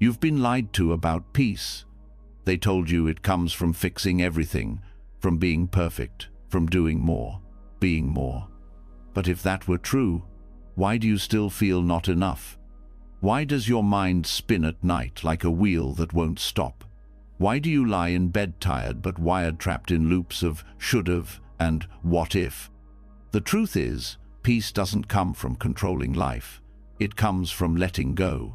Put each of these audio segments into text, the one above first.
You've been lied to about peace. They told you it comes from fixing everything, from being perfect, from doing more, being more. But if that were true, why do you still feel not enough? Why does your mind spin at night like a wheel that won't stop? Why do you lie in bed tired but wired trapped in loops of should've and what if? The truth is, peace doesn't come from controlling life. It comes from letting go.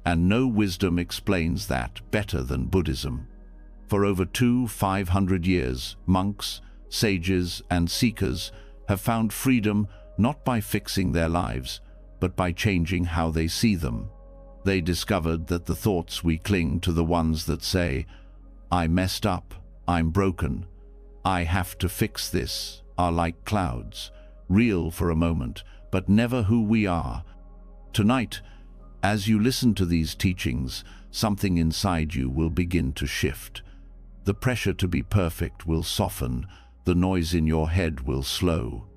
And no wisdom explains that better than Buddhism. For over 500 years, monks, sages, and seekers have found freedom not by fixing their lives, but by changing how they see them. They discovered that the thoughts we cling to, the ones that say, "I messed up, I'm broken, I have to fix this," are like clouds, real for a moment, but never who we are. Tonight, as you listen to these teachings, something inside you will begin to shift. The pressure to be perfect will soften, the noise in your head will slow.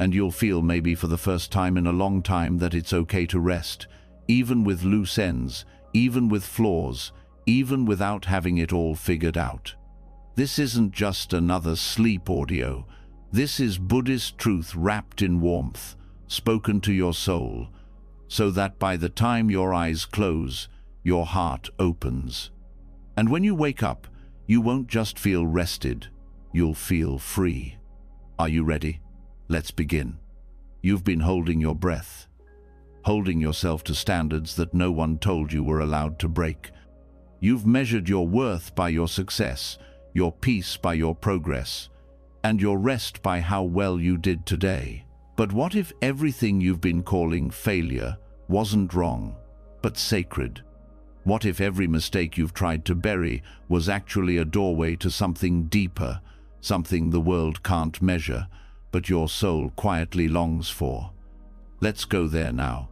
And you'll feel, maybe for the first time in a long time, that it's okay to rest, even with loose ends, even with flaws, even without having it all figured out. This isn't just another sleep audio. This is Buddhist truth wrapped in warmth, spoken to your soul, so that by the time your eyes close, your heart opens. And when you wake up, you won't just feel rested, you'll feel free. Are you ready? Let's begin. You've been holding your breath, holding yourself to standards that no one told you were allowed to break. You've measured your worth by your success, your peace by your progress, and your rest by how well you did today. But what if everything you've been calling failure wasn't wrong, but sacred? What if every mistake you've tried to bury was actually a doorway to something deeper, something the world can't measure, but your soul quietly longs for? Let's go there now.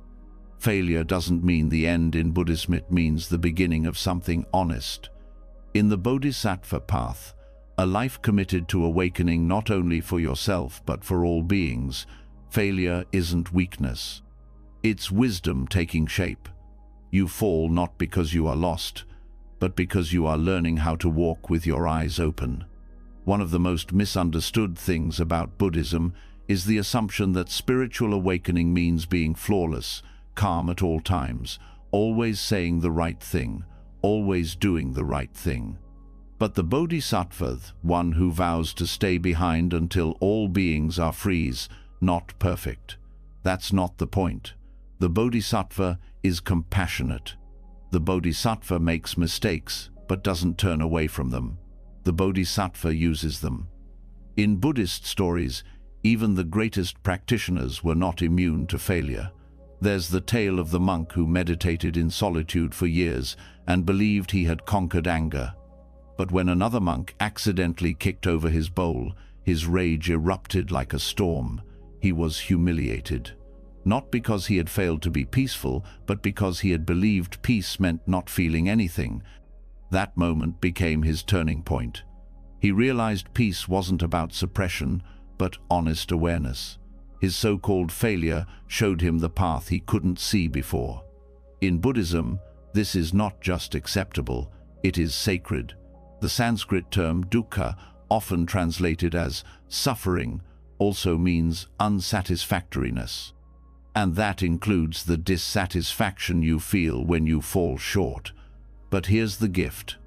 Failure doesn't mean the end in Buddhism, it means the beginning of something honest. In the Bodhisattva path, a life committed to awakening not only for yourself but for all beings, failure isn't weakness. It's wisdom taking shape. You fall not because you are lost, but because you are learning how to walk with your eyes open. One of the most misunderstood things about Buddhism is the assumption that spiritual awakening means being flawless, calm at all times, always saying the right thing, always doing the right thing. But the Bodhisattva, one who vows to stay behind until all beings are free, not perfect. That's not the point. The Bodhisattva is compassionate. The Bodhisattva makes mistakes, but doesn't turn away from them. The Bodhisattva uses them. In Buddhist stories, even the greatest practitioners were not immune to failure. There's the tale of the monk who meditated in solitude for years and believed he had conquered anger. But when another monk accidentally kicked over his bowl, his rage erupted like a storm. He was humiliated. Not because he had failed to be peaceful, but because he had believed peace meant not feeling anything. That moment became his turning point. He realized peace wasn't about suppression, but honest awareness. His so-called failure showed him the path he couldn't see before. In Buddhism, this is not just acceptable, it is sacred. The Sanskrit term dukkha, often translated as suffering, also means unsatisfactoriness. And that includes the dissatisfaction you feel when you fall short. But here's the gift.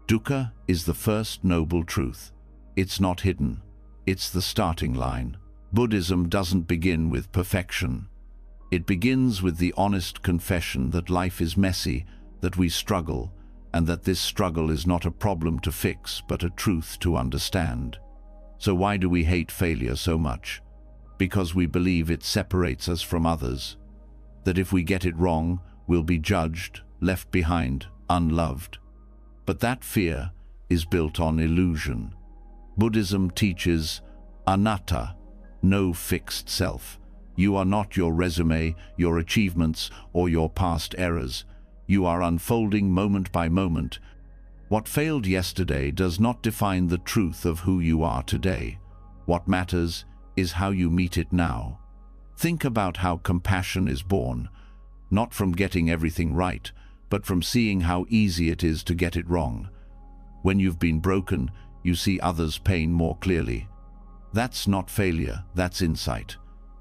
Dukkha is the first noble truth. It's not hidden. It's the starting line. Buddhism doesn't begin with perfection. It begins with the honest confession that life is messy, that we struggle, and that this struggle is not a problem to fix, but a truth to understand. So why do we hate failure so much? Because we believe it separates us from others. That if we get it wrong, we'll be judged, left behind, unloved. But that fear is built on illusion. Buddhism teaches anatta, no fixed self. You are not your resume, your achievements, or your past errors. You are unfolding moment by moment. What failed yesterday does not define the truth of who you are today. What matters is how you meet it now. Think about how compassion is born, not from getting everything right, but from seeing how easy it is to get it wrong. When you've been broken, you see others' pain more clearly. That's not failure, that's insight.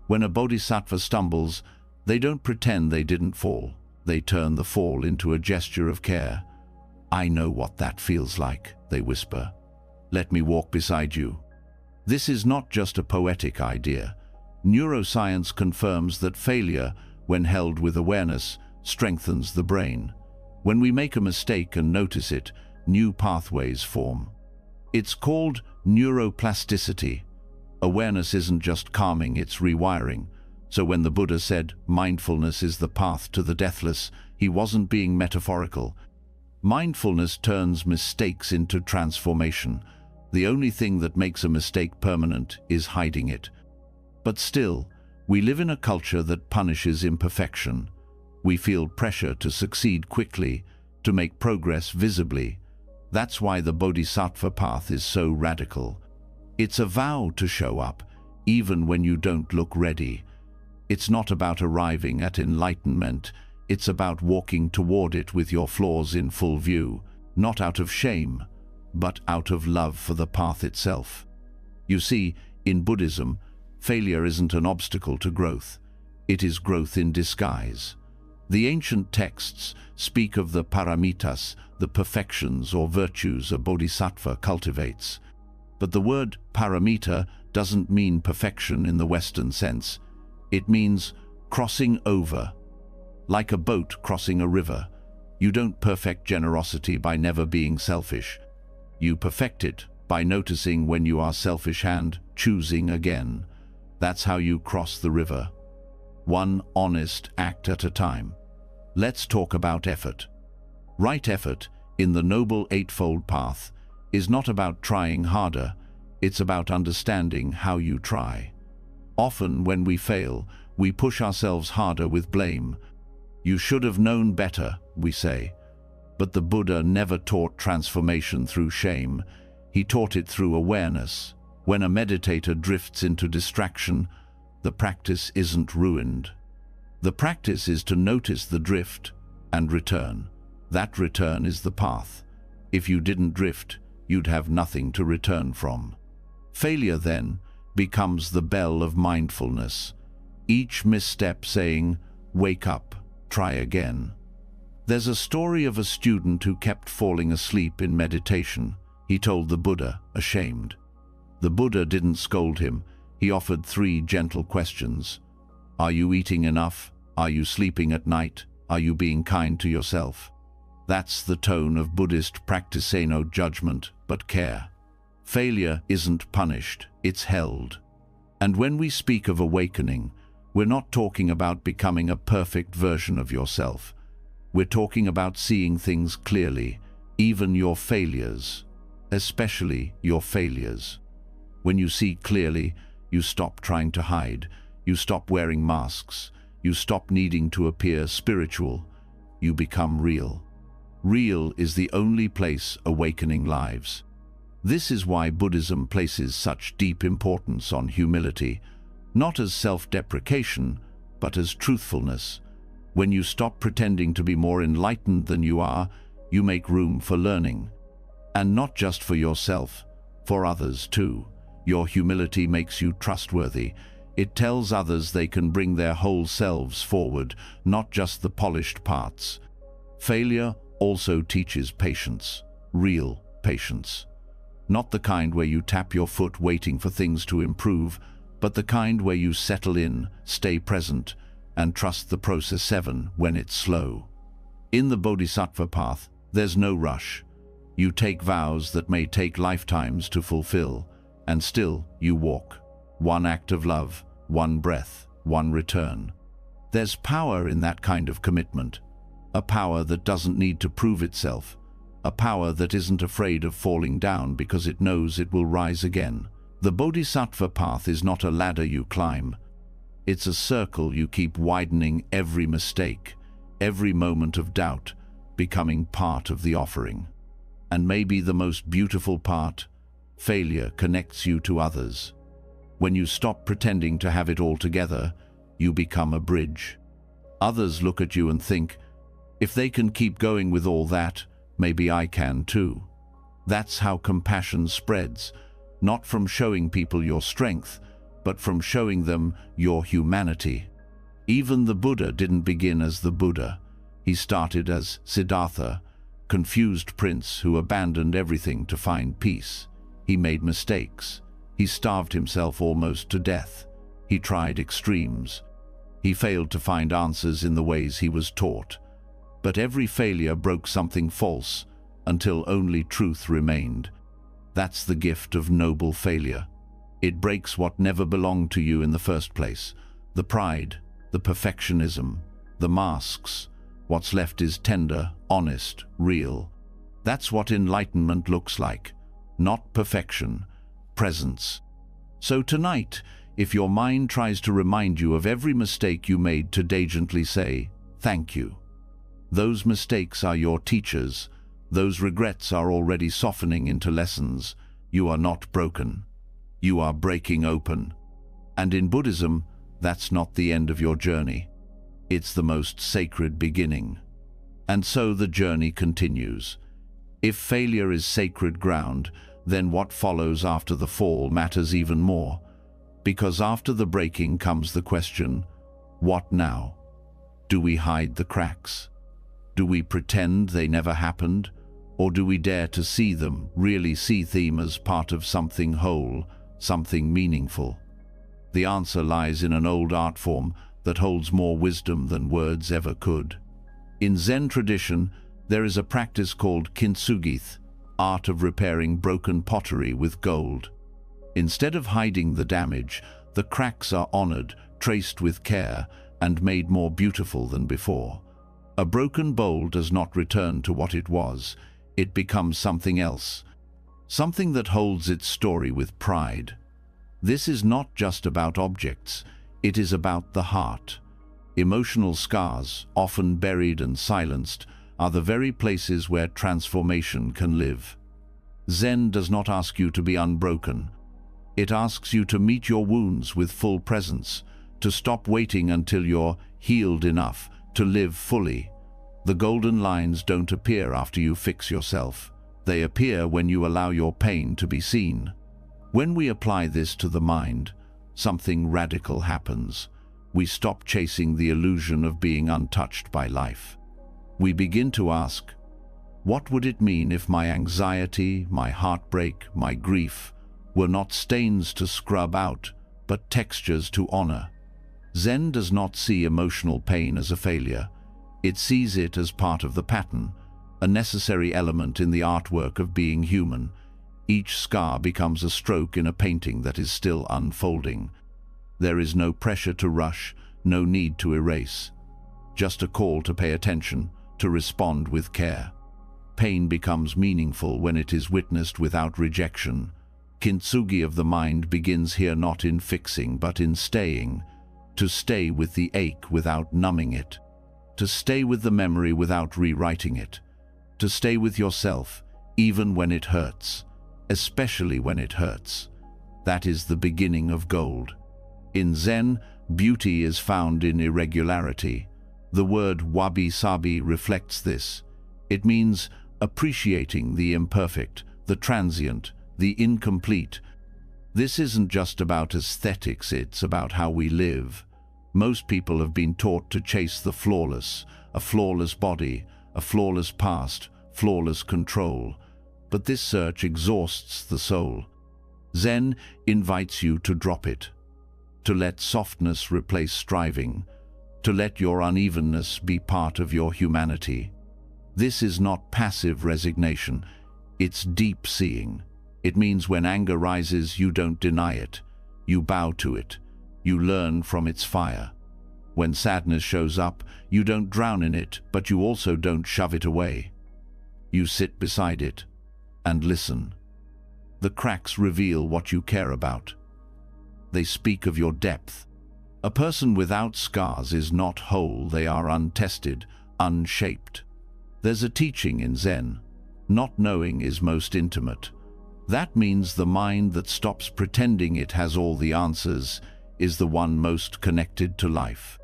When a bodhisattva stumbles, they don't pretend they didn't fall. They turn the fall into a gesture of care. "I know what that feels like," they whisper. "Let me walk beside you." This is not just a poetic idea. Neuroscience confirms that failure, when held with awareness, strengthens the brain. When we make a mistake and notice it, new pathways form. It's called neuroplasticity. Awareness isn't just calming, it's rewiring. So when the Buddha said, "Mindfulness is the path to the deathless," he wasn't being metaphorical. Mindfulness turns mistakes into transformation. The only thing that makes a mistake permanent is hiding it. But still, we live in a culture that punishes imperfection. We feel pressure to succeed quickly, to make progress visibly. That's why the Bodhisattva path is so radical. It's a vow to show up, even when you don't look ready. It's not about arriving at enlightenment. It's about walking toward it with your flaws in full view, not out of shame, but out of love for the path itself. You see, in Buddhism, failure isn't an obstacle to growth. It is growth in disguise. The ancient texts speak of the paramitas, the perfections or virtues a bodhisattva cultivates. But the word paramita doesn't mean perfection in the Western sense. It means crossing over. Like a boat crossing a river, you don't perfect generosity by never being selfish. You perfect it by noticing when you are selfish and choosing again. That's how you cross the river, one honest act at a time. Let's talk about effort. Right effort, in the Noble Eightfold Path, is not about trying harder, it's about understanding how you try. Often when we fail, we push ourselves harder with blame. "You should have known better," we say. But the Buddha never taught transformation through shame. He taught it through awareness. When a meditator drifts into distraction, the practice isn't ruined. The practice is to notice the drift and return. That return is the path. If you didn't drift, you'd have nothing to return from. Failure, then, becomes the bell of mindfulness. Each misstep saying, "Wake up, try again." There's a story of a student who kept falling asleep in meditation. He told the Buddha, ashamed. The Buddha didn't scold him. He offered 3 gentle questions. Are you eating enough? Are you sleeping at night? Are you being kind to yourself? That's the tone of Buddhist practice, no judgment, but care. Failure isn't punished, it's held. And when we speak of awakening, we're not talking about becoming a perfect version of yourself. We're talking about seeing things clearly, even your failures, especially your failures. When you see clearly, you stop trying to hide, you stop wearing masks, you stop needing to appear spiritual, you become real. Real is the only place awakening lives. This is why Buddhism places such deep importance on humility, not as self-deprecation, but as truthfulness. When you stop pretending to be more enlightened than you are, you make room for learning. And not just for yourself, for others too. Your humility makes you trustworthy. It tells others they can bring their whole selves forward, not just the polished parts. Failure also teaches patience, real patience. Not the kind where you tap your foot waiting for things to improve, but the kind where you settle in, stay present, and trust the process 7 when it's slow. In the Bodhisattva path, there's no rush. You take vows that may take lifetimes to fulfill, and still you walk. One act of love, one breath, one return. There's power in that kind of commitment. A power that doesn't need to prove itself. A power that isn't afraid of falling down because it knows it will rise again. The Bodhisattva path is not a ladder you climb. It's a circle you keep widening every mistake, every moment of doubt, becoming part of the offering. And maybe the most beautiful part, failure connects you to others. When you stop pretending to have it all together, you become a bridge. Others look at you and think, If they can keep going with all that, maybe I can too. That's how compassion spreads, not from showing people your strength, but from showing them your humanity. Even the Buddha didn't begin as the Buddha. He started as Siddhartha, confused prince who abandoned everything to find peace. He made mistakes. He starved himself almost to death. He tried extremes. He failed to find answers in the ways he was taught. But every failure broke something false until only truth remained. That's the gift of noble failure. It breaks what never belonged to you in the first place. The pride, the perfectionism, the masks. What's left is tender, honest, real. That's what enlightenment looks like. Not perfection, presence. So tonight, if your mind tries to remind you of every mistake you made, today gently say, thank you. Those mistakes are your teachers. Those regrets are already softening into lessons. You are not broken. You are breaking open. And in Buddhism, that's not the end of your journey. It's the most sacred beginning. And so the journey continues. If failure is sacred ground, then what follows after the fall matters even more. Because after the breaking comes the question, what now? Do we hide the cracks? Do we pretend they never happened? Or do we dare to see them, really see them as part of something whole, something meaningful? The answer lies in an old art form that holds more wisdom than words ever could. In Zen tradition, there is a practice called kintsugi, art of repairing broken pottery with gold. Instead of hiding the damage, the cracks are honored, traced with care, and made more beautiful than before. A broken bowl does not return to what it was. It becomes something else, something that holds its story with pride. This is not just about objects, it is about the heart. Emotional scars, often buried and silenced, are the very places where transformation can live. Zen does not ask you to be unbroken. It asks you to meet your wounds with full presence, to stop waiting until you're healed enough to live fully. The golden lines don't appear after you fix yourself. They appear when you allow your pain to be seen. When we apply this to the mind, something radical happens. We stop chasing the illusion of being untouched by life. We begin to ask, what would it mean if my anxiety, my heartbreak, my grief were not stains to scrub out, but textures to honor? Zen does not see emotional pain as a failure. It sees it as part of the pattern, a necessary element in the artwork of being human. Each scar becomes a stroke in a painting that is still unfolding. There is no pressure to rush, no need to erase. Just a call to pay attention, to respond with care. Pain becomes meaningful when it is witnessed without rejection. Kintsugi of the mind begins here not in fixing, but in staying. To stay with the ache without numbing it. To stay with the memory without rewriting it. To stay with yourself, even when it hurts. Especially when it hurts. That is the beginning of gold. In Zen, beauty is found in irregularity. The word wabi-sabi reflects this. It means appreciating the imperfect, the transient, the incomplete. This isn't just about aesthetics, it's about how we live. Most people have been taught to chase the flawless, a flawless body, a flawless past, flawless control. But this search exhausts the soul. Zen invites you to drop it, to let softness replace striving, to let your unevenness be part of your humanity. This is not passive resignation, it's deep seeing. It means when anger rises, you don't deny it, you bow to it, you learn from its fire. When sadness shows up, you don't drown in it, but you also don't shove it away. You sit beside it and listen. The cracks reveal what you care about. They speak of your depth. A person without scars is not whole, they are untested, unshaped. There's a teaching in Zen. Not knowing is most intimate. That means the mind that stops pretending it has all the answers is the one most connected to life.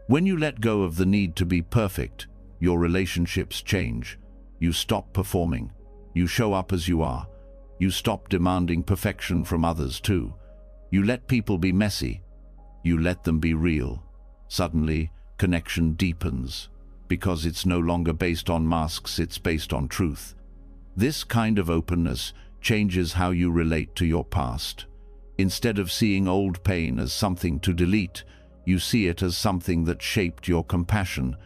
When you let go of the need to be perfect, Your relationships change. You stop performing. You show up as you are. You stop demanding perfection from others too. You let people be messy. You let them be real. Suddenly, connection deepens, because it's no longer based on masks, it's based on truth. This kind of openness changes how you relate to your past. Instead of seeing old pain as something to delete, you see it as something that shaped your compassion.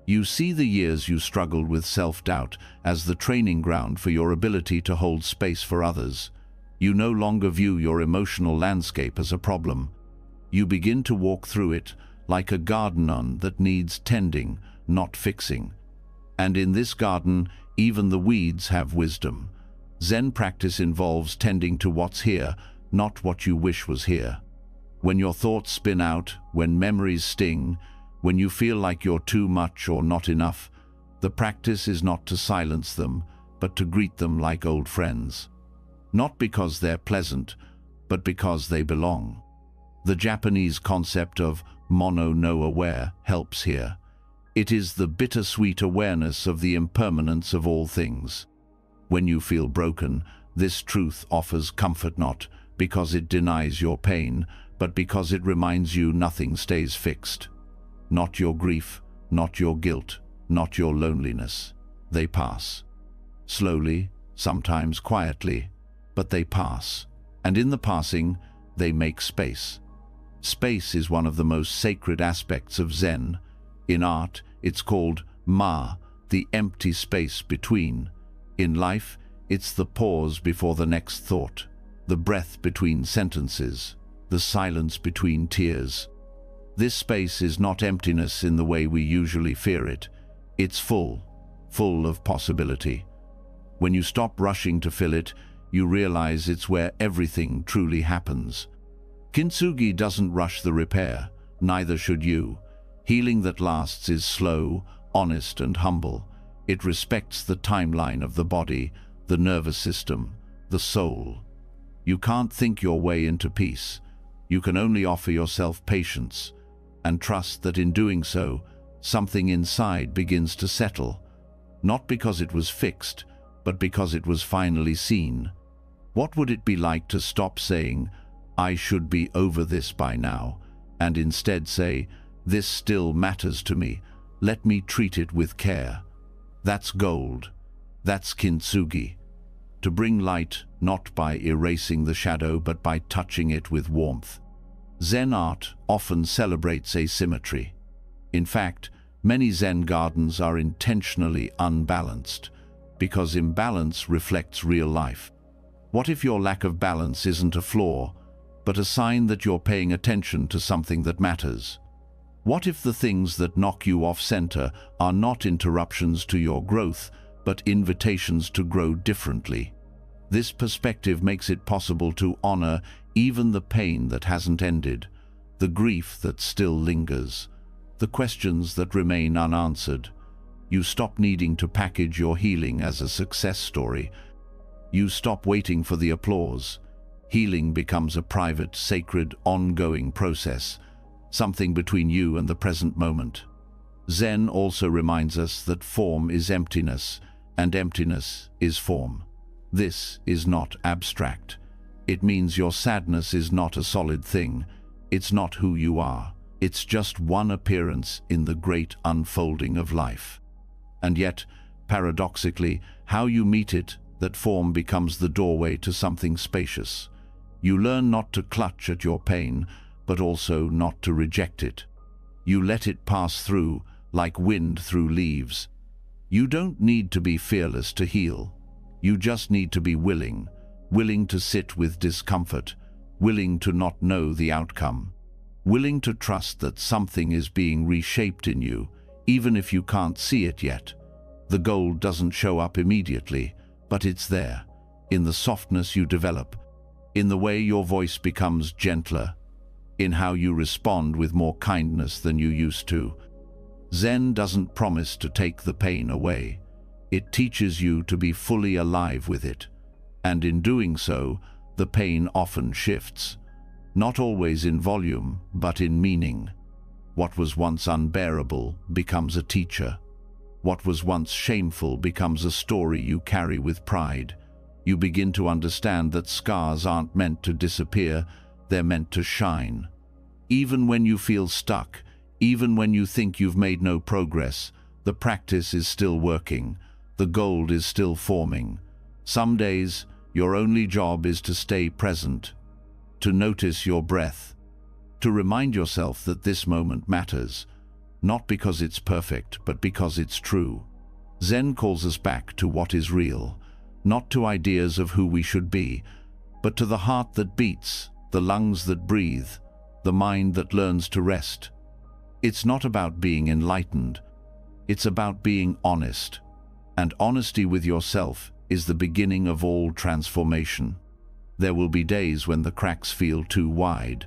You see the years you struggled with self-doubt as the training ground for your ability to hold space for others. You no longer view your emotional landscape as a problem. You begin to walk through it like a garden that needs tending, not fixing. And in this garden, even the weeds have wisdom. Zen practice involves tending to what's here, not what you wish was here. When your thoughts spin out, when memories sting, when you feel like you're too much or not enough, the practice is not to silence them, but to greet them like old friends. Not because they're pleasant, but because they belong. The Japanese concept of mono no aware helps here. It is the bittersweet awareness of the impermanence of all things. When you feel broken, this truth offers comfort not because it denies your pain, but because it reminds you nothing stays fixed. Not your grief, not your guilt, not your loneliness. They pass. Slowly, sometimes quietly, but they pass. And in the passing, they make space. Space is one of the most sacred aspects of Zen. In art, it's called ma, the empty space between. In life, it's the pause before the next thought, the breath between sentences, the silence between tears. This space is not emptiness in the way we usually fear it. It's full of possibility. When you stop rushing to fill it, you realize it's where everything truly happens. Kintsugi doesn't rush the repair, neither should you. Healing that lasts is slow, honest, and humble. It respects the timeline of the body, the nervous system, the soul. You can't think your way into peace. You can only offer yourself patience and trust that in doing so, something inside begins to settle, not because it was fixed, but because it was finally seen. What would it be like to stop saying, "I should be over this by now," and instead say, "This still matters to me. Let me treat it with care." That's gold. That's kintsugi. To bring light not by erasing the shadow, but by touching it with warmth. Zen art often celebrates asymmetry. In fact, many Zen gardens are intentionally unbalanced, because imbalance reflects real life. What if your lack of balance isn't a flaw, but a sign that you're paying attention to something that matters? What if the things that knock you off center are not interruptions to your growth, but invitations to grow differently? This perspective makes it possible to honor even the pain that hasn't ended, the grief that still lingers, the questions that remain unanswered. You stop needing to package your healing as a success story. You stop waiting for the applause. Healing becomes a private, sacred, ongoing process, something between you and the present moment. Zen also reminds us that form is emptiness, and emptiness is form. This is not abstract. It means your sadness is not a solid thing. It's not who you are. It's just one appearance in the great unfolding of life. And yet, paradoxically, how you meet it, that form becomes the doorway to something spacious. You learn not to clutch at your pain, but also not to reject it. You let it pass through, like wind through leaves. You don't need to be fearless to heal. You just need to be willing to sit with discomfort, willing to not know the outcome, willing to trust that something is being reshaped in you, even if you can't see it yet. The gold doesn't show up immediately, but it's there, in the softness you develop, in the way your voice becomes gentler, in how you respond with more kindness than you used to. Zen doesn't promise to take the pain away. It teaches you to be fully alive with it. And in doing so, the pain often shifts. Not always in volume, but in meaning. What was once unbearable becomes a teacher. What was once shameful becomes a story you carry with pride. You begin to understand that scars aren't meant to disappear, they're meant to shine. Even when you feel stuck, even when you think you've made no progress, the practice is still working, the gold is still forming. Some days, your only job is to stay present, to notice your breath, to remind yourself that this moment matters, not because it's perfect, but because it's true. Zen calls us back to what is real, not to ideas of who we should be, but to the heart that beats, the lungs that breathe, the mind that learns to rest. It's not about being enlightened, it's about being honest. And honesty with yourself is the beginning of all transformation. There will be days when the cracks feel too wide,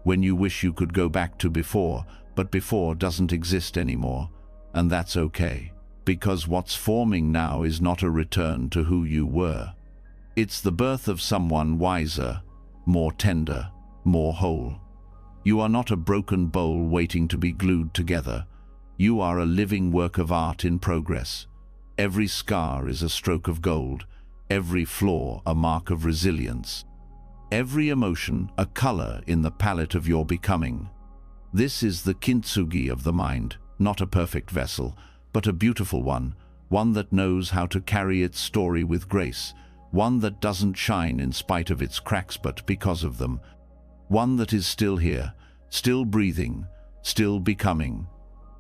when you wish you could go back to before, but before doesn't exist anymore, and that's okay, because what's forming now is not a return to who you were. It's the birth of someone wiser, more tender, more whole. You are not a broken bowl waiting to be glued together. You are a living work of art in progress. Every scar is a stroke of gold, every flaw a mark of resilience, every emotion a color in the palette of your becoming. This is the kintsugi of the mind, not a perfect vessel, but a beautiful one that knows how to carry its story with grace, one that doesn't shine in spite of its cracks but because of them, one that is still here, still breathing, still becoming.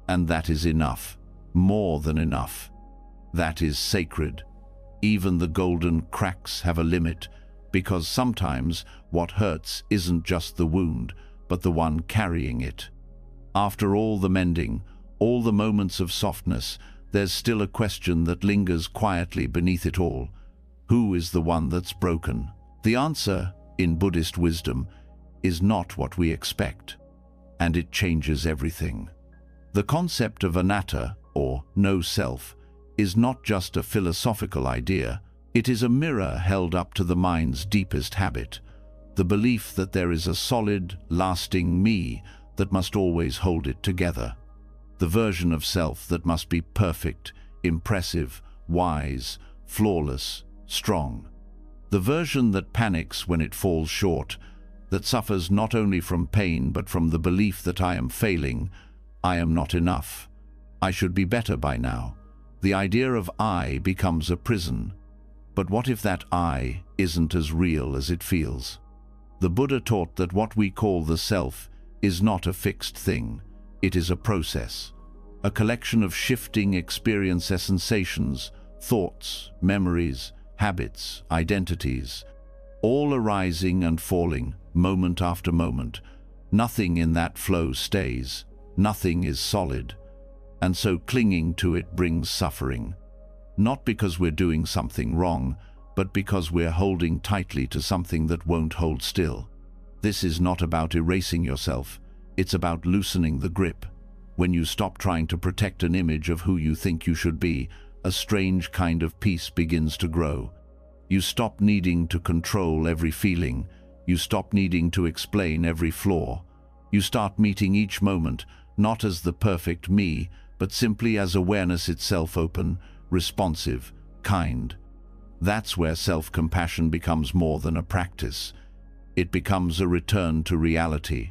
And that is enough, more than enough. That is sacred. Even the golden cracks have a limit, because sometimes what hurts isn't just the wound, but the one carrying it. After all the mending, all the moments of softness, there's still a question that lingers quietly beneath it all. Who is the one that's broken? The answer, in Buddhist wisdom, is not what we expect, and it changes everything. The concept of anatta, or no self, is not just a philosophical idea, it is a mirror held up to the mind's deepest habit, the belief that there is a solid, lasting me that must always hold it together, the version of self that must be perfect, impressive, wise, flawless, strong, the version that panics when it falls short, that suffers not only from pain but from the belief that I am failing, I am not enough, I should be better by now. The idea of I becomes a prison. But what if that I isn't as real as it feels? The Buddha taught that what we call the self is not a fixed thing. It is a process, a collection of shifting experiences, sensations, thoughts, memories, habits, identities, all arising and falling, moment after moment. Nothing in that flow stays. Nothing is solid. And so clinging to it brings suffering. Not because we're doing something wrong, but because we're holding tightly to something that won't hold still. This is not about erasing yourself. It's about loosening the grip. When you stop trying to protect an image of who you think you should be, a strange kind of peace begins to grow. You stop needing to control every feeling. You stop needing to explain every flaw. You start meeting each moment, not as the perfect me, but simply as awareness itself, open, responsive, kind. That's where self-compassion becomes more than a practice. It becomes a return to reality.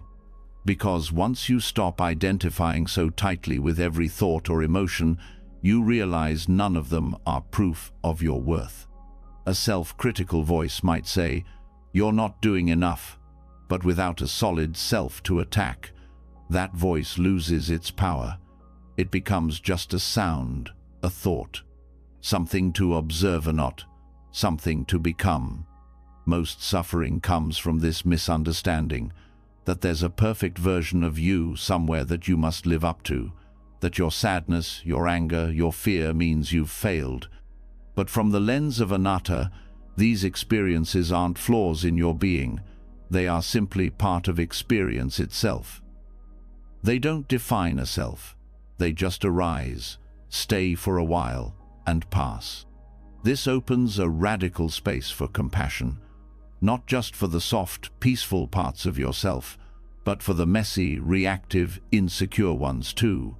Because once you stop identifying so tightly with every thought or emotion, you realize none of them are proof of your worth. A self-critical voice might say, "You're not doing enough," but without a solid self to attack, that voice loses its power. It becomes just a sound, a thought, something to observe or not, something to become. Most suffering comes from this misunderstanding, that there's a perfect version of you somewhere that you must live up to, that your sadness, your anger, your fear means you've failed. But from the lens of anatta, these experiences aren't flaws in your being, they are simply part of experience itself. They don't define a self. They just arise, stay for a while, and pass. This opens a radical space for compassion, not just for the soft, peaceful parts of yourself, but for the messy, reactive, insecure ones too.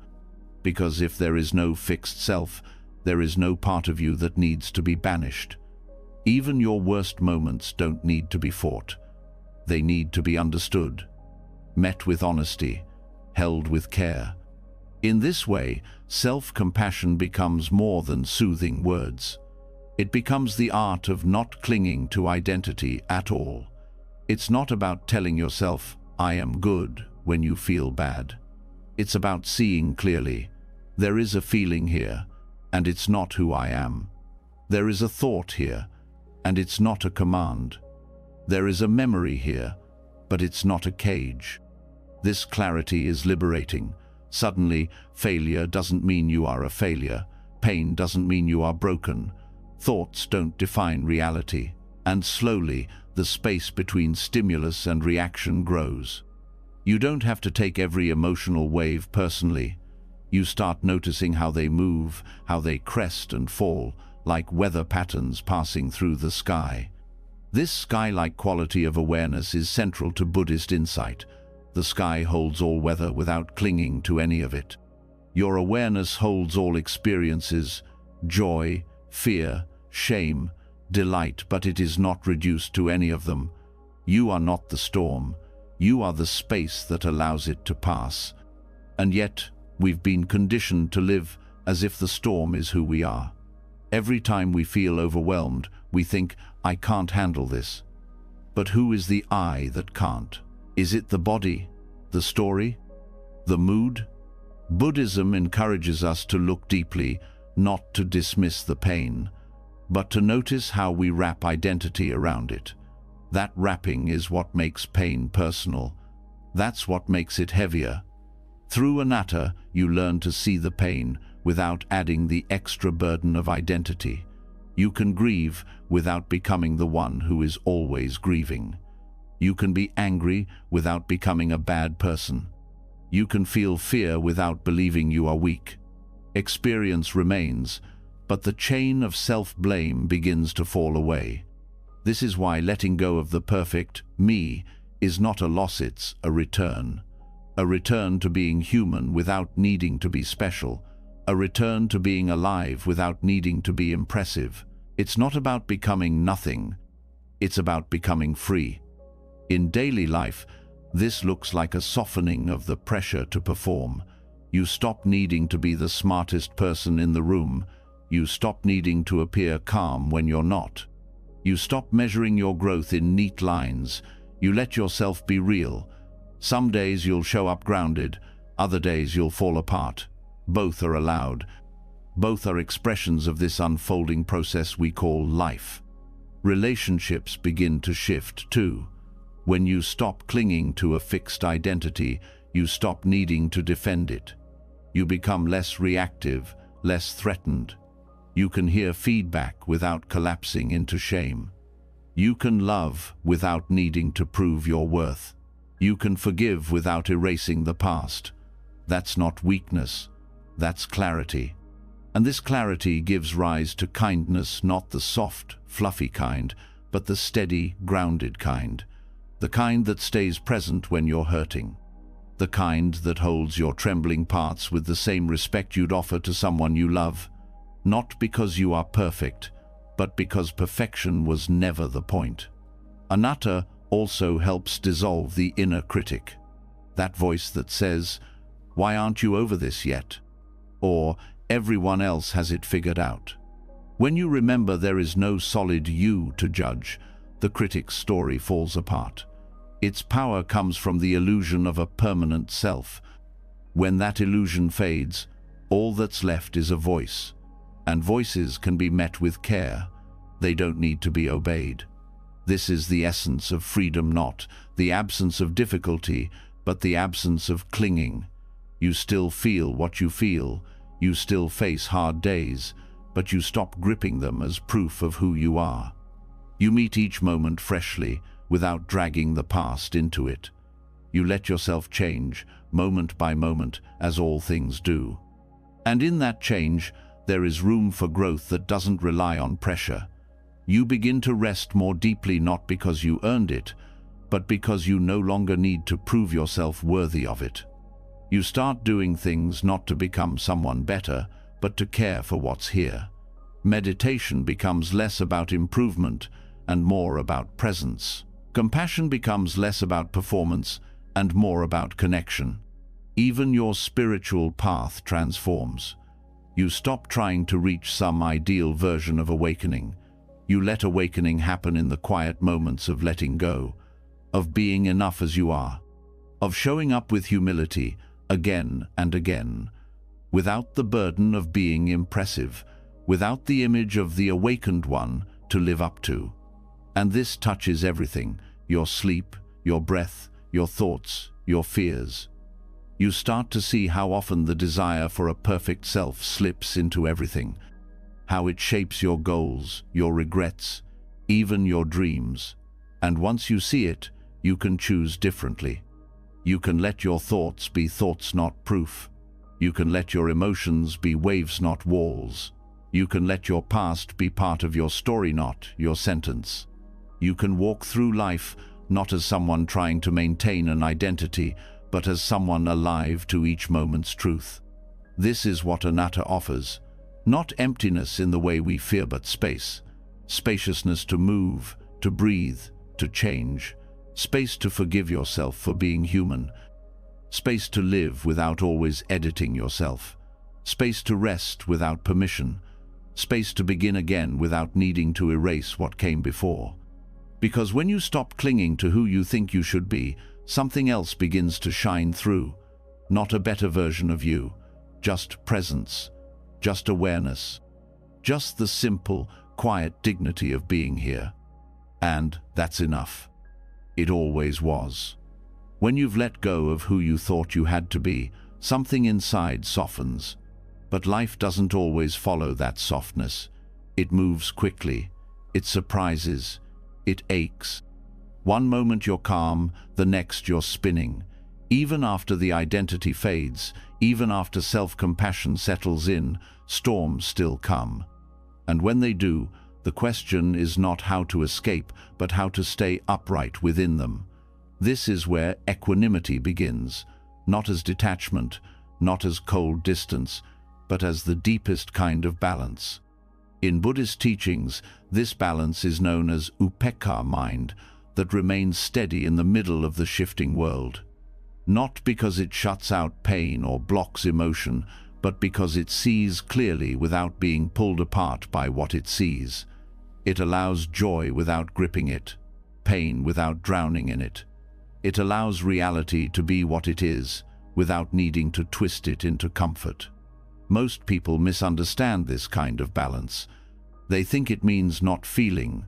Because if there is no fixed self, there is no part of you that needs to be banished. Even your worst moments don't need to be fought. They need to be understood, met with honesty, held with care. In this way, self-compassion becomes more than soothing words. It becomes the art of not clinging to identity at all. It's not about telling yourself, "I am good," when you feel bad. It's about seeing clearly. There is a feeling here, and it's not who I am. There is a thought here, and it's not a command. There is a memory here, but it's not a cage. This clarity is liberating. Suddenly, failure doesn't mean you are a failure. Pain doesn't mean you are broken. Thoughts don't define reality. And slowly, the space between stimulus and reaction grows. You don't have to take every emotional wave personally. You start noticing how they move, how they crest and fall, like weather patterns passing through the sky. This sky-like quality of awareness is central to Buddhist insight. The sky holds all weather without clinging to any of it. Your awareness holds all experiences, joy, fear, shame, delight, but it is not reduced to any of them. You are not the storm. You are the space that allows it to pass. And yet, we've been conditioned to live as if the storm is who we are. Every time we feel overwhelmed, we think, "I can't handle this." But who is the I that can't? Is it the body, the story, the mood? Buddhism encourages us to look deeply, not to dismiss the pain, but to notice how we wrap identity around it. That wrapping is what makes pain personal. That's what makes it heavier. Through anatta, you learn to see the pain without adding the extra burden of identity. You can grieve without becoming the one who is always grieving. You can be angry without becoming a bad person. You can feel fear without believing you are weak. Experience remains, but the chain of self-blame begins to fall away. This is why letting go of the perfect me is not a loss, it's a return. A return to being human without needing to be special. A return to being alive without needing to be impressive. It's not about becoming nothing. It's about becoming free. In daily life, this looks like a softening of the pressure to perform. You stop needing to be the smartest person in the room. You stop needing to appear calm when you're not. You stop measuring your growth in neat lines. You let yourself be real. Some days you'll show up grounded, other days you'll fall apart. Both are allowed. Both are expressions of this unfolding process we call life. Relationships begin to shift too. When you stop clinging to a fixed identity, you stop needing to defend it. You become less reactive, less threatened. You can hear feedback without collapsing into shame. You can love without needing to prove your worth. You can forgive without erasing the past. That's not weakness, that's clarity. And this clarity gives rise to kindness, not the soft, fluffy kind, but the steady, grounded kind. The kind that stays present when you're hurting. The kind that holds your trembling parts with the same respect you'd offer to someone you love. Not because you are perfect, but because perfection was never the point. Anatta also helps dissolve the inner critic. That voice that says, "Why aren't you over this yet?" Or, "Everyone else has it figured out." When you remember there is no solid you to judge, the critic's story falls apart. Its power comes from the illusion of a permanent self. When that illusion fades, all that's left is a voice. And voices can be met with care. They don't need to be obeyed. This is the essence of freedom, not the absence of difficulty, but the absence of clinging. You still feel what you feel. You still face hard days, but you stop gripping them as proof of who you are. You meet each moment freshly, without dragging the past into it. You let yourself change, moment by moment, as all things do. And in that change, there is room for growth that doesn't rely on pressure. You begin to rest more deeply, not because you earned it, but because you no longer need to prove yourself worthy of it. You start doing things not to become someone better, but to care for what's here. Meditation becomes less about improvement and more about presence. Compassion becomes less about performance and more about connection. Even your spiritual path transforms. You stop trying to reach some ideal version of awakening. You let awakening happen in the quiet moments of letting go, of being enough as you are, of showing up with humility again and again, without the burden of being impressive, without the image of the awakened one to live up to. And this touches everything: your sleep, your breath, your thoughts, your fears. You start to see how often the desire for a perfect self slips into everything, how it shapes your goals, your regrets, even your dreams. And once you see it, you can choose differently. You can let your thoughts be thoughts, not proof. You can let your emotions be waves, not walls. You can let your past be part of your story, not your sentence. You can walk through life not as someone trying to maintain an identity, but as someone alive to each moment's truth. This is what anatta offers. Not emptiness in the way we fear, but space. Spaciousness to move, to breathe, to change. Space to forgive yourself for being human. Space to live without always editing yourself. Space to rest without permission. Space to begin again without needing to erase what came before. Because when you stop clinging to who you think you should be, something else begins to shine through. Not a better version of you, just presence, just awareness, just the simple, quiet dignity of being here. And that's enough. It always was. When you've let go of who you thought you had to be, something inside softens. But life doesn't always follow that softness. It moves quickly. It surprises. It aches. One moment you're calm, the next you're spinning. Even after the identity fades, even after self-compassion settles in, storms still come. And when they do, the question is not how to escape, but how to stay upright within them. This is where equanimity begins, not as detachment, not as cold distance, but as the deepest kind of balance. In Buddhist teachings, this balance is known as upekkha mind, that remains steady in the middle of the shifting world. Not because it shuts out pain or blocks emotion, but because it sees clearly without being pulled apart by what it sees. It allows joy without gripping it, pain without drowning in it. It allows reality to be what it is, without needing to twist it into comfort. Most people misunderstand this kind of balance. They think it means not feeling,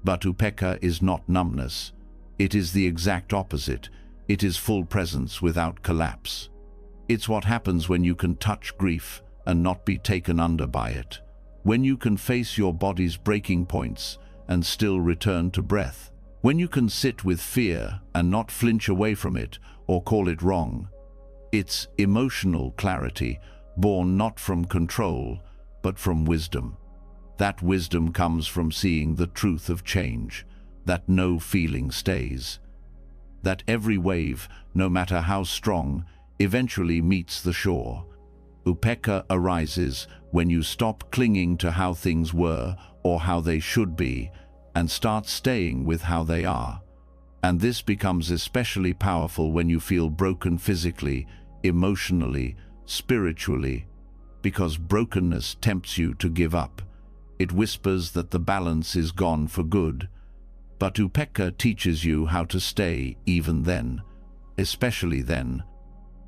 but upekkha is not numbness. It is the exact opposite. It is full presence without collapse. It's what happens when you can touch grief and not be taken under by it. When you can face your body's breaking points and still return to breath. When you can sit with fear and not flinch away from it or call it wrong. It's emotional clarity, born not from control, but from wisdom. That wisdom comes from seeing the truth of change, that no feeling stays. That every wave, no matter how strong, eventually meets the shore. Upekkha arises when you stop clinging to how things were or how they should be, and start staying with how they are. And this becomes especially powerful when you feel broken physically, emotionally, spiritually, because brokenness tempts you to give up. It whispers that the balance is gone for good. But upekkha teaches you how to stay even then, especially then.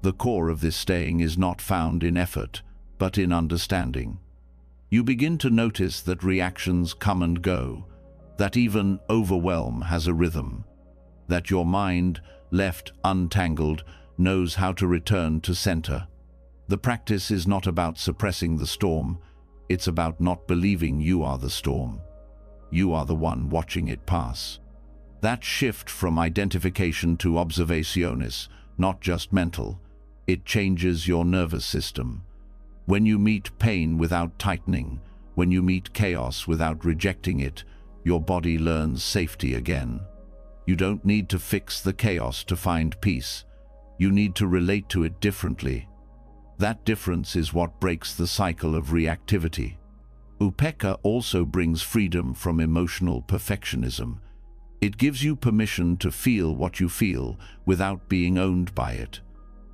The core of this staying is not found in effort, but in understanding. You begin to notice that reactions come and go, that even overwhelm has a rhythm, that your mind, left untangled, knows how to return to center. The practice is not about suppressing the storm, it's about not believing you are the storm. You are the one watching it pass. That shift from identification to observationis, not just mental, it changes your nervous system. When you meet pain without tightening, when you meet chaos without rejecting it, your body learns safety again. You don't need to fix the chaos to find peace. You need to relate to it differently. That difference is what breaks the cycle of reactivity. Upekkha also brings freedom from emotional perfectionism. It gives you permission to feel what you feel without being owned by it.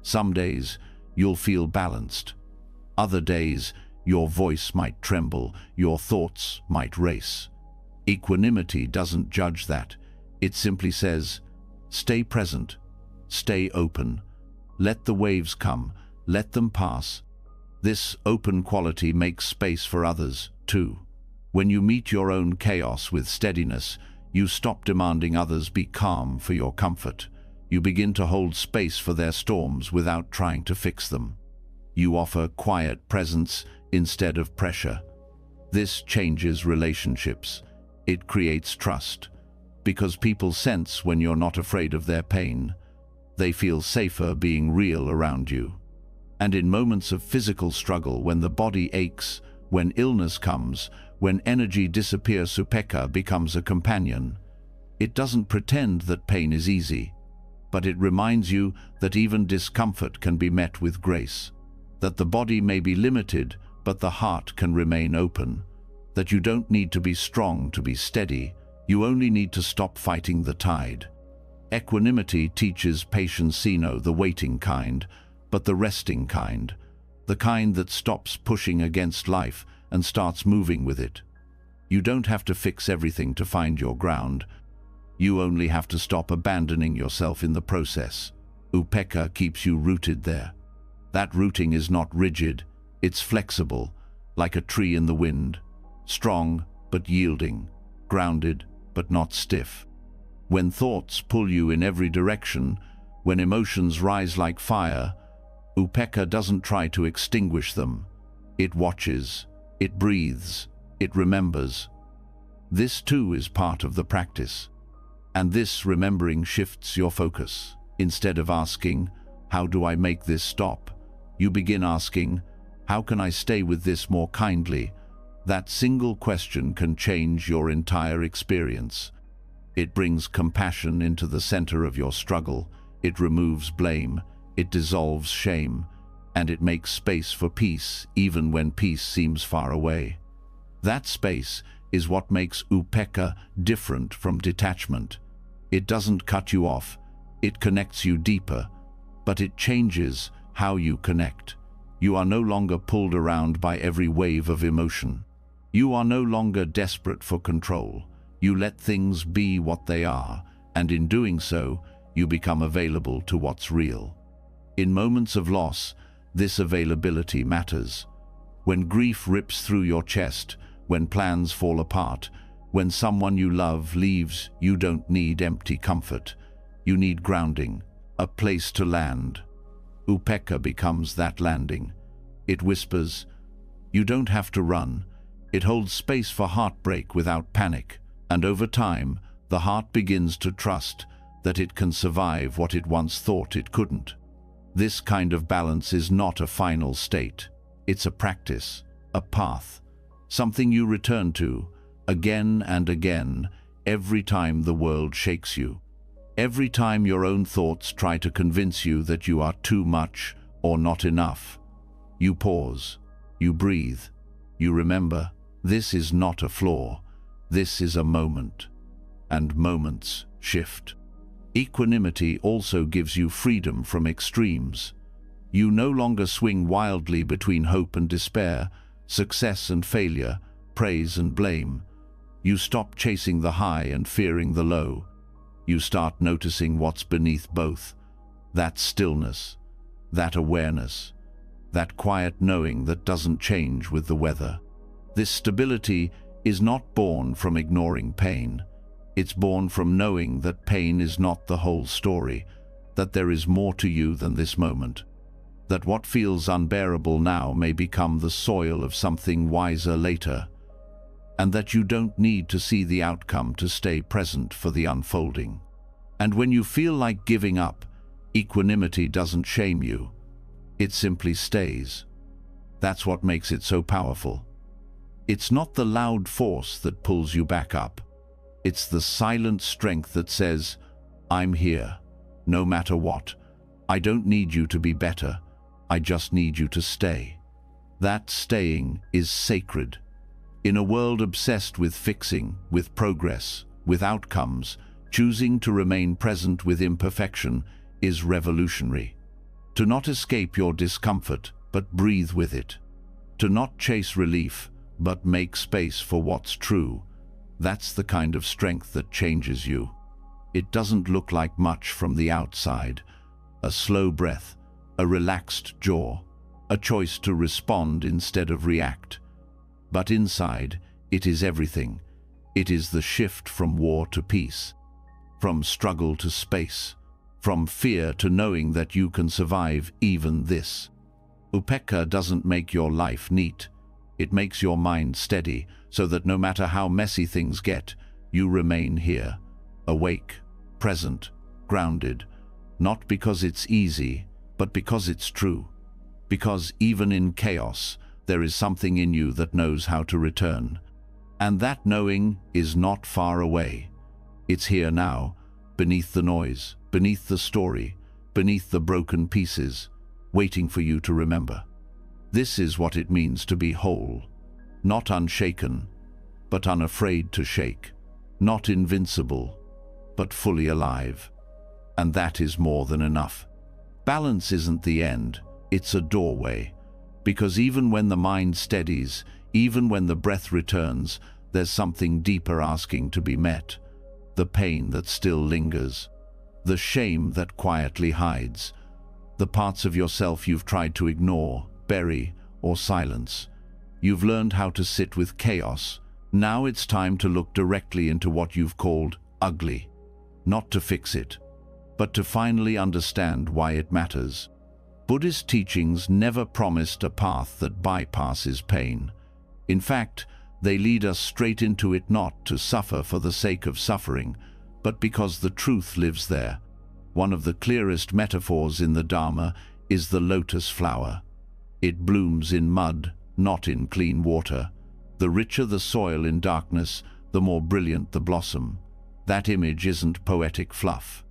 Some days, you'll feel balanced. Other days, your voice might tremble, your thoughts might race. Equanimity doesn't judge that. It simply says, stay present, stay open, let the waves come, let them pass. This open quality makes space for others, too. When you meet your own chaos with steadiness, you stop demanding others be calm for your comfort. You begin to hold space for their storms without trying to fix them. You offer quiet presence instead of pressure. This changes relationships. It creates trust. Because people sense when you're not afraid of their pain. They feel safer being real around you. And in moments of physical struggle, when the body aches, when illness comes, when energy disappears, Upekkha becomes a companion. It doesn't pretend that pain is easy, but it reminds you that even discomfort can be met with grace, that the body may be limited, but the heart can remain open, that you don't need to be strong to be steady, you only need to stop fighting the tide. Equanimity teaches patience, the waiting kind, but the resting kind, the kind that stops pushing against life and starts moving with it. You don't have to fix everything to find your ground. You only have to stop abandoning yourself in the process. Upekkha keeps you rooted there. That rooting is not rigid, it's flexible, like a tree in the wind, strong but yielding, grounded but not stiff. When thoughts pull you in every direction, when emotions rise like fire, Upekkha doesn't try to extinguish them. It watches, it breathes, it remembers. This too is part of the practice. And this remembering shifts your focus. Instead of asking, how do I make this stop? You begin asking, how can I stay with this more kindly? That single question can change your entire experience. It brings compassion into the center of your struggle. It removes blame. It dissolves shame. And it makes space for peace, even when peace seems far away. That space is what makes Upekkha different from detachment. It doesn't cut you off. It connects you deeper. But it changes how you connect. You are no longer pulled around by every wave of emotion. You are no longer desperate for control. You let things be what they are, and in doing so, you become available to what's real. In moments of loss, this availability matters. When grief rips through your chest, when plans fall apart, when someone you love leaves, you don't need empty comfort. You need grounding, a place to land. Upekkha becomes that landing. It whispers, you don't have to run. It holds space for heartbreak without panic. And over time, the heart begins to trust that it can survive what it once thought it couldn't. This kind of balance is not a final state. It's a practice, a path, something you return to again and again every time the world shakes you. Every time your own thoughts try to convince you that you are too much or not enough. You pause, you breathe, you remember, this is not a flaw. This is a moment, and moments shift. Equanimity also gives you freedom from extremes. You no longer swing wildly between hope and despair, success and failure, praise and blame. You stop chasing the high and fearing the low. You start noticing what's beneath both. That stillness, that awareness, that quiet knowing that doesn't change with the weather. This stability is not born from ignoring pain. It's born from knowing that pain is not the whole story, that there is more to you than this moment, that what feels unbearable now may become the soil of something wiser later, and that you don't need to see the outcome to stay present for the unfolding. And when you feel like giving up, equanimity doesn't shame you. It simply stays. That's what makes it so powerful. It's not the loud force that pulls you back up. It's the silent strength that says, I'm here, no matter what. I don't need you to be better. I just need you to stay. That staying is sacred. In a world obsessed with fixing, with progress, with outcomes, choosing to remain present with imperfection is revolutionary. To not escape your discomfort, but breathe with it. To not chase relief, but make space for what's true. That's the kind of strength that changes you. It doesn't look like much from the outside. A slow breath, a relaxed jaw, a choice to respond instead of react. But inside, it is everything. It is the shift from war to peace, from struggle to space, from fear to knowing that you can survive even this. Upekkha doesn't make your life neat. It makes your mind steady, so that no matter how messy things get, you remain here, awake, present, grounded, not because it's easy, but because it's true. Because even in chaos, there is something in you that knows how to return. And that knowing is not far away. It's here now, beneath the noise, beneath the story, beneath the broken pieces, waiting for you to remember. This is what it means to be whole. Not unshaken, but unafraid to shake. Not invincible, but fully alive. And that is more than enough. Balance isn't the end, it's a doorway. Because even when the mind steadies, even when the breath returns, there's something deeper asking to be met. The pain that still lingers. The shame that quietly hides. The parts of yourself you've tried to ignore, bury, or silence. You've learned how to sit with chaos. Now it's time to look directly into what you've called ugly. Not to fix it, but to finally understand why it matters. Buddhist teachings never promised a path that bypasses pain. In fact, they lead us straight into it, not to suffer for the sake of suffering, but because the truth lives there. One of the clearest metaphors in the Dharma is the lotus flower. It blooms in mud, not in clean water. The richer the soil in darkness, the more brilliant the blossom. That image isn't poetic fluff.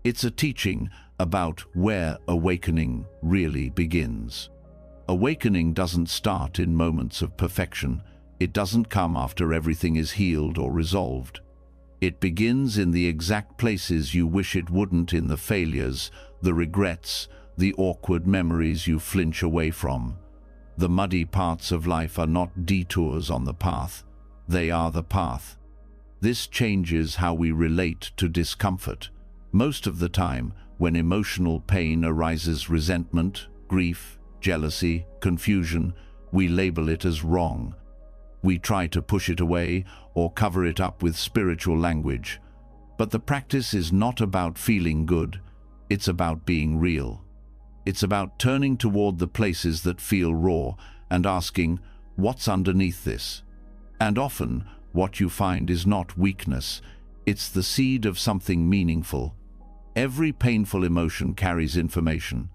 It's a teaching about where awakening really begins. Awakening doesn't start in moments of perfection. It doesn't come after everything is healed or resolved. It begins in the exact places you wish it wouldn't, in the failures, the regrets, the awkward memories you flinch away from. The muddy parts of life are not detours on the path. They are the path. This changes how we relate to discomfort. Most of the time, when emotional pain arises, resentment, grief, jealousy, confusion, we label it as wrong. We try to push it away or cover it up with spiritual language. But the practice is not about feeling good. It's about being real. It's about turning toward the places that feel raw and asking, what's underneath this? And often, what you find is not weakness. It's the seed of something meaningful. Every painful emotion carries information.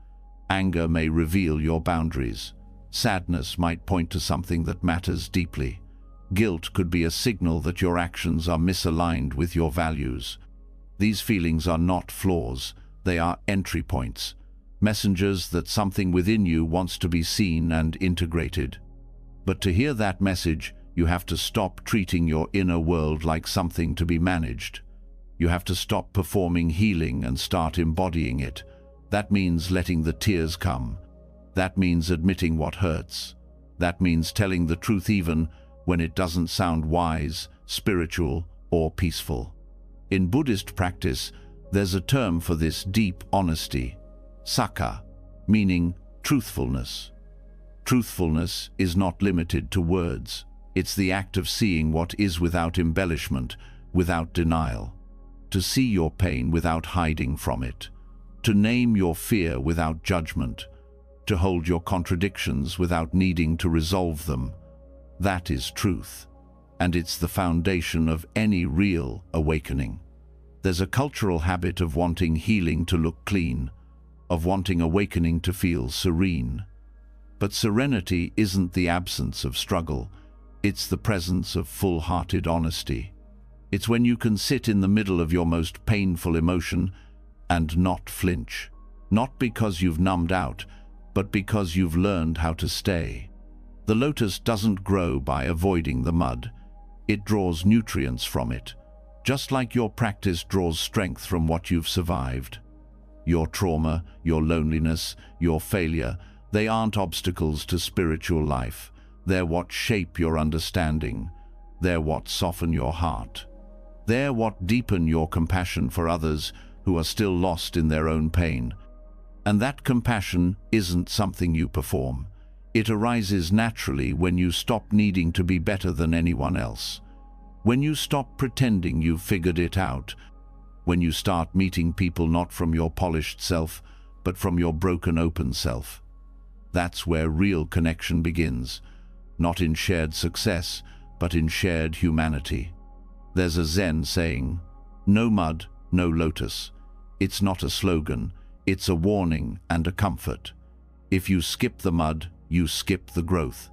Anger may reveal your boundaries. Sadness might point to something that matters deeply. Guilt could be a signal that your actions are misaligned with your values. These feelings are not flaws. They are entry points. Messengers that something within you wants to be seen and integrated. But to hear that message, you have to stop treating your inner world like something to be managed. You have to stop performing healing and start embodying it. That means letting the tears come. That means admitting what hurts. That means telling the truth even when it doesn't sound wise, spiritual, or peaceful. In Buddhist practice, there's a term for this deep honesty, sakha, meaning truthfulness. Truthfulness is not limited to words. It's the act of seeing what is without embellishment, without denial. To see your pain without hiding from it. To name your fear without judgment. To hold your contradictions without needing to resolve them. That is truth. And it's the foundation of any real awakening. There's a cultural habit of wanting healing to look clean, of wanting awakening to feel serene. But serenity isn't the absence of struggle. It's the presence of full-hearted honesty. It's when you can sit in the middle of your most painful emotion and not flinch. Not because you've numbed out, but because you've learned how to stay. The lotus doesn't grow by avoiding the mud. It draws nutrients from it, just like your practice draws strength from what you've survived. Your trauma, your loneliness, your failure, they aren't obstacles to spiritual life. They're what shape your understanding. They're what soften your heart. They're what deepen your compassion for others who are still lost in their own pain. And that compassion isn't something you perform. It arises naturally when you stop needing to be better than anyone else. When you stop pretending you've figured it out. When you start meeting people not from your polished self, but from your broken open self. That's where real connection begins. Not in shared success, but in shared humanity. There's a Zen saying, "No mud, no lotus." It's not a slogan, it's a warning and a comfort. If you skip the mud, you skip the growth.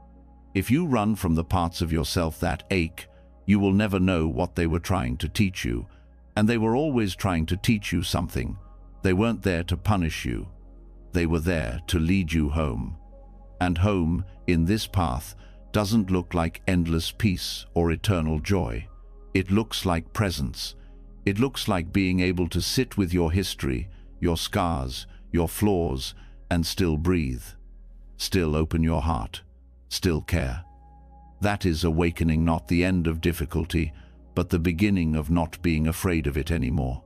If you run from the parts of yourself that ache, you will never know what they were trying to teach you. And they were always trying to teach you something. They weren't there to punish you. They were there to lead you home. And home, in this path, doesn't look like endless peace or eternal joy. It looks like presence. It looks like being able to sit with your history, your scars, your flaws, and still breathe. Still open your heart. Still care. That is awakening, not the end of difficulty, but the beginning of not being afraid of it anymore.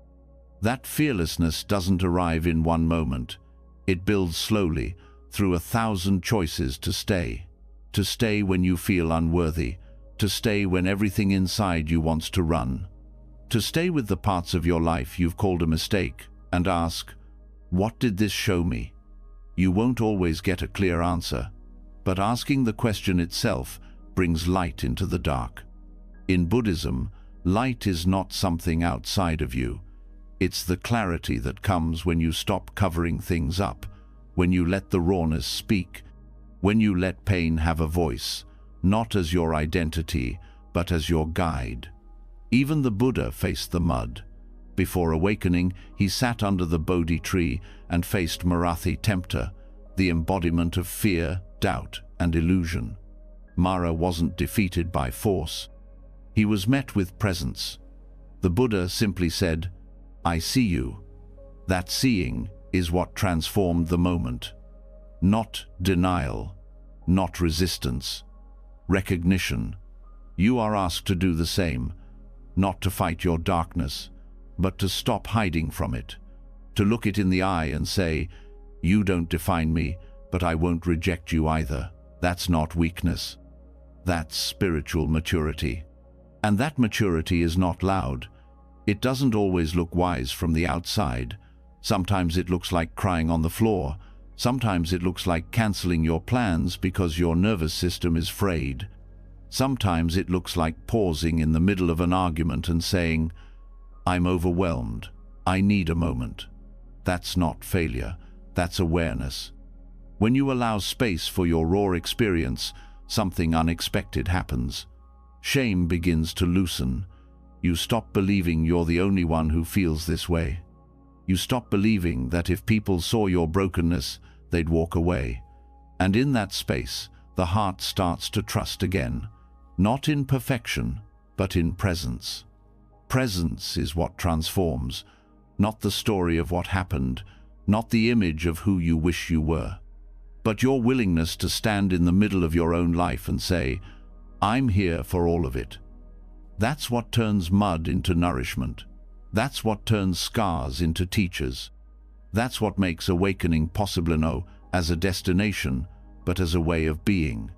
That fearlessness doesn't arrive in one moment. It builds slowly, through 1,000 choices to stay. To stay when you feel unworthy. To stay when everything inside you wants to run. To stay with the parts of your life you've called a mistake and ask, what did this show me? You won't always get a clear answer, but asking the question itself brings light into the dark. In Buddhism, light is not something outside of you. It's the clarity that comes when you stop covering things up, when you let the rawness speak, when you let pain have a voice, not as your identity, but as your guide. Even the Buddha faced the mud. Before awakening, he sat under the Bodhi tree and faced Marathi tempter, the embodiment of fear, doubt, and illusion. Mara wasn't defeated by force. He was met with presence. The Buddha simply said, "I see you." That seeing is what transformed the moment. Not denial, not resistance. Recognition. You are asked to do the same, not to fight your darkness, but to stop hiding from it, to look it in the eye and say, "You don't define me, but I won't reject you either." That's not weakness. That's spiritual maturity. And that maturity is not loud. It doesn't always look wise from the outside. Sometimes it looks like crying on the floor. Sometimes it looks like canceling your plans because your nervous system is frayed. Sometimes it looks like pausing in the middle of an argument and saying, "I'm overwhelmed. I need a moment." That's not failure. That's awareness. When you allow space for your raw experience, something unexpected happens. Shame begins to loosen. You stop believing you're the only one who feels this way. You stop believing that if people saw your brokenness, they'd walk away. And in that space, the heart starts to trust again. Not in perfection, but in presence. Presence is what transforms, not the story of what happened, not the image of who you wish you were, but your willingness to stand in the middle of your own life and say, "I'm here for all of it." That's what turns mud into nourishment. That's what turns scars into teachers. That's what makes awakening possible, no, as a destination, but as a way of being.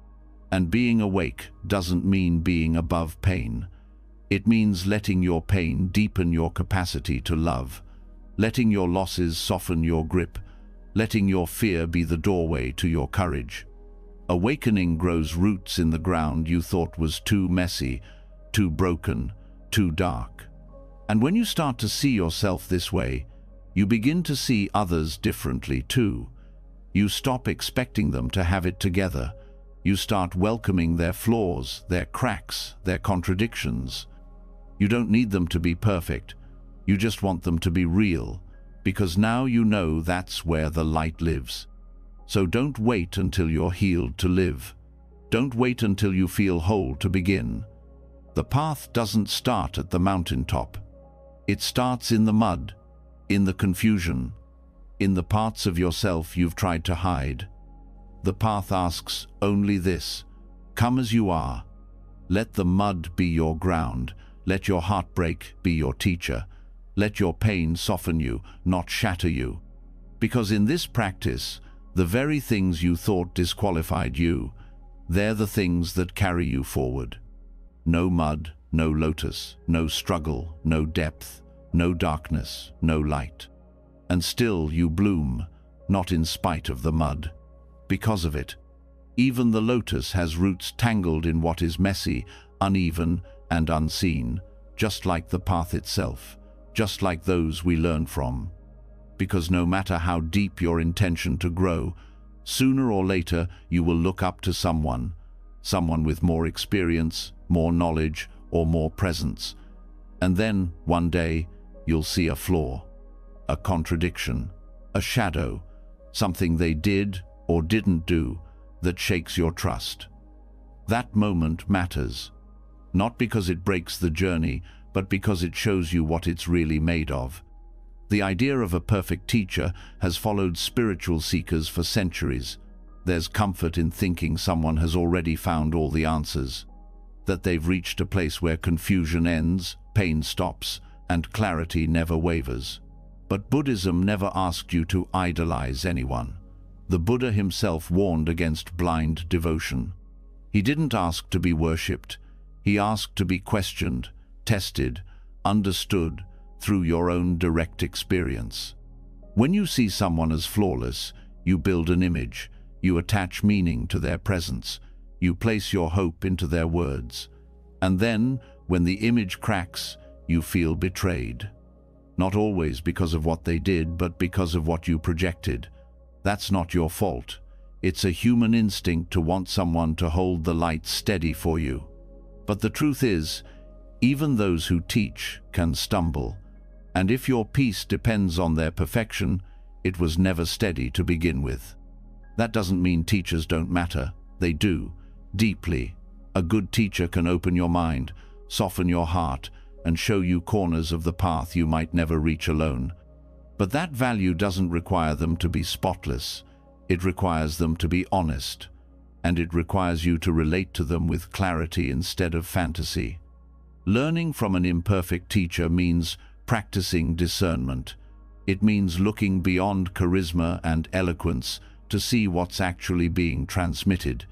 And being awake doesn't mean being above pain. It means letting your pain deepen your capacity to love, letting your losses soften your grip, letting your fear be the doorway to your courage. Awakening grows roots in the ground you thought was too messy, too broken, too dark. And when you start to see yourself this way, you begin to see others differently too. You stop expecting them to have it together. You start welcoming their flaws, their cracks, their contradictions. You don't need them to be perfect. You just want them to be real, because now you know that's where the light lives. So don't wait until you're healed to live. Don't wait until you feel whole to begin. The path doesn't start at the mountaintop. It starts in the mud, in the confusion, in the parts of yourself you've tried to hide. The path asks only this: come as you are. Let the mud be your ground. Let your heartbreak be your teacher. Let your pain soften you, not shatter you. Because in this practice, the very things you thought disqualified you, they're the things that carry you forward. No mud, no lotus, no struggle, no depth, no darkness, no light. And still you bloom, not in spite of the mud. Because of it, even the lotus has roots tangled in what is messy, uneven, and unseen, just like the path itself, just like those we learn from. Because no matter how deep your intention to grow, sooner or later you will look up to someone with more experience, more knowledge, or more presence. And then, one day, you'll see a flaw, a contradiction, a shadow, something they did or didn't do that shakes your trust. That moment matters, not because it breaks the journey, but because it shows you what it's really made of. The idea of a perfect teacher has followed spiritual seekers for centuries. There's comfort in thinking someone has already found all the answers, that they've reached a place where confusion ends, pain stops, and clarity never wavers. But Buddhism never asked you to idolize anyone. The Buddha himself warned against blind devotion. He didn't ask to be worshipped. He asked to be questioned, tested, understood through your own direct experience. When you see someone as flawless, you build an image, you attach meaning to their presence, you place your hope into their words. And then, when the image cracks, you feel betrayed. Not always because of what they did, but because of what you projected. That's not your fault. It's a human instinct to want someone to hold the light steady for you. But the truth is, even those who teach can stumble. And if your peace depends on their perfection, it was never steady to begin with. That doesn't mean teachers don't matter. They do, deeply. A good teacher can open your mind, soften your heart, and show you corners of the path you might never reach alone. But that value doesn't require them to be spotless. It requires them to be honest, and it requires you to relate to them with clarity instead of fantasy. Learning from an imperfect teacher means practicing discernment. It means looking beyond charisma and eloquence to see what's actually being transmitted.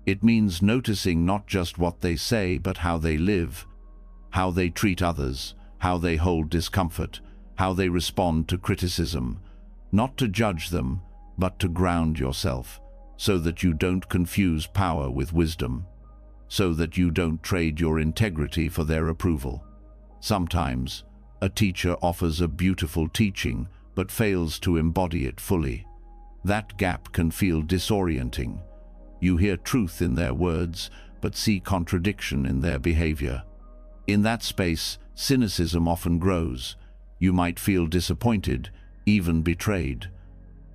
It means noticing not just what they say, but how they live, how they treat others, how they hold discomfort, how they respond to criticism. Not to judge them, but to ground yourself, so that you don't confuse power with wisdom, so that you don't trade your integrity for their approval. Sometimes, a teacher offers a beautiful teaching, but fails to embody it fully. That gap can feel disorienting. You hear truth in their words, but see contradiction in their behavior. In that space, cynicism often grows. You might feel disappointed, even betrayed.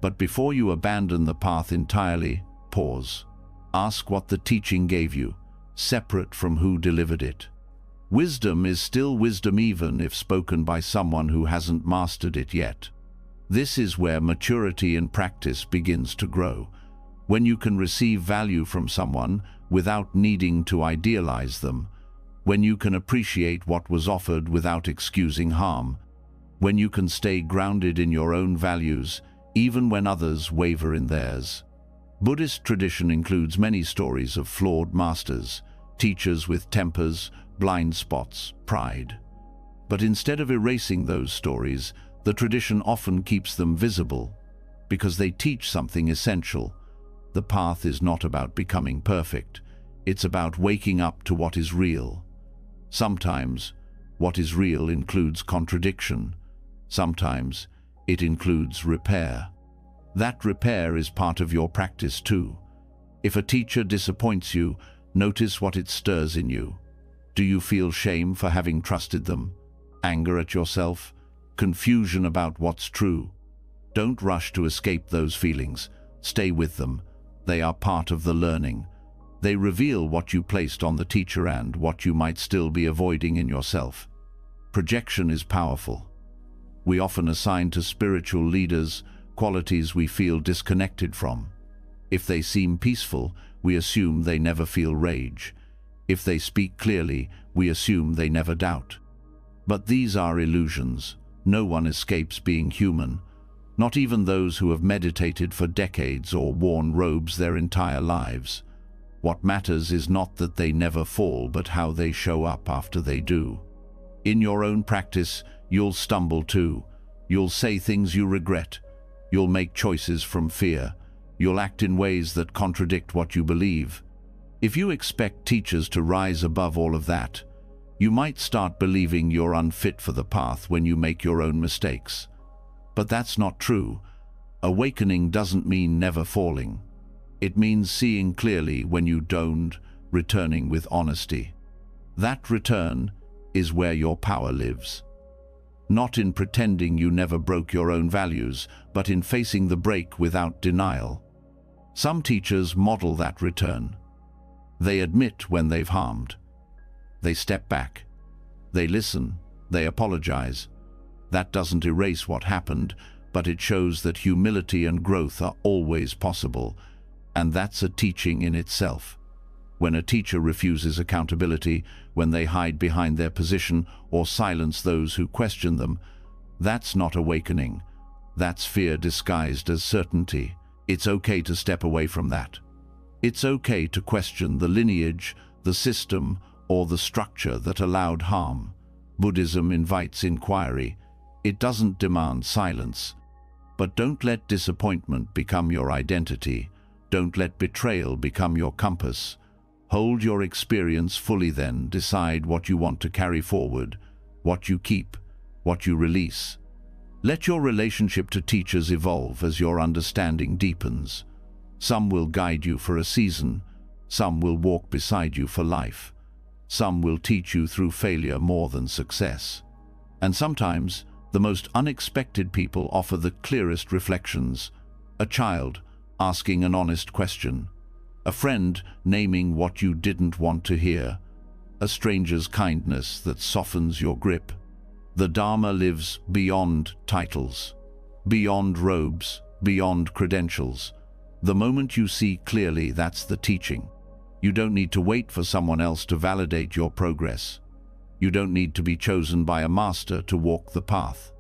But before you abandon the path entirely, pause. Ask what the teaching gave you, separate from who delivered it. Wisdom is still wisdom even if spoken by someone who hasn't mastered it yet. This is where maturity in practice begins to grow, when you can receive value from someone without needing to idealize them, when you can appreciate what was offered without excusing harm, when you can stay grounded in your own values, even when others waver in theirs. Buddhist tradition includes many stories of flawed masters, teachers with tempers, blind spots, pride. But instead of erasing those stories, the tradition often keeps them visible, because they teach something essential. The path is not about becoming perfect. It's about waking up to what is real. Sometimes, what is real includes contradiction. Sometimes, it includes repair. That repair is part of your practice too. If a teacher disappoints you, notice what it stirs in you. Do you feel shame for having trusted them? Anger at yourself? confusion about what's true. Don't rush to escape those feelings. Stay with them. They are part of the learning. They reveal what you placed on the teacher and what you might still be avoiding in yourself. Projection is powerful. We often assign to spiritual leaders qualities we feel disconnected from. If they seem peaceful, we assume they never feel rage. If they speak clearly, we assume they never doubt. But these are illusions. No one escapes being human, not even those who have meditated for decades or worn robes their entire lives. What matters is not that they never fall, but how they show up after they do. In your own practice, you'll stumble too. You'll say things you regret. You'll make choices from fear. You'll act in ways that contradict what you believe. If you expect teachers to rise above all of that, you might start believing you're unfit for the path when you make your own mistakes. But that's not true. Awakening doesn't mean never falling. It means seeing clearly when you don't, returning with honesty. That return is where your power lives. Not in pretending you never broke your own values, but in facing the break without denial. Some teachers model that return. They admit when they've harmed. They step back. They listen. They apologize. That doesn't erase what happened, but it shows that humility and growth are always possible, and that's a teaching in itself. When a teacher refuses accountability, when they hide behind their position or silence those who question them, that's not awakening. That's fear disguised as certainty. It's okay to step away from that. It's okay to question the lineage, the system, or the structure that allowed harm. Buddhism invites inquiry. It doesn't demand silence. But don't let disappointment become your identity. Don't let betrayal become your compass. Hold your experience fully, then decide what you want to carry forward, what you keep, what you release. Let your relationship to teachers evolve as your understanding deepens. Some will guide you for a season. Some will walk beside you for life. Some will teach you through failure more than success. And sometimes, the most unexpected people offer the clearest reflections. A child asking an honest question. A friend naming what you didn't want to hear. A stranger's kindness that softens your grip. The Dharma lives beyond titles, beyond robes, beyond credentials. The moment you see clearly, that's the teaching. You don't need to wait for someone else to validate your progress. You don't need to be chosen by a master to walk the path.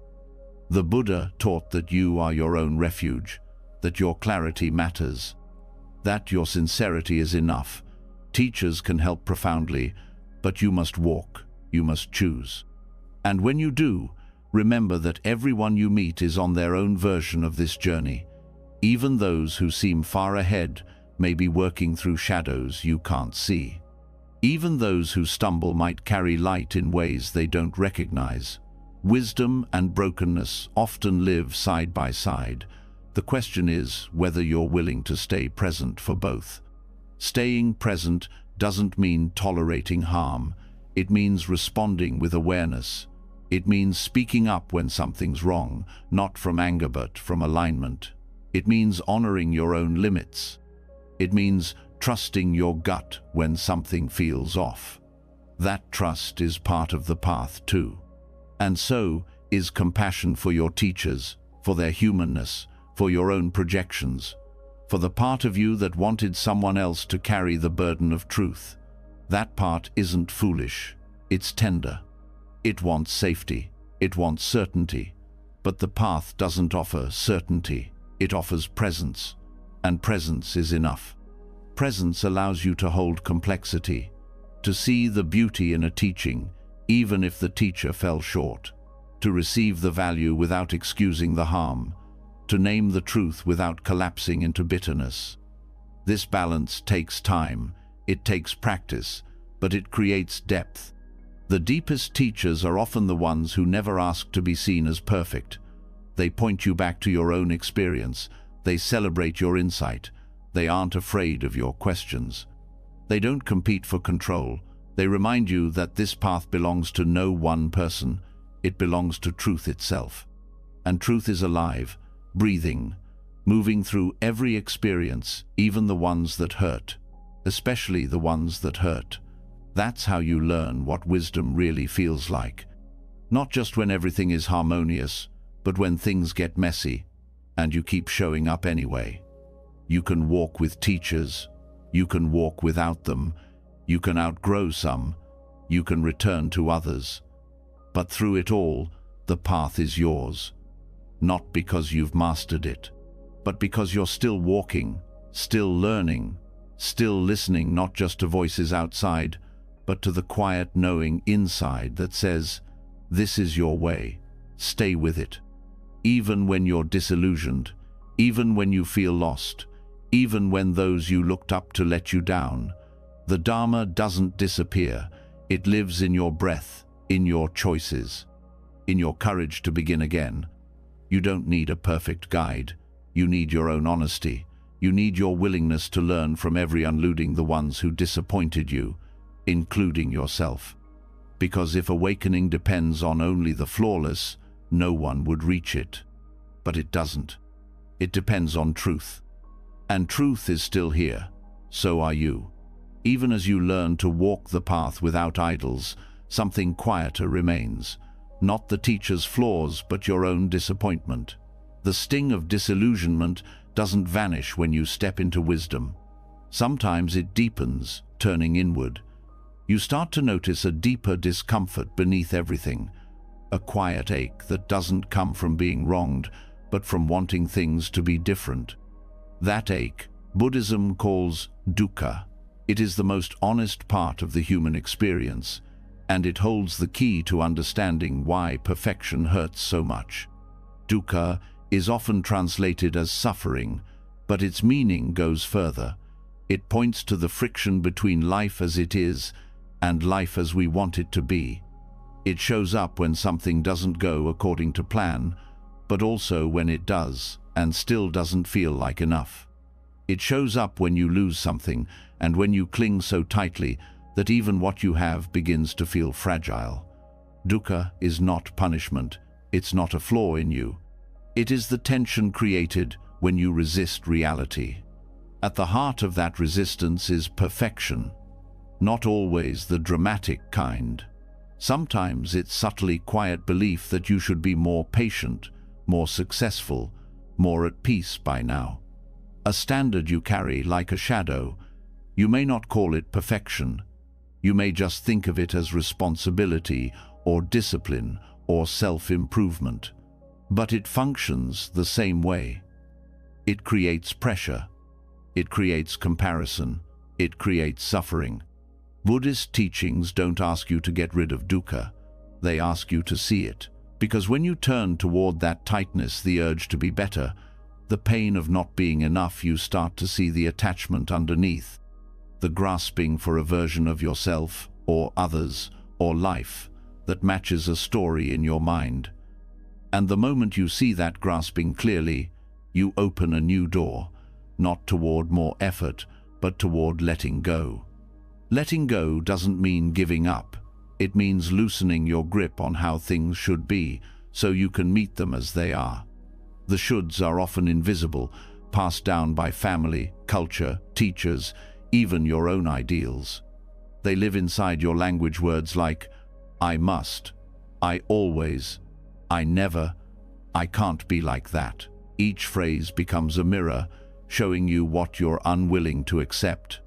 The Buddha taught that you are your own refuge, that your clarity matters, that your sincerity is enough. Teachers can help profoundly, but you must walk, you must choose. And when you do, remember that everyone you meet is on their own version of this journey. Even those who seem far ahead may be working through shadows you can't see. Even those who stumble might carry light in ways they don't recognize. Wisdom and brokenness often live side by side. The question is whether you're willing to stay present for both. Staying present doesn't mean tolerating harm. It means responding with awareness. It means speaking up when something's wrong, not from anger but from alignment. It means honoring your own limits. It means trusting your gut when something feels off. That trust is part of the path too. And so is compassion for your teachers, for their humanness, for your own projections, for the part of you that wanted someone else to carry the burden of truth. That part isn't foolish, it's tender. It wants safety, it wants certainty, but the path doesn't offer certainty, it offers presence, and presence is enough. Presence allows you to hold complexity, to see the beauty in a teaching, even if the teacher fell short, to receive the value without excusing the harm, to name the truth without collapsing into bitterness. This balance takes time, it takes practice, but it creates depth. The deepest teachers are often the ones who never ask to be seen as perfect. They point you back to your own experience. They celebrate your insight. They aren't afraid of your questions. They don't compete for control. They remind you that this path belongs to no one person. It belongs to truth itself. And truth is alive, breathing, moving through every experience, even the ones that hurt, especially the ones that hurt. That's how you learn what wisdom really feels like. Not just when everything is harmonious, but when things get messy, and you keep showing up anyway. You can walk with teachers, you can walk without them, you can outgrow some, you can return to others. But through it all, the path is yours. Not because you've mastered it, but because you're still walking, still learning, still listening not just to voices outside, but to the quiet knowing inside that says, this is your way, stay with it. Even when you're disillusioned, even when you feel lost, even when those you looked up to let you down, the Dharma doesn't disappear. It lives in your breath, in your choices, in your courage to begin again. You don't need a perfect guide. You need your own honesty. You need your willingness to learn from every unloading the ones who disappointed you, including yourself. Because if awakening depends on only the flawless, no one would reach it. But it doesn't. It depends on truth. And truth is still here. So are you. Even as you learn to walk the path without idols, something quieter remains. Not the teacher's flaws, but your own disappointment. The sting of disillusionment doesn't vanish when you step into wisdom. Sometimes it deepens, turning inward. You start to notice a deeper discomfort beneath everything, a quiet ache that doesn't come from being wronged, but from wanting things to be different. That ache, Buddhism calls dukkha. It is the most honest part of the human experience, and it holds the key to understanding why perfection hurts so much. Dukkha is often translated as suffering, but its meaning goes further. It points to the friction between life as it is and life as we want it to be. It shows up when something doesn't go according to plan, but also when it does and still doesn't feel like enough. It shows up when you lose something and when you cling so tightly that even what you have begins to feel fragile. Dukkha is not punishment. It's not a flaw in you. It is the tension created when you resist reality. At the heart of that resistance is perfection. Not always the dramatic kind. Sometimes it's subtly quiet belief that you should be more patient, more successful, more at peace by now. A standard you carry like a shadow. You may not call it perfection. You may just think of it as responsibility or discipline or self-improvement. But it functions the same way. It creates pressure. It creates comparison. It creates suffering. Buddhist teachings don't ask you to get rid of dukkha. They ask you to see it. Because when you turn toward that tightness, the urge to be better, the pain of not being enough, you start to see the attachment underneath. The grasping for a version of yourself, or others, or life, that matches a story in your mind. And the moment you see that grasping clearly, you open a new door, not toward more effort, but toward letting go. Letting go doesn't mean giving up. It means loosening your grip on how things should be, so you can meet them as they are. The shoulds are often invisible, passed down by family, culture, teachers, even your own ideals. They live inside your language, words like, I must, I always, I never, I can't be like that. Each phrase becomes a mirror, showing you what you're unwilling to accept.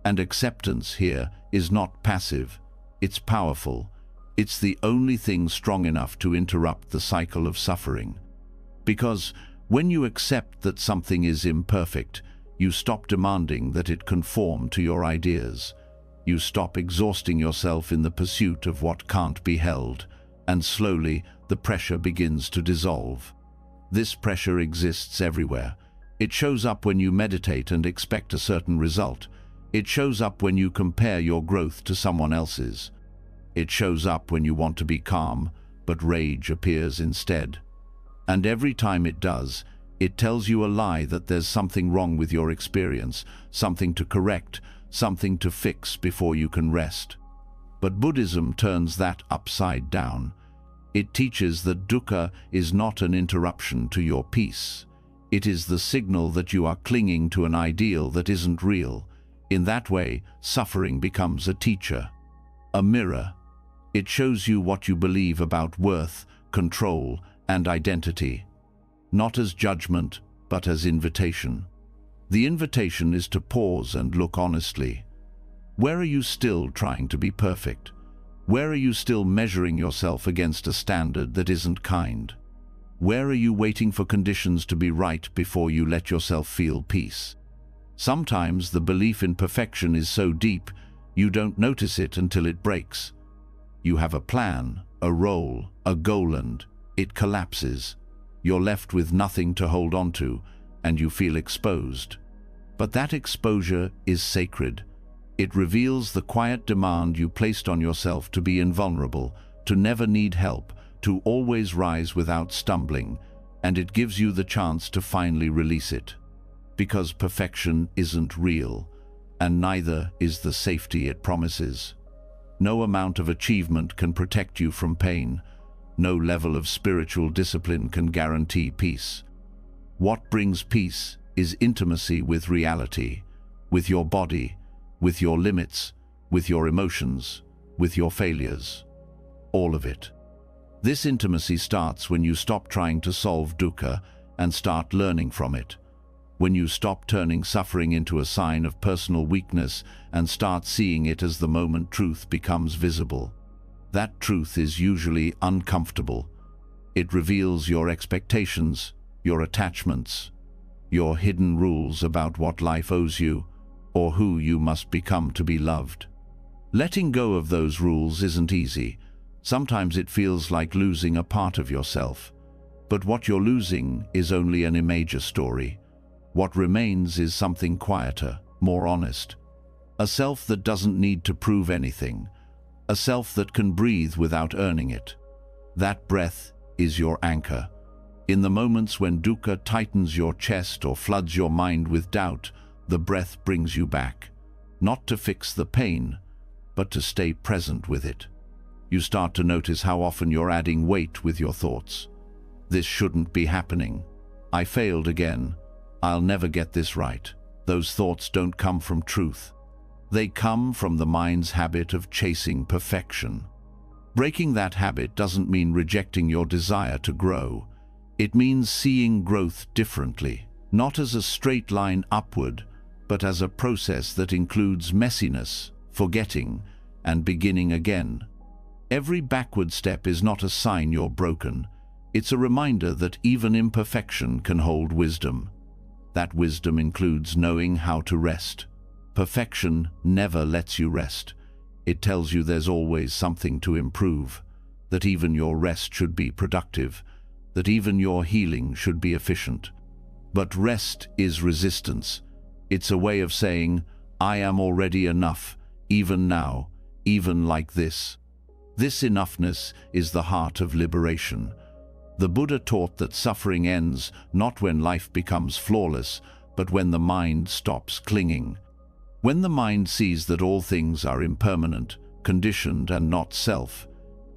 And acceptance here is not passive, it's powerful. It's the only thing strong enough to interrupt the cycle of suffering. Because when you accept that something is imperfect, you stop demanding that it conform to your ideas. You stop exhausting yourself in the pursuit of what can't be held, and slowly the pressure begins to dissolve. This pressure exists everywhere. It shows up when you meditate and expect a certain result. It shows up when you compare your growth to someone else's. It shows up when you want to be calm, but rage appears instead. And every time it does, it tells you a lie that there's something wrong with your experience, something to correct, something to fix before you can rest. But Buddhism turns that upside down. It teaches that dukkha is not an interruption to your peace. It is the signal that you are clinging to an ideal that isn't real. In that way, suffering becomes a teacher, a mirror. It shows you what you believe about worth, control, and identity, not as judgment, but as invitation. The invitation is to pause and look honestly. Where are you still trying to be perfect? Where are you still measuring yourself against a standard that isn't kind? Where are you waiting for conditions to be right before you let yourself feel peace? Sometimes the belief in perfection is so deep, you don't notice it until it breaks. You have a plan, a role, a goal, and it collapses. You're left with nothing to hold on to, and you feel exposed. But that exposure is sacred. It reveals the quiet demand you placed on yourself to be invulnerable, to never need help, to always rise without stumbling, and it gives you the chance to finally release it. Because perfection isn't real, and neither is the safety it promises. No amount of achievement can protect you from pain. No level of spiritual discipline can guarantee peace. What brings peace is intimacy with reality, with your body, with your limits, with your emotions, with your failures. All of it. This intimacy starts when you stop trying to solve dukkha and start learning from it. When you stop turning suffering into a sign of personal weakness and start seeing it as the moment truth becomes visible. That truth is usually uncomfortable. It reveals your expectations, your attachments, your hidden rules about what life owes you, or who you must become to be loved. Letting go of those rules isn't easy. Sometimes it feels like losing a part of yourself. But what you're losing is only an imager story. What remains is something quieter, more honest. A self that doesn't need to prove anything. A self that can breathe without earning it. That breath is your anchor. In the moments when dukkha tightens your chest or floods your mind with doubt, the breath brings you back. Not to fix the pain, but to stay present with it. You start to notice how often you're adding weight with your thoughts. This shouldn't be happening. I failed again. I'll never get this right. Those thoughts don't come from truth. They come from the mind's habit of chasing perfection. Breaking that habit doesn't mean rejecting your desire to grow. It means seeing growth differently, not as a straight line upward, but as a process that includes messiness, forgetting, and beginning again. Every backward step is not a sign you're broken. It's a reminder that even imperfection can hold wisdom. That wisdom includes knowing how to rest. Perfection never lets you rest. It tells you there's always something to improve, that even your rest should be productive, that even your healing should be efficient. But rest is resistance. It's a way of saying, I am already enough, even now, even like this. This enoughness is the heart of liberation. The Buddha taught that suffering ends not when life becomes flawless, but when the mind stops clinging. When the mind sees that all things are impermanent, conditioned, and not self,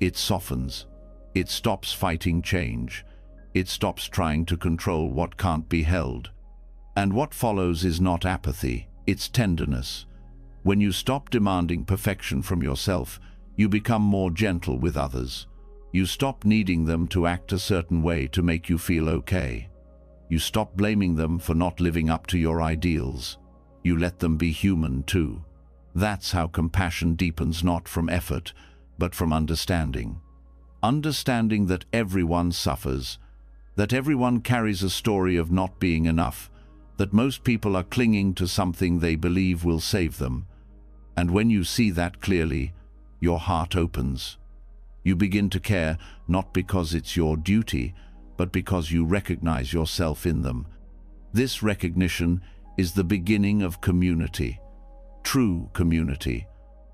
it softens. It stops fighting change. It stops trying to control what can't be held. And what follows is not apathy, it's tenderness. When you stop demanding perfection from yourself, you become more gentle with others. You stop needing them to act a certain way to make you feel okay. You stop blaming them for not living up to your ideals. You let them be human too. That's how compassion deepens, not from effort, but from understanding. Understanding that everyone suffers, that everyone carries a story of not being enough, that most people are clinging to something they believe will save them. And when you see that clearly, your heart opens. You begin to care not because it's your duty, but because you recognize yourself in them. This recognition is the beginning of community. True community.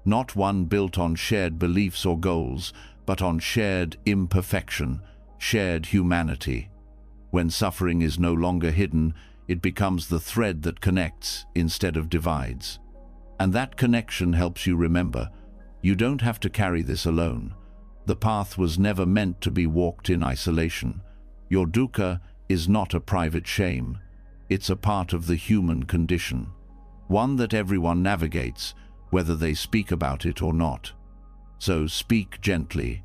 Not one built on shared beliefs or goals, but on shared imperfection, shared humanity. When suffering is no longer hidden, it becomes the thread that connects instead of divides. And that connection helps you remember, you don't have to carry this alone. The path was never meant to be walked in isolation. Your dukkha is not a private shame. It's a part of the human condition, one that everyone navigates, whether they speak about it or not. So speak gently,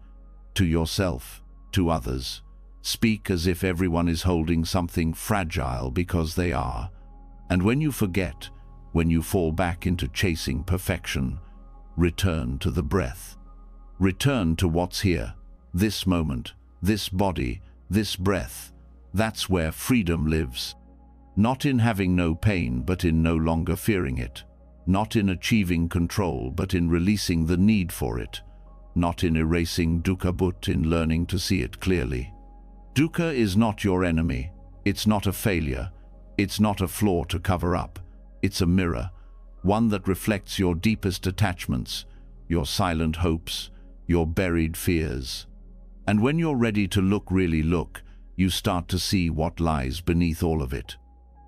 to yourself, to others. Speak as if everyone is holding something fragile, because they are. And when you forget, when you fall back into chasing perfection, return to the breath. Return to what's here, this moment, this body, this breath. That's where freedom lives. Not in having no pain, but in no longer fearing it. Not in achieving control, but in releasing the need for it. Not in erasing dukkha, but in learning to see it clearly. Dukkha is not your enemy. It's not a failure. It's not a flaw to cover up. It's a mirror, one that reflects your deepest attachments, your silent hopes, your buried fears. And when you're ready to really look, you start to see what lies beneath all of it.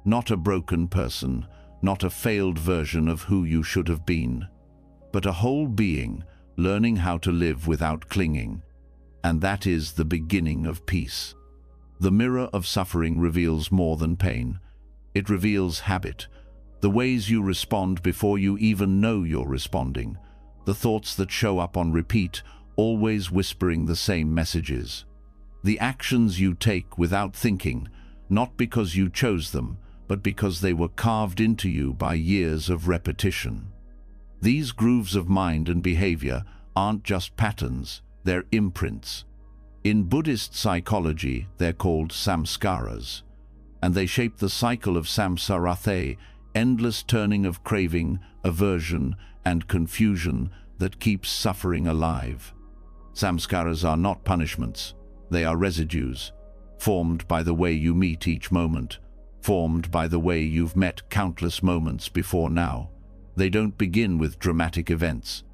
Not a broken person, not a failed version of who you should have been, but a whole being learning how to live without clinging. And that is the beginning of peace. The mirror of suffering reveals more than pain. It reveals habit, the ways you respond before you even know you're responding, the thoughts that show up on repeat, always whispering the same messages. The actions you take without thinking, not because you chose them, but because they were carved into you by years of repetition. These grooves of mind and behavior aren't just patterns, they're imprints. In Buddhist psychology, they're called samskaras, and they shape the cycle of samsara, endless turning of craving, aversion, and confusion that keeps suffering alive. Samskaras are not punishments, they are residues, formed by the way you meet each moment, formed by the way you've met countless moments before now. They don't begin with dramatic events.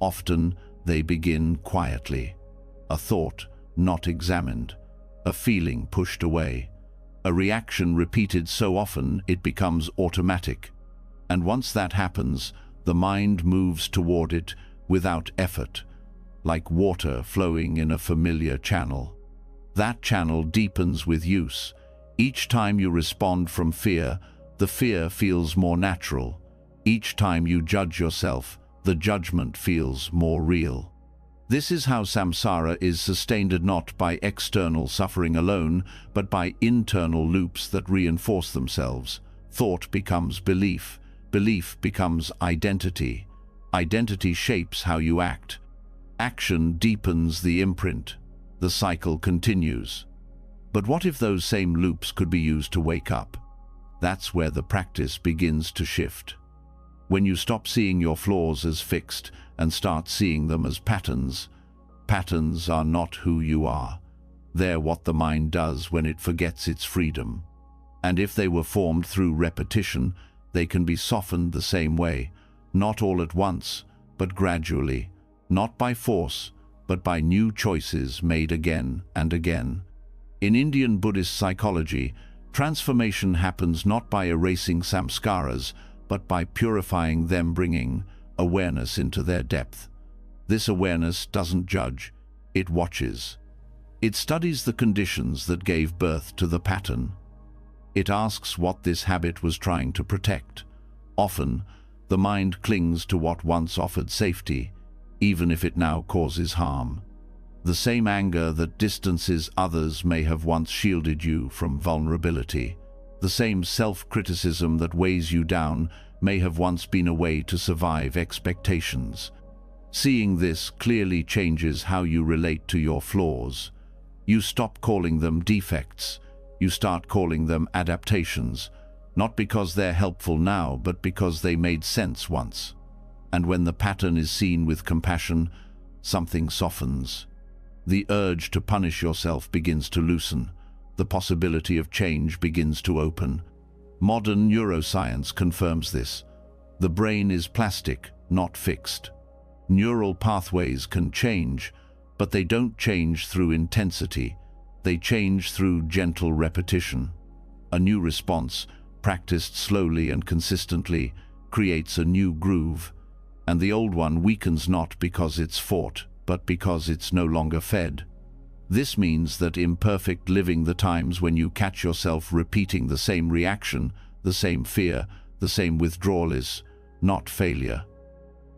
Often, they begin quietly. A thought not examined, a feeling pushed away, a reaction repeated so often it becomes automatic. And once that happens, the mind moves toward it without effort, like water flowing in a familiar channel. That channel deepens with use. Each time you respond from fear, the fear feels more natural. Each time you judge yourself, the judgment feels more real. This is how samsara is sustained, not by external suffering alone, but by internal loops that reinforce themselves. Thought becomes belief. Belief becomes identity. Identity shapes how you act. Action deepens the imprint. The cycle continues. But what if those same loops could be used to wake up? That's where the practice begins to shift. When you stop seeing your flaws as fixed and start seeing them as patterns. Patterns are not who you are. They're what the mind does when it forgets its freedom. And if they were formed through repetition, they can be softened the same way, not all at once, but gradually, not by force, but by new choices made again and again. In Indian Buddhist psychology, transformation happens not by erasing samskaras, but by purifying them, bringing awareness into their depth. This awareness doesn't judge, it watches. It studies the conditions that gave birth to the pattern. It asks what this habit was trying to protect. Often, the mind clings to what once offered safety, even if it now causes harm. The same anger that distances others may have once shielded you from vulnerability. The same self-criticism that weighs you down may have once been a way to survive expectations. Seeing this clearly changes how you relate to your flaws. You stop calling them defects. You start calling them adaptations, not because they're helpful now, but because they made sense once. And when the pattern is seen with compassion, something softens. The urge to punish yourself begins to loosen. The possibility of change begins to open. Modern neuroscience confirms this. The brain is plastic, not fixed. Neural pathways can change, but they don't change through intensity. They change through gentle repetition. A new response, practiced slowly and consistently, creates a new groove, and the old one weakens not because it's fought, but because it's no longer fed. This means that imperfect living, the times when you catch yourself repeating the same reaction, the same fear, the same withdrawal, is not failure.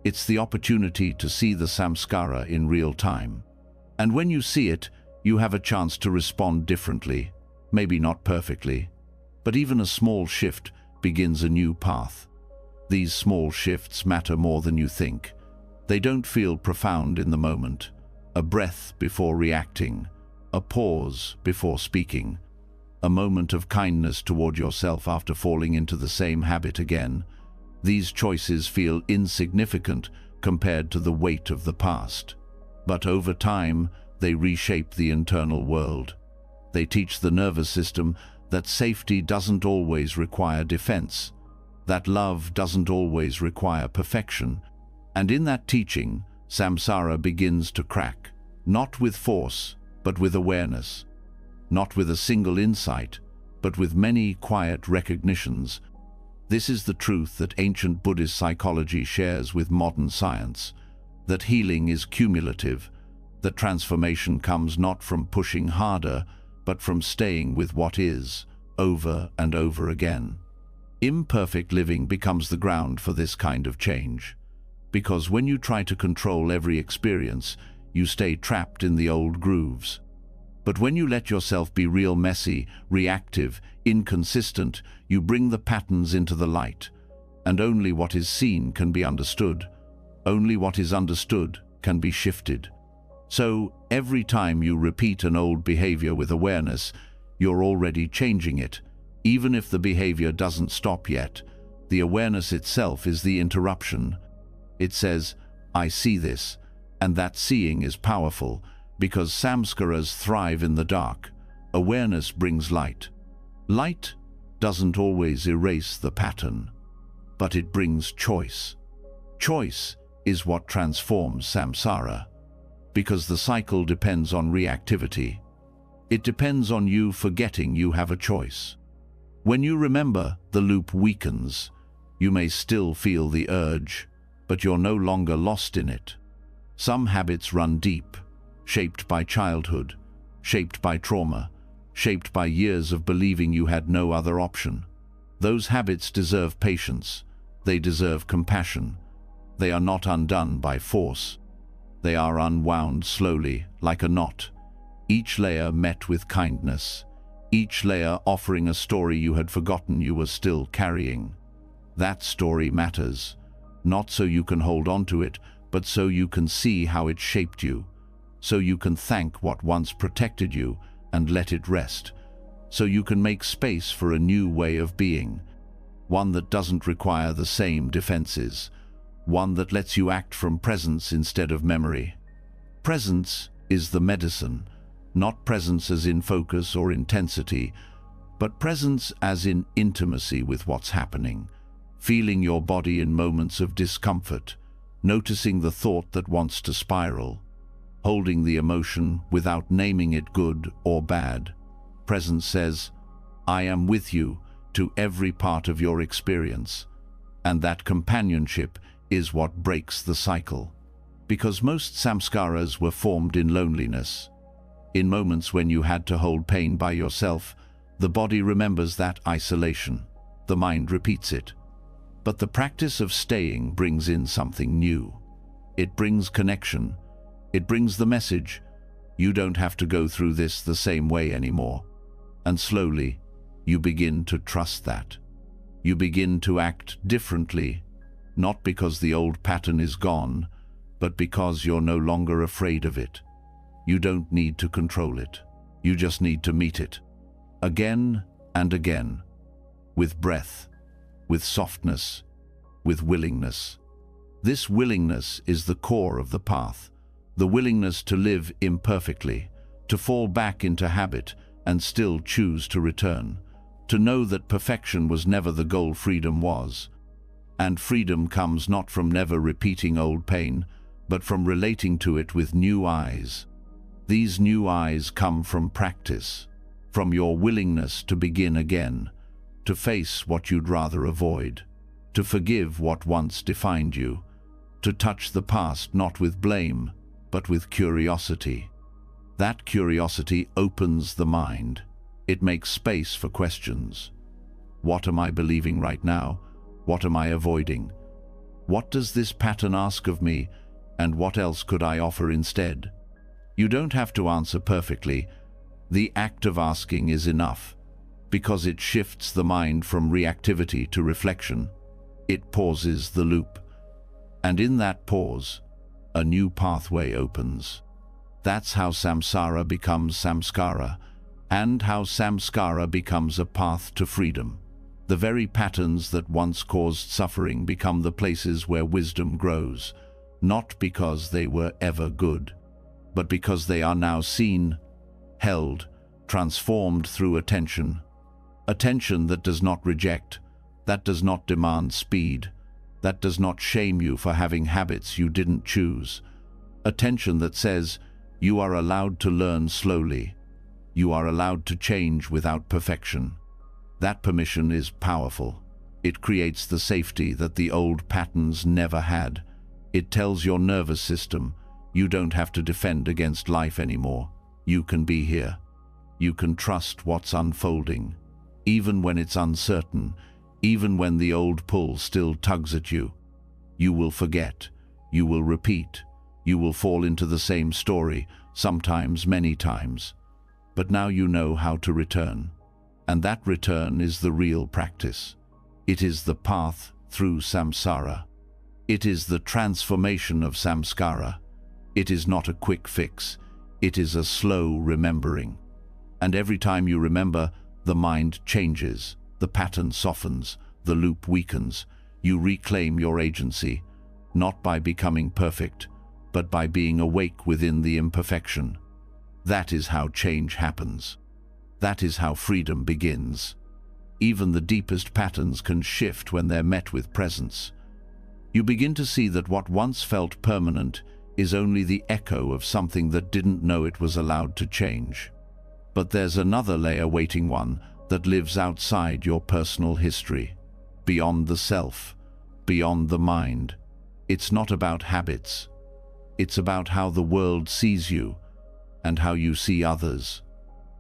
It's the opportunity to see the samskara in real time. And when you see it, you have a chance to respond differently, maybe not perfectly, but even a small shift begins a new path. These small shifts matter more than you think. They don't feel profound in the moment. A breath before reacting, a pause before speaking, a moment of kindness toward yourself after falling into the same habit again. These choices feel insignificant compared to the weight of the past. But over time, they reshape the internal world. They teach the nervous system that safety doesn't always require defense, that love doesn't always require perfection. And in that teaching, samsara begins to crack, not with force, but with awareness, not with a single insight, but with many quiet recognitions. This is the truth that ancient Buddhist psychology shares with modern science, that healing is cumulative, that transformation comes not from pushing harder, but from staying with what is, over and over again. Imperfect living becomes the ground for this kind of change, because when you try to control every experience, you stay trapped in the old grooves. But when you let yourself be real, messy, reactive, inconsistent, you bring the patterns into the light, and only what is seen can be understood. Only what is understood can be shifted. So, every time you repeat an old behavior with awareness, you're already changing it. Even if the behavior doesn't stop yet, the awareness itself is the interruption. It says, I see this, and that seeing is powerful, because samskaras thrive in the dark. Awareness brings light. Light doesn't always erase the pattern, but it brings choice. Choice is what transforms samsara, because the cycle depends on reactivity. It depends on you forgetting you have a choice. When you remember, the loop weakens. You may still feel the urge, but you're no longer lost in it. Some habits run deep, shaped by childhood, shaped by trauma, shaped by years of believing you had no other option. Those habits deserve patience. They deserve compassion. They are not undone by force. They are unwound slowly, like a knot, each layer met with kindness, each layer offering a story you had forgotten you were still carrying. That story matters, not so you can hold on to it, but so you can see how it shaped you, so you can thank what once protected you and let it rest, so you can make space for a new way of being, one that doesn't require the same defenses, one that lets you act from presence instead of memory. Presence is the medicine, not presence as in focus or intensity, but presence as in intimacy with what's happening, feeling your body in moments of discomfort, noticing the thought that wants to spiral, holding the emotion without naming it good or bad. Presence says, I am with you to every part of your experience, and that companionship is what breaks the cycle. Because most samskaras were formed in loneliness. In moments when you had to hold pain by yourself, the body remembers that isolation. The mind repeats it. But the practice of staying brings in something new. It brings connection. It brings the message, you don't have to go through this the same way anymore. And slowly, you begin to trust that. You begin to act differently, not because the old pattern is gone, but because you're no longer afraid of it. You don't need to control it. You just need to meet it. Again and again. With breath, with softness, with willingness. This willingness is the core of the path. The willingness to live imperfectly, to fall back into habit and still choose to return. To know that perfection was never the goal, freedom was. And freedom comes not from never repeating old pain, but from relating to it with new eyes. These new eyes come from practice, from your willingness to begin again, to face what you'd rather avoid, to forgive what once defined you, to touch the past not with blame, but with curiosity. That curiosity opens the mind. It makes space for questions. What am I believing right now? What am I avoiding? What does this pattern ask of me, and what else could I offer instead? You don't have to answer perfectly. The act of asking is enough, because it shifts the mind from reactivity to reflection. It pauses the loop, and in that pause, a new pathway opens. That's how samsara becomes samskara, and how samskara becomes a path to freedom. The very patterns that once caused suffering become the places where wisdom grows, not because they were ever good, but because they are now seen, held, transformed through attention. Attention that does not reject, that does not demand speed, that does not shame you for having habits you didn't choose. Attention that says, you are allowed to learn slowly. You are allowed to change without perfection. That permission is powerful. It creates the safety that the old patterns never had. It tells your nervous system, you don't have to defend against life anymore. You can be here. You can trust what's unfolding, even when it's uncertain, even when the old pull still tugs at you. You will forget. You will repeat. You will fall into the same story, sometimes many times. But now you know how to return. And that return is the real practice. It is the path through samsara. It is the transformation of samskara. It is not a quick fix. It is a slow remembering. And every time you remember, the mind changes, the pattern softens, the loop weakens. You reclaim your agency, not by becoming perfect, but by being awake within the imperfection. That is how change happens. That is how freedom begins. Even the deepest patterns can shift when they're met with presence. You begin to see that what once felt permanent is only the echo of something that didn't know it was allowed to change. But there's another layer waiting, one that lives outside your personal history, beyond the self, beyond the mind. It's not about habits. It's about how the world sees you and how you see others.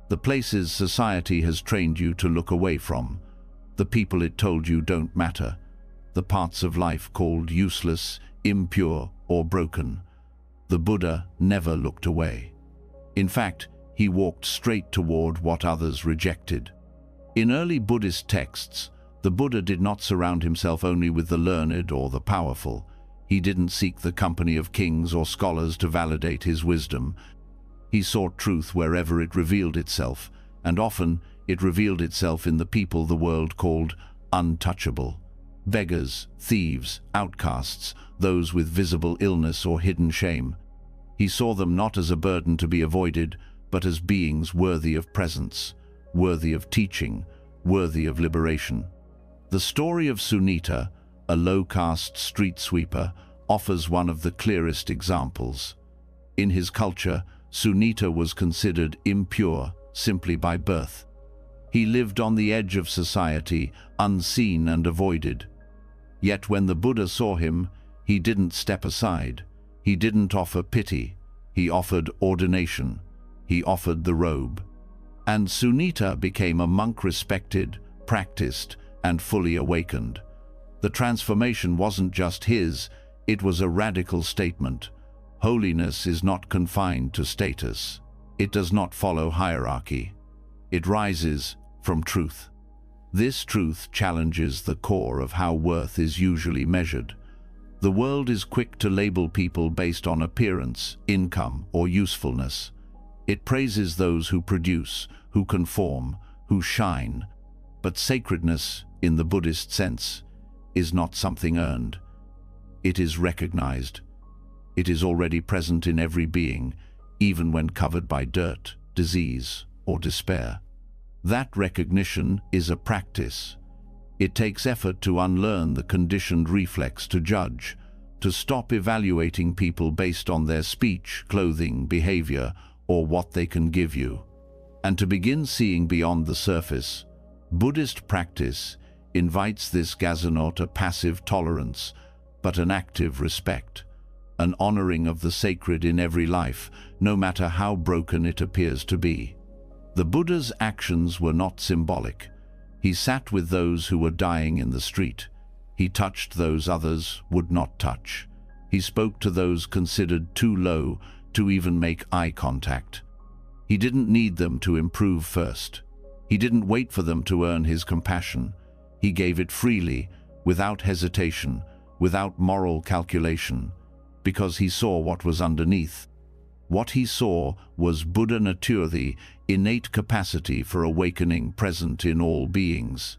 The places society has trained you to look away from, the people it told you don't matter, the parts of life called useless, impure, or broken. The Buddha never looked away. In fact, he walked straight toward what others rejected. In early Buddhist texts, the Buddha did not surround himself only with the learned or the powerful. He didn't seek the company of kings or scholars to validate his wisdom. He sought truth wherever it revealed itself, and often it revealed itself in the people the world called untouchable. Beggars, thieves, outcasts, those with visible illness or hidden shame. He saw them not as a burden to be avoided, but as beings worthy of presence, worthy of teaching, worthy of liberation. The story of Sunita, a low-caste street sweeper, offers one of the clearest examples. In his culture, Sunita was considered impure simply by birth. He lived on the edge of society, unseen and avoided. Yet when the Buddha saw him, he didn't step aside. He didn't offer pity. He offered ordination. He offered the robe. And Sunita became a monk, respected, practiced, and fully awakened. The transformation wasn't just his, it was a radical statement. Holiness is not confined to status. It does not follow hierarchy. It rises from truth. This truth challenges the core of how worth is usually measured. The world is quick to label people based on appearance, income, or usefulness. It praises those who produce, who conform, who shine. But sacredness, in the Buddhist sense, is not something earned. It is recognized. It is already present in every being, even when covered by dirt, disease, or despair. That recognition is a practice. It takes effort to unlearn the conditioned reflex to judge, to stop evaluating people based on their speech, clothing, behavior, or what they can give you, and to begin seeing beyond the surface. Buddhist practice invites this not a passive tolerance, but an active respect. an honoring of the sacred in every life, no matter how broken it appears to be. The Buddha's actions were not symbolic. He sat with those who were dying in the street. He touched those others would not touch. He spoke to those considered too low to even make eye contact. He didn't need them to improve first. He didn't wait for them to earn his compassion. He gave it freely, without hesitation, without moral calculation, because he saw what was underneath. What he saw was Buddha nature, the innate capacity for awakening present in all beings.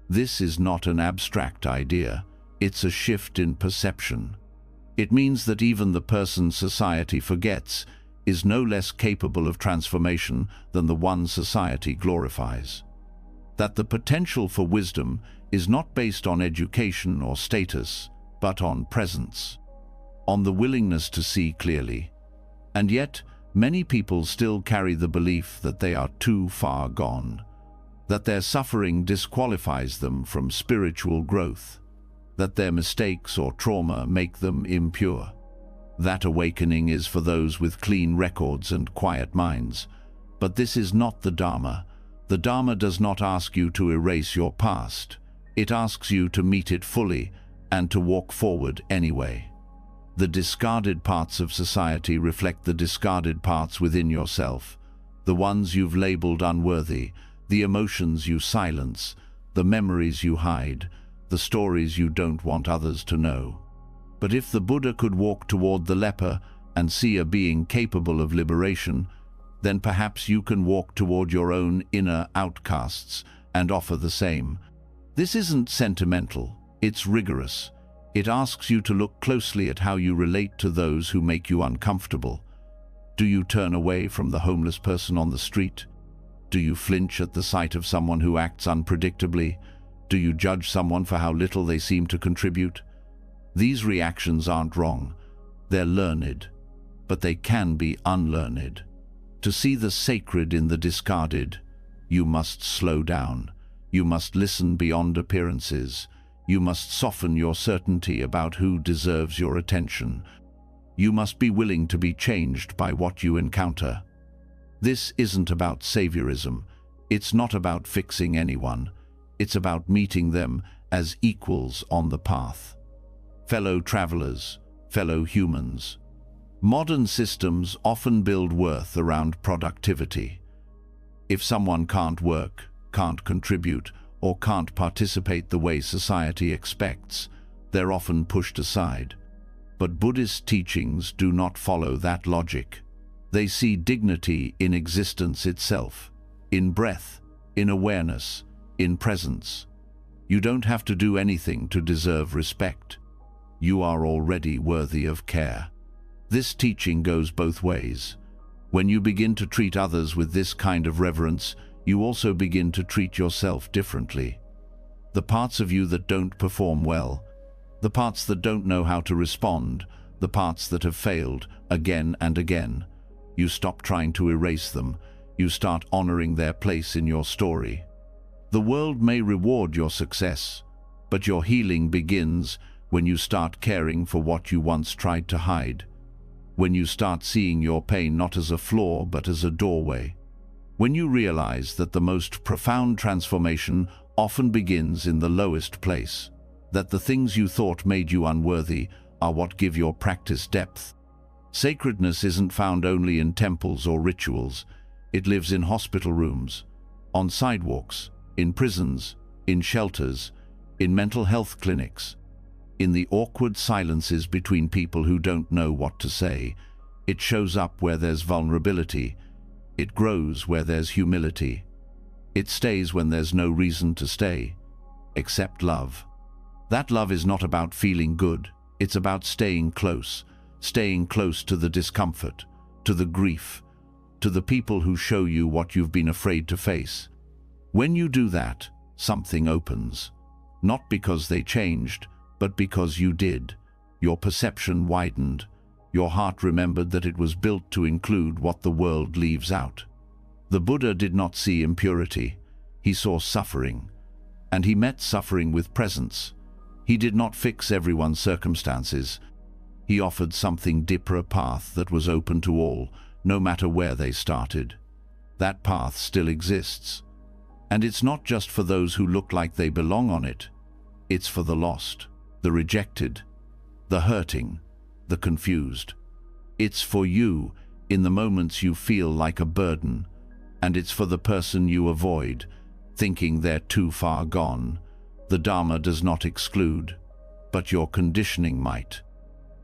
This is not an abstract idea. It's a shift in perception. It means that even the person society forgets is no less capable of transformation than the one society glorifies. That the potential for wisdom is not based on education or status, but on presence, on the willingness to see clearly. And yet, many people still carry the belief that they are too far gone, that their suffering disqualifies them from spiritual growth, that their mistakes or trauma make them impure. That awakening is for those with clean records and quiet minds. But this is not the Dharma. The Dharma does not ask you to erase your past. It asks you to meet it fully and to walk forward anyway. The discarded parts of society reflect the discarded parts within yourself, the ones you've labeled unworthy, the emotions you silence, the memories you hide, the stories you don't want others to know. But if the Buddha could walk toward the leper and see a being capable of liberation, then perhaps you can walk toward your own inner outcasts and offer the same. This isn't sentimental, it's rigorous. It asks you to look closely at how you relate to those who make you uncomfortable. Do you turn away from the homeless person on the street? Do you flinch at the sight of someone who acts unpredictably? Do you judge someone for how little they seem to contribute? These reactions aren't wrong. They're learned, but they can be unlearned. To see the sacred in the discarded, you must slow down. You must listen beyond appearances. You must soften your certainty about who deserves your attention. You must be willing to be changed by what you encounter. This isn't about saviorism. It's not about fixing anyone. It's about meeting them as equals on the path. Fellow travelers, fellow humans. Modern systems often build worth around productivity. If someone can't work, can't contribute, or can't participate the way society expects, they're often pushed aside. But Buddhist teachings do not follow that logic. They see dignity in existence itself, in breath, in awareness, in presence. You don't have to do anything to deserve respect. You are already worthy of care. This teaching goes both ways. When you begin to treat others with this kind of reverence, you also begin to treat yourself differently. The parts of you that don't perform well, the parts that don't know how to respond, the parts that have failed again and again, you stop trying to erase them. You start honoring their place in your story. The world may reward your success, but your healing begins when you start caring for what you once tried to hide. When you start seeing your pain not as a flaw but as a doorway. When you realize that the most profound transformation often begins in the lowest place, that the things you thought made you unworthy are what give your practice depth. Sacredness isn't found only in temples or rituals. It lives in hospital rooms, on sidewalks, in prisons, in shelters, in mental health clinics, in the awkward silences between people who don't know what to say. It shows up where there's vulnerability. It grows where there's humility. It stays when there's no reason to stay, except love. That love is not about feeling good. It's about staying close to the discomfort, to the grief, to the people who show you what you've been afraid to face. When you do that, something opens. Not because they changed, but because you did. Your perception widened. Your heart remembered that it was built to include what the world leaves out. The Buddha did not see impurity. He saw suffering. And he met suffering with presence. He did not fix everyone's circumstances. He offered something deeper, a path that was open to all, no matter where they started. That path still exists. And it's not just for those who look like they belong on it. It's for the lost, the rejected, the hurting, the confused. It's for you in the moments you feel like a burden, and it's for the person you avoid, thinking they're too far gone. The Dharma does not exclude, but your conditioning might.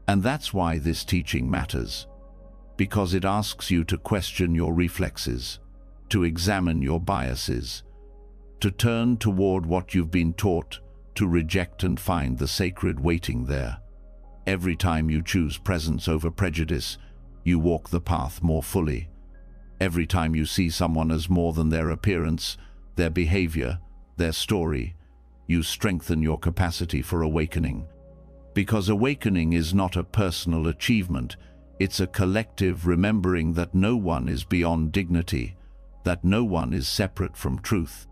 And that's why this teaching matters, because it asks you to question your reflexes, to examine your biases, to turn toward what you've been taught, to reject and find the sacred waiting there. Every time you choose presence over prejudice, you walk the path more fully. Every time you see someone as more than their appearance, their behavior, their story, you strengthen your capacity for awakening. Because awakening is not a personal achievement, it's a collective remembering that no one is beyond dignity, that no one is separate from truth.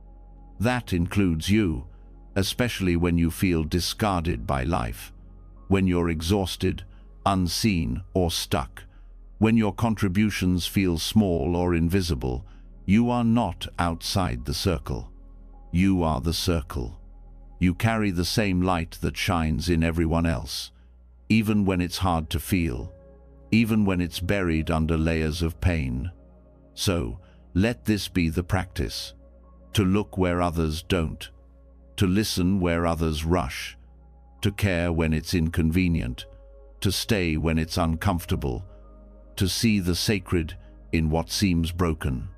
That includes you, especially when you feel discarded by life, when you're exhausted, unseen, or stuck, when your contributions feel small or invisible. You are not outside the circle. You are the circle. You carry the same light that shines in everyone else, even when it's hard to feel, even when it's buried under layers of pain. So, let this be the practice, to look where others don't, to listen where others rush, to care when it's inconvenient, to stay when it's uncomfortable, to see the sacred in what seems broken.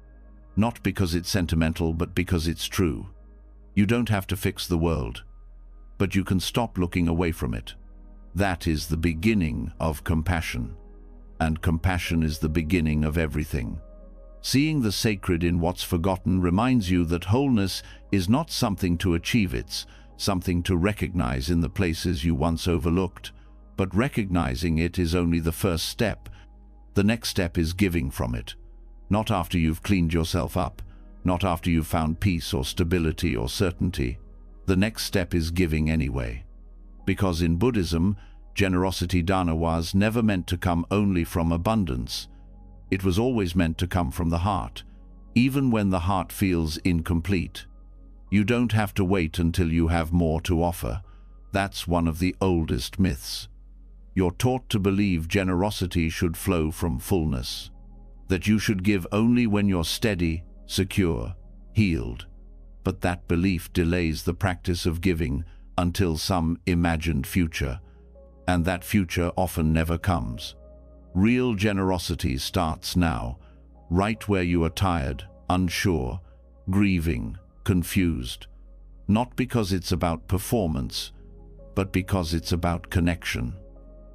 Not because it's sentimental, but because it's true. You don't have to fix the world, but you can stop looking away from it. That is the beginning of compassion, and compassion is the beginning of everything. Seeing the sacred in what's forgotten reminds you that wholeness is not something to achieve, it's something to recognize in the places you once overlooked. But recognizing it is only the first step. The next step is giving from it. Not after you've cleaned yourself up, not after you've found peace or stability or certainty. The next step is giving anyway. Because in Buddhism, generosity dana was never meant to come only from abundance. It was always meant to come from the heart, even when the heart feels incomplete. You don't have to wait until you have more to offer. That's one of the oldest myths. You're taught to believe generosity should flow from fullness, that you should give only when you're steady, secure, healed. But that belief delays the practice of giving until some imagined future, and that future often never comes. Real generosity starts now, right where you are tired, unsure, grieving, confused. Not because it's about performance, but because it's about connection.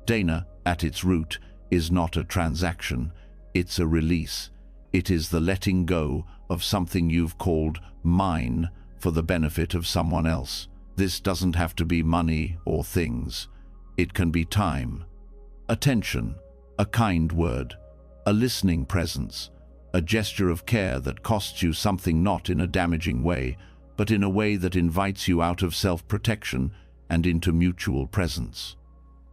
Dana, at its root, is not a transaction, it's a release. It is the letting go of something you've called mine for the benefit of someone else. This doesn't have to be money or things. It can be time, attention, a kind word, a listening presence, a gesture of care that costs you something, not in a damaging way, but in a way that invites you out of self-protection and into mutual presence.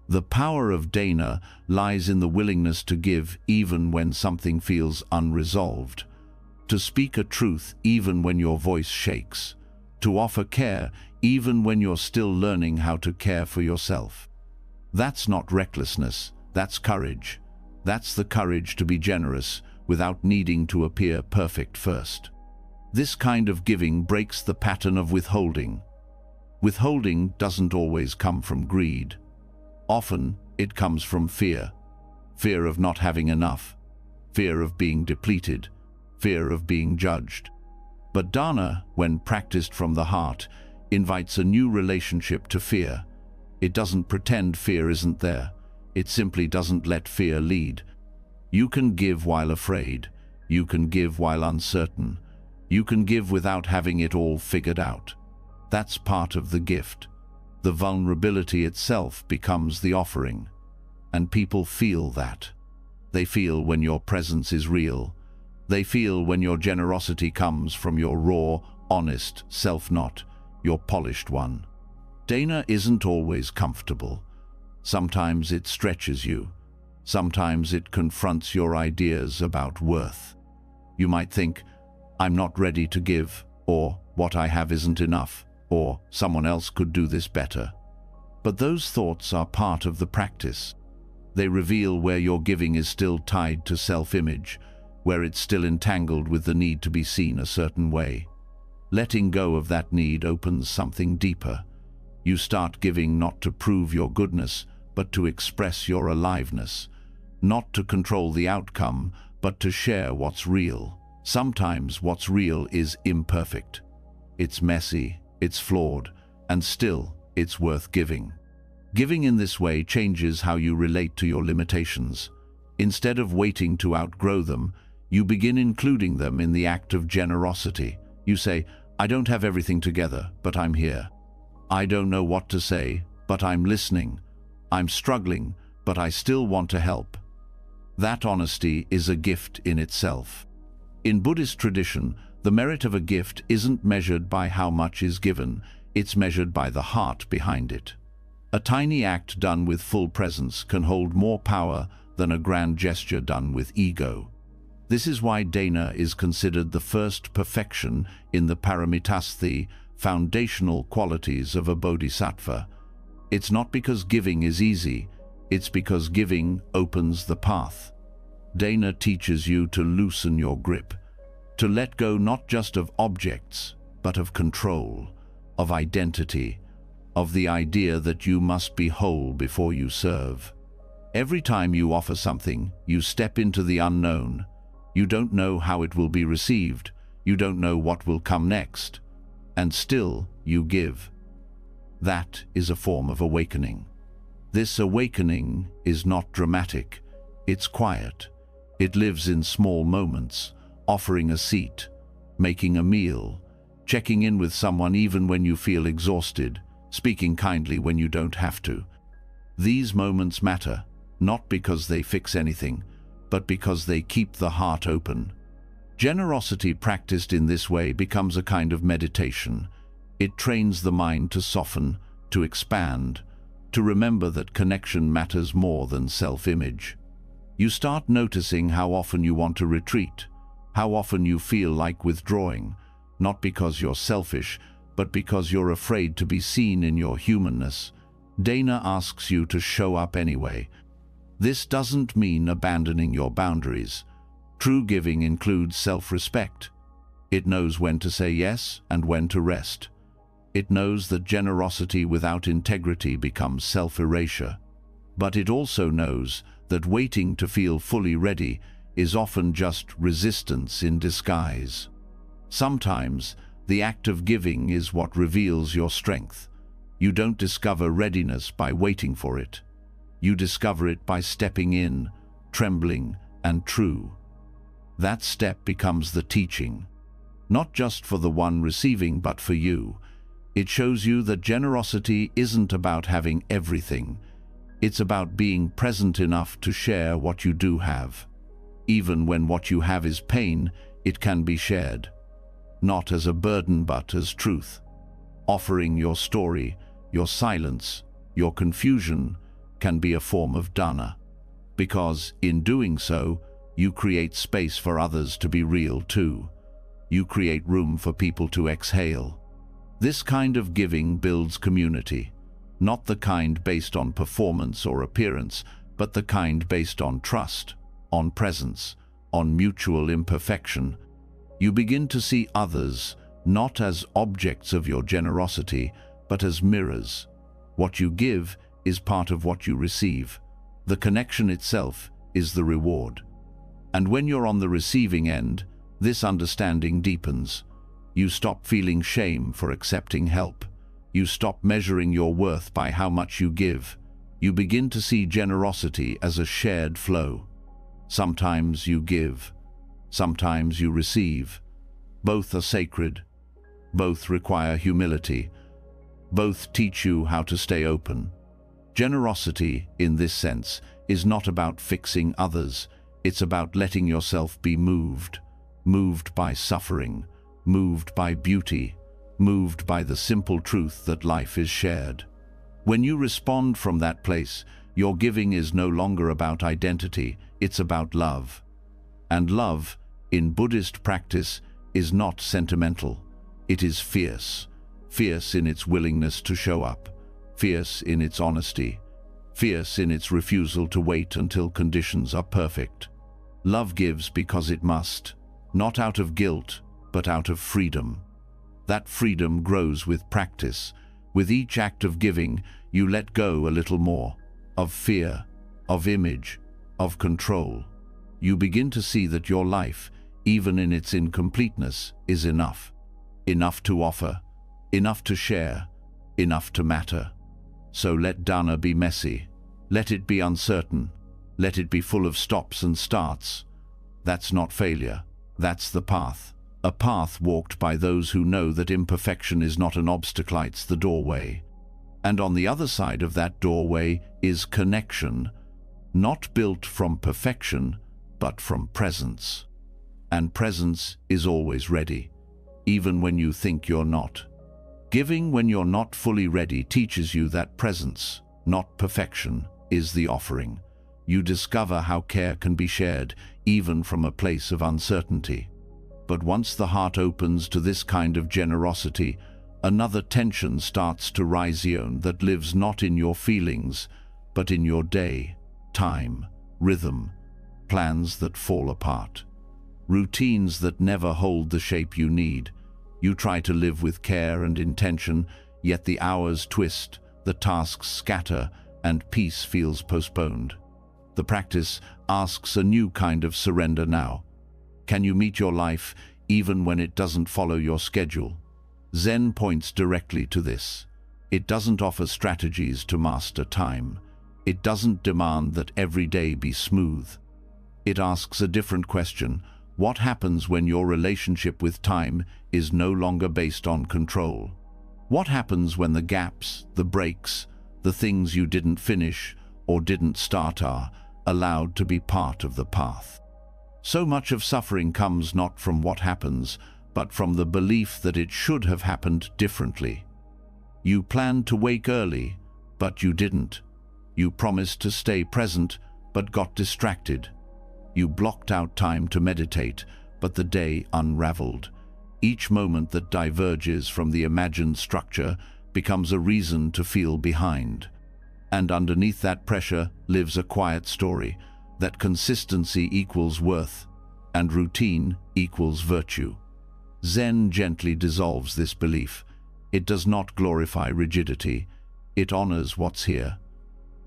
The power of dana lies in the willingness to give even when something feels unresolved, to speak a truth even when your voice shakes, to offer care even when you're still learning how to care for yourself. That's not recklessness, that's courage. That's the courage to be generous without needing to appear perfect first. This kind of giving breaks the pattern of withholding. Withholding doesn't always come from greed. Often, it comes from fear. Fear of not having enough. Fear of being depleted. Fear of being judged. But dana, when practiced from the heart, invites a new relationship to fear. It doesn't pretend fear isn't there. It simply doesn't let fear lead. You can give while afraid. You can give while uncertain. You can give without having it all figured out. That's part of the gift. The vulnerability itself becomes the offering. And people feel that. They feel when your presence is real. They feel when your generosity comes from your raw, honest self, not your polished one. Dana isn't always comfortable, Sometimes it stretches you. Sometimes it confronts your ideas about worth. You might think, I'm not ready to give, or what I have isn't enough, or someone else could do this better. But those thoughts are part of the practice. They reveal where your giving is still tied to self-image, where it's still entangled with the need to be seen a certain way. Letting go of that need opens something deeper. You start giving not to prove your goodness, but to express your aliveness. Not to control the outcome, but to share what's real. Sometimes what's real is imperfect. It's messy, it's flawed, and still, it's worth giving. Giving in this way changes how you relate to your limitations. Instead of waiting to outgrow them, you begin including them in the act of generosity. You say, I don't have everything together, but I'm here. I don't know what to say, but I'm listening. I'm struggling, but I still want to help. That honesty is a gift in itself. In Buddhist tradition, the merit of a gift isn't measured by how much is given, it's measured by the heart behind it. A tiny act done with full presence can hold more power than a grand gesture done with ego. This is why dana is considered the first perfection in the paramitasthi, foundational qualities of a bodhisattva. It's not because giving is easy, it's because giving opens the path. Dana teaches you to loosen your grip, to let go not just of objects, but of control, of identity, of the idea that you must be whole before you serve. Every time you offer something, you step into the unknown. You don't know how it will be received. You don't know what will come next. And still, you give. That is a form of awakening. This awakening is not dramatic. It's quiet. It lives in small moments, offering a seat, making a meal, checking in with someone even when you feel exhausted, speaking kindly when you don't have to. These moments matter, not because they fix anything, but because they keep the heart open. Generosity practiced in this way becomes a kind of meditation. It trains the mind to soften, to expand, to remember that connection matters more than self-image. You start noticing how often you want to retreat, how often you feel like withdrawing, not because you're selfish, but because you're afraid to be seen in your humanness. Dana asks you to show up anyway. This doesn't mean abandoning your boundaries. True giving includes self-respect. It knows when to say yes and when to rest. It knows that generosity without integrity becomes self-erasure. But it also knows that waiting to feel fully ready is often just resistance in disguise. Sometimes, the act of giving is what reveals your strength. You don't discover readiness by waiting for it. You discover it by stepping in, trembling and true. That step becomes the teaching, not just for the one receiving, but for you. It shows you that generosity isn't about having everything. It's about being present enough to share what you do have. Even when what you have is pain, it can be shared. Not as a burden, but as truth. Offering your story, your silence, your confusion can be a form of dana. Because in doing so, you create space for others to be real too. You create room for people to exhale. This kind of giving builds community, not the kind based on performance or appearance, but the kind based on trust, on presence, on mutual imperfection. You begin to see others not as objects of your generosity, but as mirrors. What you give is part of what you receive. The connection itself is the reward. And when you're on the receiving end, this understanding deepens. You stop feeling shame for accepting help. You stop measuring your worth by how much you give. You begin to see generosity as a shared flow. Sometimes you give, sometimes you receive. Both are sacred. Both require humility. Both teach you how to stay open. Generosity, in this sense, is not about fixing others. It's about letting yourself be moved. Moved by suffering. Moved by beauty. Moved by the simple truth that life is shared. When you respond from that place, your giving is no longer about identity, it's about love. And love, in Buddhist practice, is not sentimental. It is fierce. Fierce in its willingness to show up. Fierce in its honesty. Fierce in its refusal to wait until conditions are perfect. Love gives because it must, not out of guilt, but out of freedom. That freedom grows with practice. With each act of giving, you let go a little more, of fear, of image, of control. You begin to see that your life, even in its incompleteness, is enough. Enough to offer, enough to share, enough to matter. So let dana be messy. Let it be uncertain. Let it be full of stops and starts. That's not failure. That's the path. A path walked by those who know that imperfection is not an obstacle, it's the doorway. And on the other side of that doorway is connection, not built from perfection, but from presence. And presence is always ready, even when you think you're not. Giving when you're not fully ready teaches you that presence, not perfection, is the offering. You discover how care can be shared, even from a place of uncertainty. But once the heart opens to this kind of generosity, another tension starts to rise that lives not in your feelings, but in your day, time, rhythm, plans that fall apart, routines that never hold the shape you need. You try to live with care and intention, yet the hours twist, the tasks scatter, and peace feels postponed. The practice asks a new kind of surrender now. Can you meet your life even when it doesn't follow your schedule? Zen points directly to this. It doesn't offer strategies to master time. It doesn't demand that every day be smooth. It asks a different question. What happens when your relationship with time is no longer based on control? What happens when the gaps, the breaks, the things you didn't finish or didn't start are allowed to be part of the path? So much of suffering comes not from what happens, but from the belief that it should have happened differently. You planned to wake early, but you didn't. You promised to stay present, but got distracted. You blocked out time to meditate, but the day unraveled. Each moment that diverges from the imagined structure becomes a reason to feel behind. And underneath that pressure lives a quiet story, that consistency equals worth, and routine equals virtue. Zen gently dissolves this belief. It does not glorify rigidity. It honors what's here.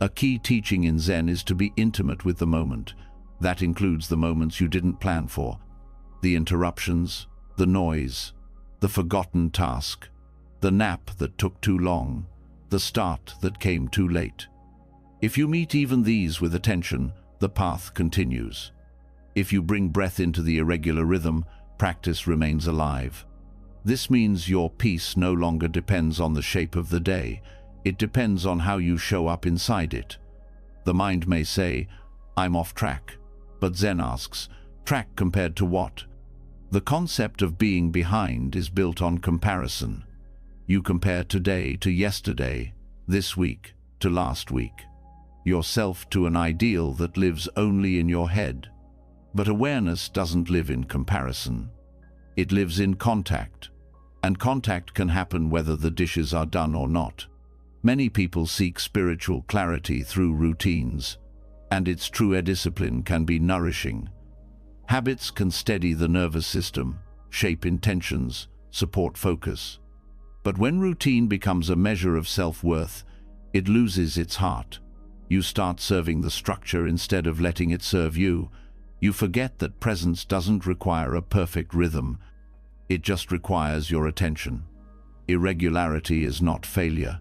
A key teaching in Zen is to be intimate with the moment. That includes the moments you didn't plan for, the interruptions, the noise, the forgotten task, the nap that took too long, the start that came too late. If you meet even these with attention, the path continues. If you bring breath into the irregular rhythm, practice remains alive. This means your peace no longer depends on the shape of the day. It depends on how you show up inside it. The mind may say, "I'm off track," but Zen asks, track compared to what? The concept of being behind is built on comparison. You compare today to yesterday, this week to last week, yourself to an ideal that lives only in your head. But awareness doesn't live in comparison. It lives in contact, and contact can happen whether the dishes are done or not. Many people seek spiritual clarity through routines, and its true discipline can be nourishing. Habits can steady the nervous system, shape intentions, support focus. But when routine becomes a measure of self-worth, it loses its heart. You start serving the structure instead of letting it serve you. You forget that presence doesn't require a perfect rhythm. It just requires your attention. Irregularity is not failure.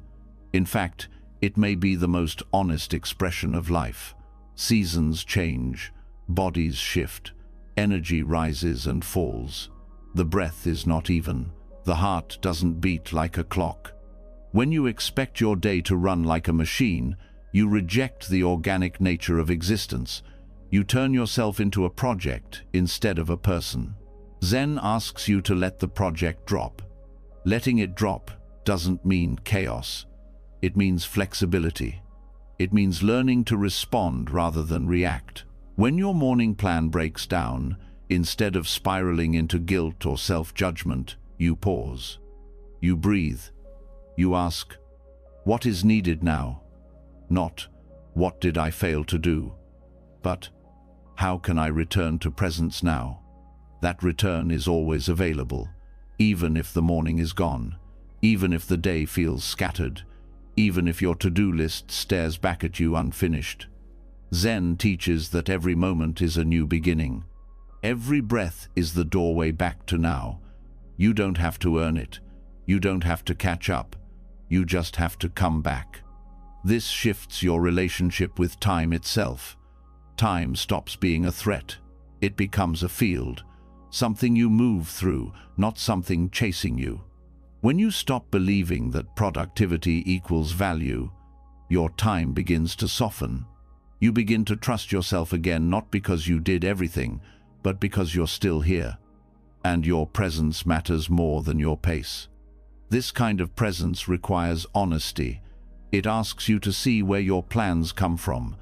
In fact, it may be the most honest expression of life. Seasons change, bodies shift, energy rises and falls. The breath is not even. The heart doesn't beat like a clock. When you expect your day to run like a machine, you reject the organic nature of existence. You turn yourself into a project instead of a person. Zen asks you to let the project drop. Letting it drop doesn't mean chaos. It means flexibility. It means learning to respond rather than react. When your morning plan breaks down, instead of spiraling into guilt or self-judgment, you pause. You breathe. You ask, what is needed now? Not, what did I fail to do? But, how can I return to presence now? That return is always available, even if the morning is gone, even if the day feels scattered, even if your to-do list stares back at you unfinished. Zen teaches that every moment is a new beginning. Every breath is the doorway back to now. You don't have to earn it. You don't have to catch up. You just have to come back. This shifts your relationship with time itself. Time stops being a threat. It becomes a field, something you move through, not something chasing you. When you stop believing that productivity equals value, your time begins to soften. You begin to trust yourself again, not because you did everything, but because you're still here. And your presence matters more than your pace. This kind of presence requires honesty. It asks you to see where your plans come from.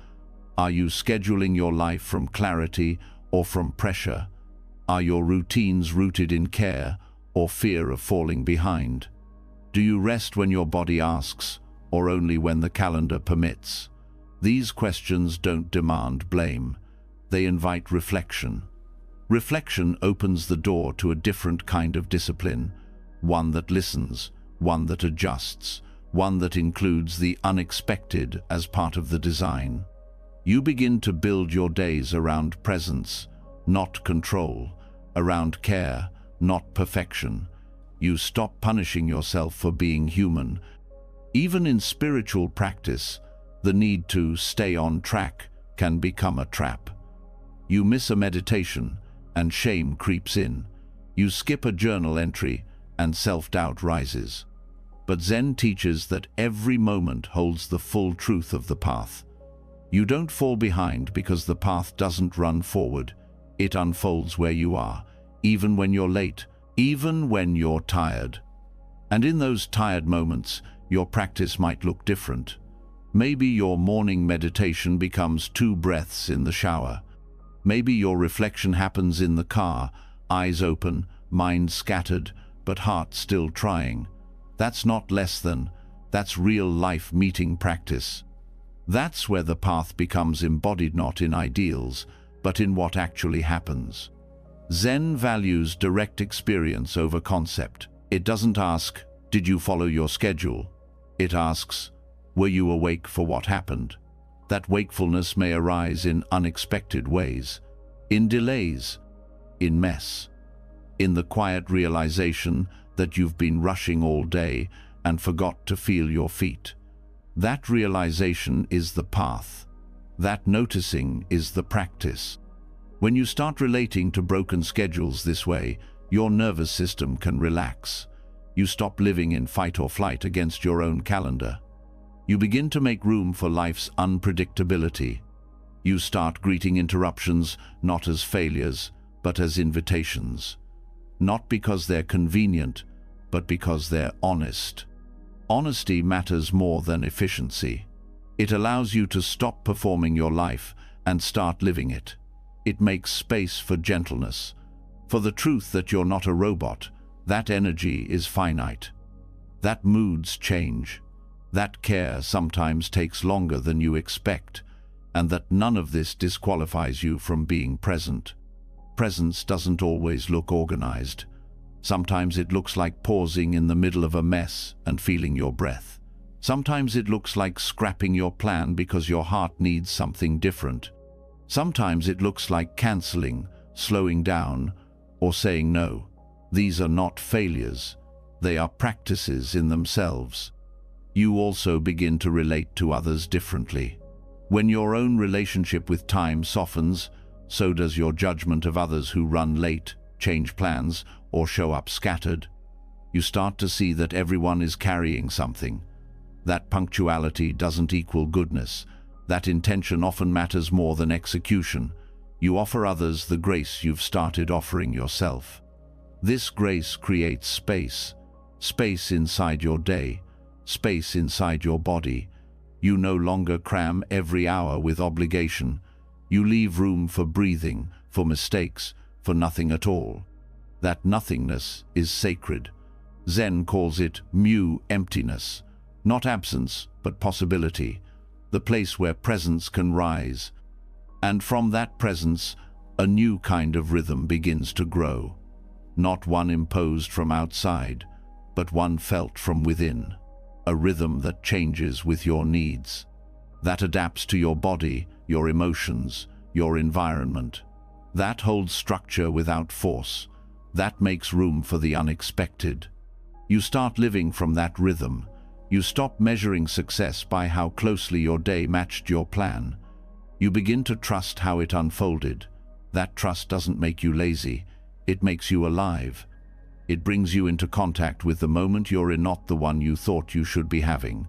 Are you scheduling your life from clarity or from pressure? Are your routines rooted in care or fear of falling behind? Do you rest when your body asks, or only when the calendar permits? These questions don't demand blame. They invite reflection. Reflection opens the door to a different kind of discipline, one that listens, one that adjusts, one that includes the unexpected as part of the design. You begin to build your days around presence, not control, around care, not perfection. You stop punishing yourself for being human. Even in spiritual practice, the need to stay on track can become a trap. You miss a meditation, and shame creeps in. You skip a journal entry, and self-doubt rises. But Zen teaches that every moment holds the full truth of the path. You don't fall behind because the path doesn't run forward. It unfolds where you are, even when you're late, even when you're tired. And in those tired moments, your practice might look different. Maybe your morning meditation becomes 2 breaths in the shower. Maybe your reflection happens in the car, eyes open, mind scattered, but heart still trying. That's not less than, that's real life meeting practice. That's where the path becomes embodied not in ideals, but in what actually happens. Zen values direct experience over concept. It doesn't ask, did you follow your schedule? It asks, were you awake for what happened? That wakefulness may arise in unexpected ways, in delays, in mess, in the quiet realization that you've been rushing all day and forgot to feel your feet. That realization is the path. That noticing is the practice. When you start relating to broken schedules this way, your nervous system can relax. You stop living in fight or flight against your own calendar. You begin to make room for life's unpredictability. You start greeting interruptions not as failures, but as invitations. Not because they're convenient, but because they're honest. Honesty matters more than efficiency. It allows you to stop performing your life and start living it. It makes space for gentleness, for the truth that you're not a robot. That energy is finite. That moods change. That care sometimes takes longer than you expect, and that none of this disqualifies you from being present. Presence doesn't always look organized. Sometimes it looks like pausing in the middle of a mess and feeling your breath. Sometimes it looks like scrapping your plan because your heart needs something different. Sometimes it looks like canceling, slowing down, or saying no. These are not failures. They are practices in themselves. You also begin to relate to others differently. When your own relationship with time softens, so does your judgment of others who run late, change plans, or show up scattered. You start to see that everyone is carrying something. That punctuality doesn't equal goodness. That intention often matters more than execution. You offer others the grace you've started offering yourself. This grace creates space inside your day, space inside your body. You no longer cram every hour with obligation. You leave room for breathing, for mistakes, for nothing at all. That nothingness is sacred. Zen calls it mu emptiness, not absence, but possibility, the place where presence can rise. And from that presence, a new kind of rhythm begins to grow. Not one imposed from outside, but one felt from within. A rhythm that changes with your needs, that adapts to your body, your emotions, your environment. That holds structure without force. That makes room for the unexpected. You start living from that rhythm. You stop measuring success by how closely your day matched your plan. You begin to trust how it unfolded. That trust doesn't make you lazy. It makes you alive. It brings you into contact with the moment you're in, not the one you thought you should be having.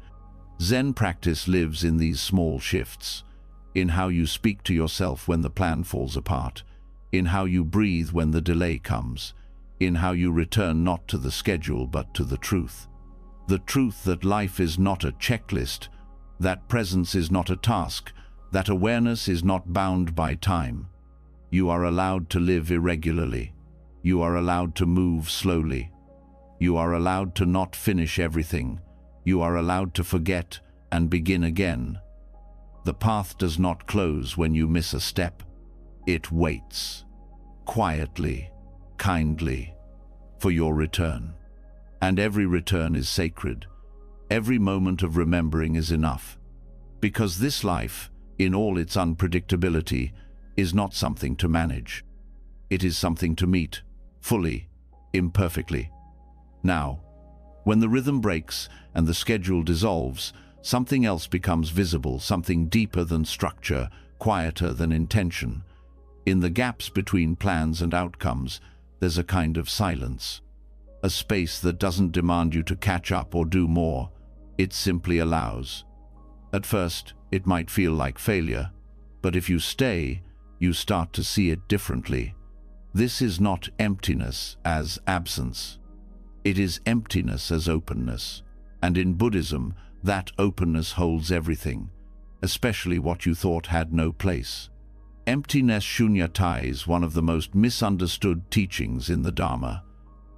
Zen practice lives in these small shifts, in how you speak to yourself when the plan falls apart, in how you breathe when the delay comes, in how you return not to the schedule but to the truth. The truth that life is not a checklist, that presence is not a task, that awareness is not bound by time. You are allowed to live irregularly. You are allowed to move slowly. You are allowed to not finish everything. You are allowed to forget and begin again. The path does not close when you miss a step. It waits, quietly, kindly, for your return. And every return is sacred. Every moment of remembering is enough. Because this life, in all its unpredictability, is not something to manage. It is something to meet, fully, imperfectly. Now, when the rhythm breaks and the schedule dissolves, something else becomes visible, something deeper than structure, quieter than intention. In the gaps between plans and outcomes, there's a kind of silence. A space that doesn't demand you to catch up or do more. It simply allows. At first, it might feel like failure, but if you stay, you start to see it differently. This is not emptiness as absence. It is emptiness as openness. And in Buddhism, that openness holds everything, especially what you thought had no place. Emptiness shunyata is one of the most misunderstood teachings in the Dharma.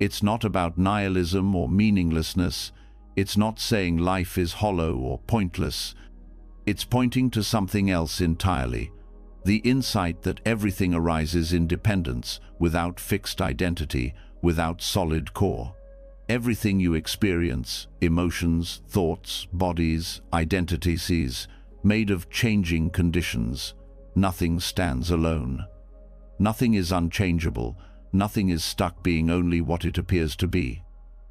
It's not about nihilism or meaninglessness. It's not saying life is hollow or pointless. It's pointing to something else entirely. The insight that everything arises in dependence, without fixed identity, without solid core. Everything you experience, emotions, thoughts, bodies, identities, made of changing conditions. Nothing stands alone. Nothing is unchangeable. Nothing is stuck being only what it appears to be.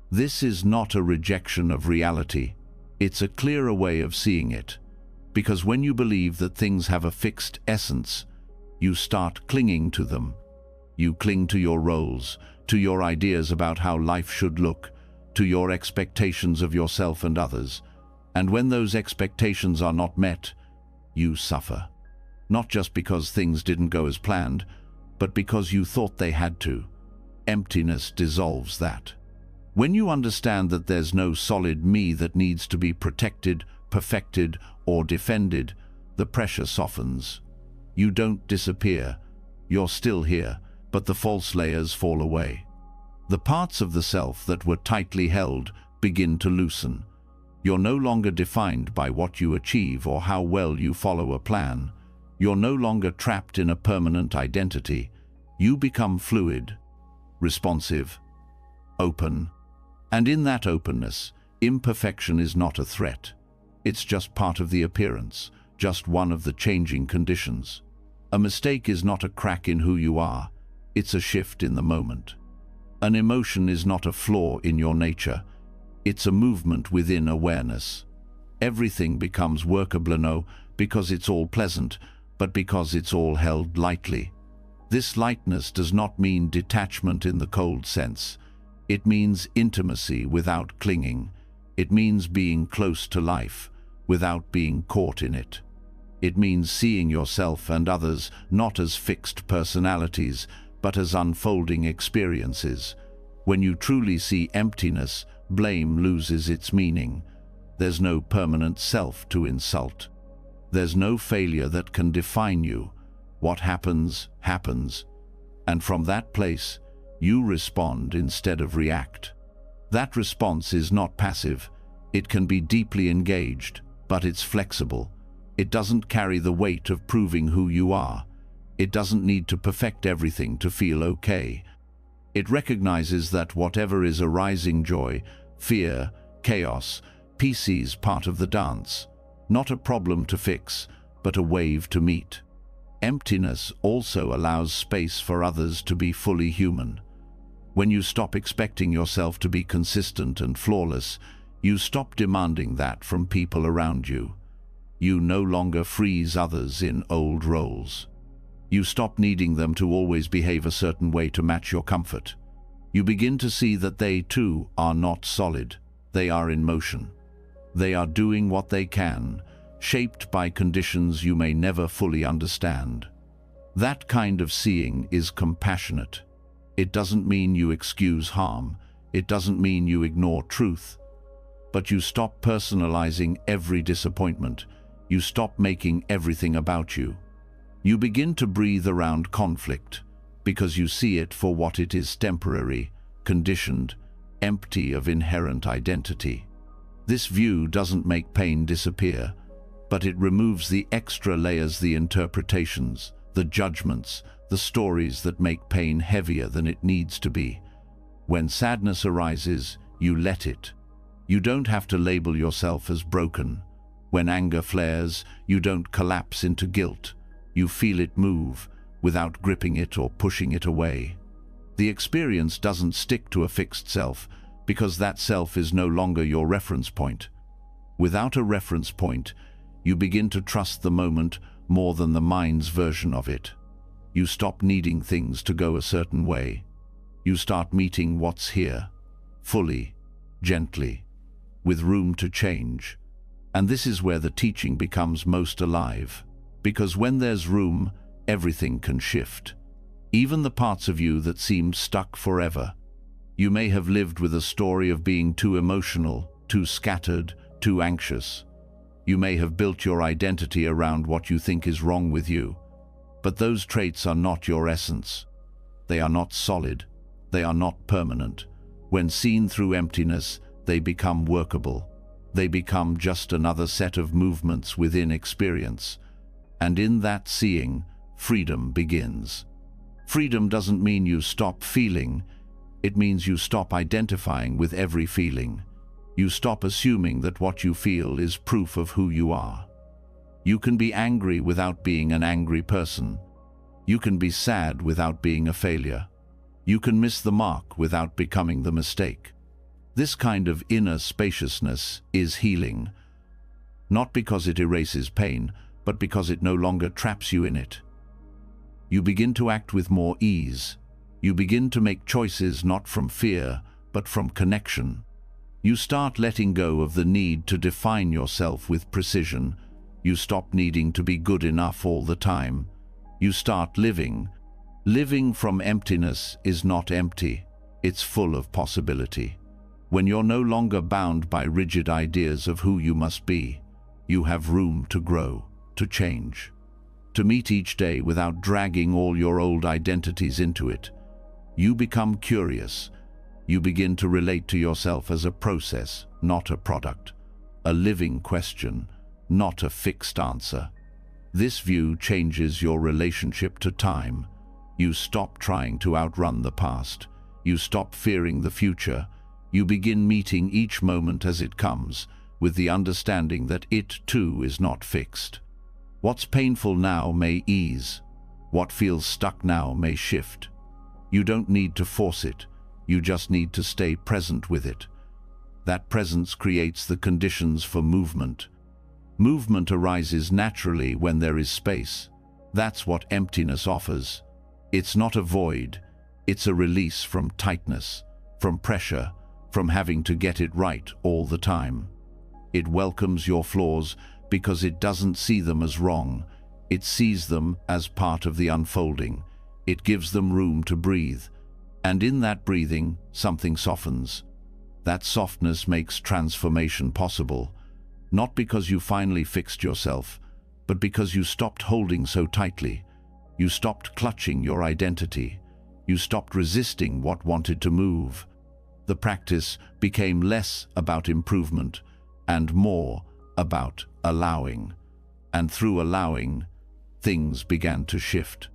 This is not a rejection of reality. It's a clearer way of seeing it. Because when you believe that things have a fixed essence, you start clinging to them. You cling to your roles, to your ideas about how life should look, to your expectations of yourself and others. And when those expectations are not met, you suffer. Not just because things didn't go as planned, but because you thought they had to. Emptiness dissolves that. When you understand that there's no solid me that needs to be protected, perfected, or defended, the pressure softens. You don't disappear. You're still here, but the false layers fall away. The parts of the self that were tightly held begin to loosen. You're no longer defined by what you achieve or how well you follow a plan. You're no longer trapped in a permanent identity. You become fluid, responsive, open. And in that openness, imperfection is not a threat. It's just part of the appearance, just one of the changing conditions. A mistake is not a crack in who you are. It's a shift in the moment. An emotion is not a flaw in your nature. It's a movement within awareness. Everything becomes workable, no because it's all pleasant, but because it's all held lightly. This lightness does not mean detachment in the cold sense. It means intimacy without clinging. It means being close to life without being caught in it. It means seeing yourself and others not as fixed personalities, but as unfolding experiences. When you truly see emptiness, blame loses its meaning. There's no permanent self to insult. There's no failure that can define you. What happens, happens. And from that place, you respond instead of react. That response is not passive. It can be deeply engaged, but it's flexible. It doesn't carry the weight of proving who you are. It doesn't need to perfect everything to feel okay. It recognizes that whatever is arising, joy, fear, chaos, peace is part of the dance. Not a problem to fix, but a wave to meet. Emptiness also allows space for others to be fully human. When you stop expecting yourself to be consistent and flawless, you stop demanding that from people around you. You no longer freeze others in old roles. You stop needing them to always behave a certain way to match your comfort. You begin to see that they, too, are not solid. They are in motion. They are doing what they can, shaped by conditions you may never fully understand. That kind of seeing is compassionate. It doesn't mean you excuse harm. It doesn't mean you ignore truth. But you stop personalizing every disappointment. You stop making everything about you. You begin to breathe around conflict because you see it for what it is: temporary, conditioned, empty of inherent identity. This view doesn't make pain disappear, but it removes the extra layers, the interpretations, the judgments, the stories that make pain heavier than it needs to be. When sadness arises, you let it. You don't have to label yourself as broken. When anger flares, you don't collapse into guilt. You feel it move, without gripping it or pushing it away. The experience doesn't stick to a fixed self, because that self is no longer your reference point. Without a reference point, you begin to trust the moment more than the mind's version of it. You stop needing things to go a certain way. You start meeting what's here, fully, gently, with room to change. And this is where the teaching becomes most alive. Because when there's room, everything can shift. Even the parts of you that seemed stuck forever. You may have lived with a story of being too emotional, too scattered, too anxious. You may have built your identity around what you think is wrong with you. But those traits are not your essence. They are not solid. They are not permanent. When seen through emptiness, they become workable. They become just another set of movements within experience. And in that seeing, freedom begins. Freedom doesn't mean you stop feeling. It means you stop identifying with every feeling. You stop assuming that what you feel is proof of who you are. You can be angry without being an angry person. You can be sad without being a failure. You can miss the mark without becoming the mistake. This kind of inner spaciousness is healing, not because it erases pain, but because it no longer traps you in it. You begin to act with more ease. You begin to make choices not from fear, but from connection. You start letting go of the need to define yourself with precision. You stop needing to be good enough all the time. You start living. Living from emptiness is not empty. It's full of possibility. When you're no longer bound by rigid ideas of who you must be, you have room to grow, to change, to meet each day without dragging all your old identities into it. You become curious. You begin to relate to yourself as a process, not a product, a living question, not a fixed answer. This view changes your relationship to time. You stop trying to outrun the past. You stop fearing the future. You begin meeting each moment as it comes, with the understanding that it too is not fixed. What's painful now may ease. What feels stuck now may shift. You don't need to force it. You just need to stay present with it. That presence creates the conditions for movement. Movement arises naturally when there is space. That's what emptiness offers. It's not a void. It's a release from tightness, from pressure, from having to get it right all the time. It welcomes your flaws because it doesn't see them as wrong. It sees them as part of the unfolding. It gives them room to breathe. And in that breathing, something softens. That softness makes transformation possible, not because you finally fixed yourself, but because you stopped holding so tightly. You stopped clutching your identity. You stopped resisting what wanted to move. The practice became less about improvement and more about allowing. And through allowing, things began to shift.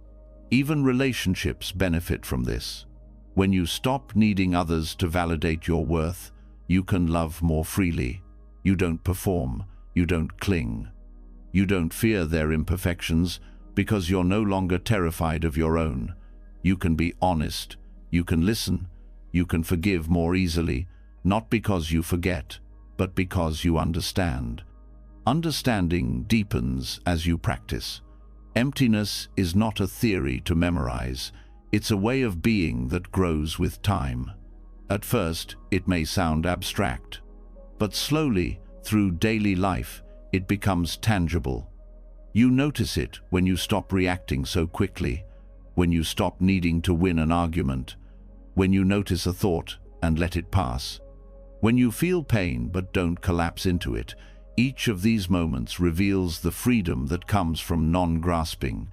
Even relationships benefit from this. When you stop needing others to validate your worth, you can love more freely. You don't perform. You don't cling. You don't fear their imperfections because you're no longer terrified of your own. You can be honest. You can listen. You can forgive more easily, not because you forget, but because you understand. Understanding deepens as you practice. Emptiness is not a theory to memorize. It's a way of being that grows with time. At first, it may sound abstract, but slowly, through daily life, it becomes tangible. You notice it when you stop reacting so quickly, when you stop needing to win an argument, when you notice a thought and let it pass, when you feel pain but don't collapse into it. Each of these moments reveals the freedom that comes from non-grasping.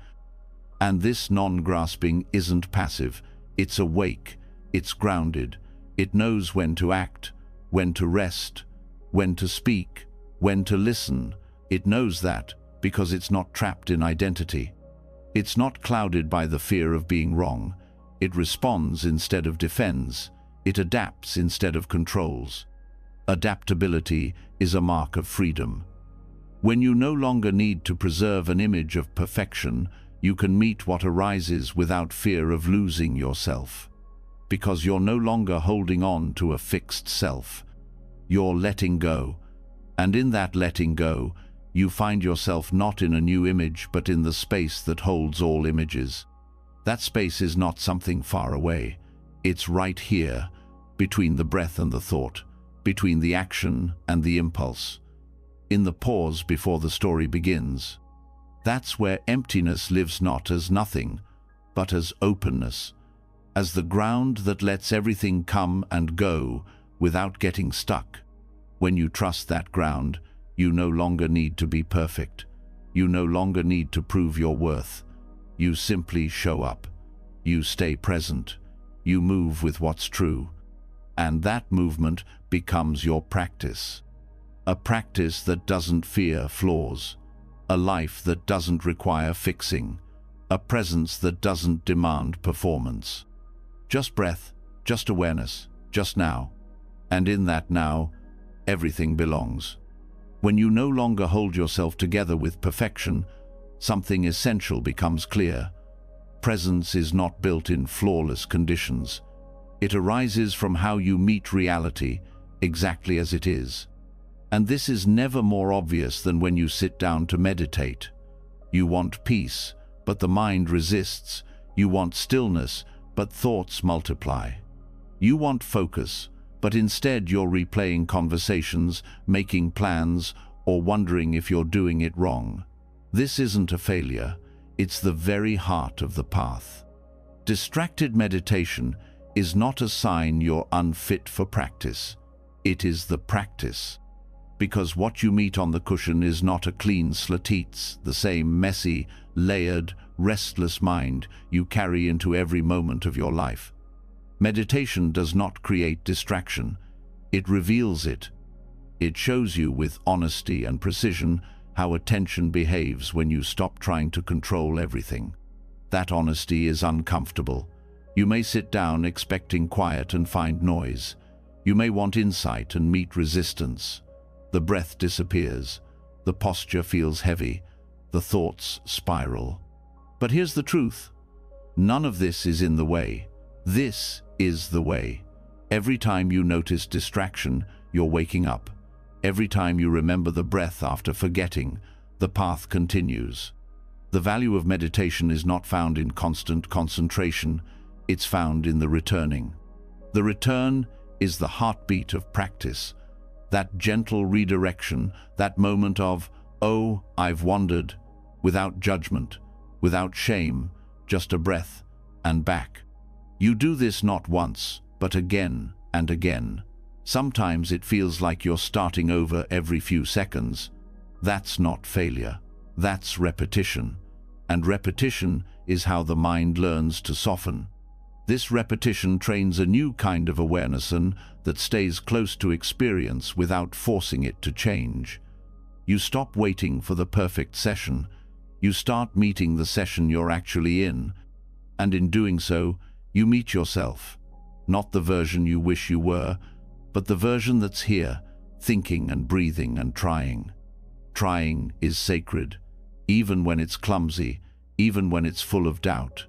And this non-grasping isn't passive, it's awake, it's grounded. It knows when to act, when to rest, when to speak, when to listen. It knows that because it's not trapped in identity. It's not clouded by the fear of being wrong. It responds instead of defends. It adapts instead of controls. Adaptability is a mark of freedom. When you no longer need to preserve an image of perfection, you can meet what arises without fear of losing yourself. Because you're no longer holding on to a fixed self. You're letting go. And in that letting go, you find yourself not in a new image, but in the space that holds all images. That space is not something far away. It's right here, between the breath and the thought, between the action and the impulse, in the pause before the story begins. That's where emptiness lives, not as nothing, but as openness, as the ground that lets everything come and go without getting stuck. When you trust that ground, you no longer need to be perfect. You no longer need to prove your worth. You simply show up. You stay present. You move with what's true. And that movement becomes your practice. A practice that doesn't fear flaws. A life that doesn't require fixing. A presence that doesn't demand performance. Just breath, just awareness, just now. And in that now, everything belongs. When you no longer hold yourself together with perfection, something essential becomes clear. Presence is not built in flawless conditions. It arises from how you meet reality exactly as it is. And this is never more obvious than when you sit down to meditate. You want peace, but the mind resists. You want stillness, but thoughts multiply. You want focus, but instead you're replaying conversations, making plans, or wondering if you're doing it wrong. This isn't a failure, it's the very heart of the path. Distracted meditation is not a sign you're unfit for practice. It is the practice. Because what you meet on the cushion is not a clean slate, it's the same messy, layered, restless mind you carry into every moment of your life. Meditation does not create distraction. It reveals it. It shows you with honesty and precision how attention behaves when you stop trying to control everything. That honesty is uncomfortable. You may sit down expecting quiet and find noise. You may want insight and meet resistance. The breath disappears. The posture feels heavy. The thoughts spiral. But here's the truth. None of this is in the way. This is the way. Every time you notice distraction, you're waking up. Every time you remember the breath after forgetting, the path continues. The value of meditation is not found in constant concentration. It's found in the returning. The return is the heartbeat of practice. That gentle redirection, that moment of, oh, I've wandered, without judgment, without shame, just a breath, and back. You do this not once, but again and again. Sometimes it feels like you're starting over every few seconds. That's not failure. That's repetition. And repetition is how the mind learns to soften. This repetition trains a new kind of awareness that stays close to experience without forcing it to change. You stop waiting for the perfect session. You start meeting the session you're actually in. And in doing so, you meet yourself. Not the version you wish you were, but the version that's here, thinking and breathing and trying. Trying is sacred, even when it's clumsy, even when it's full of doubt.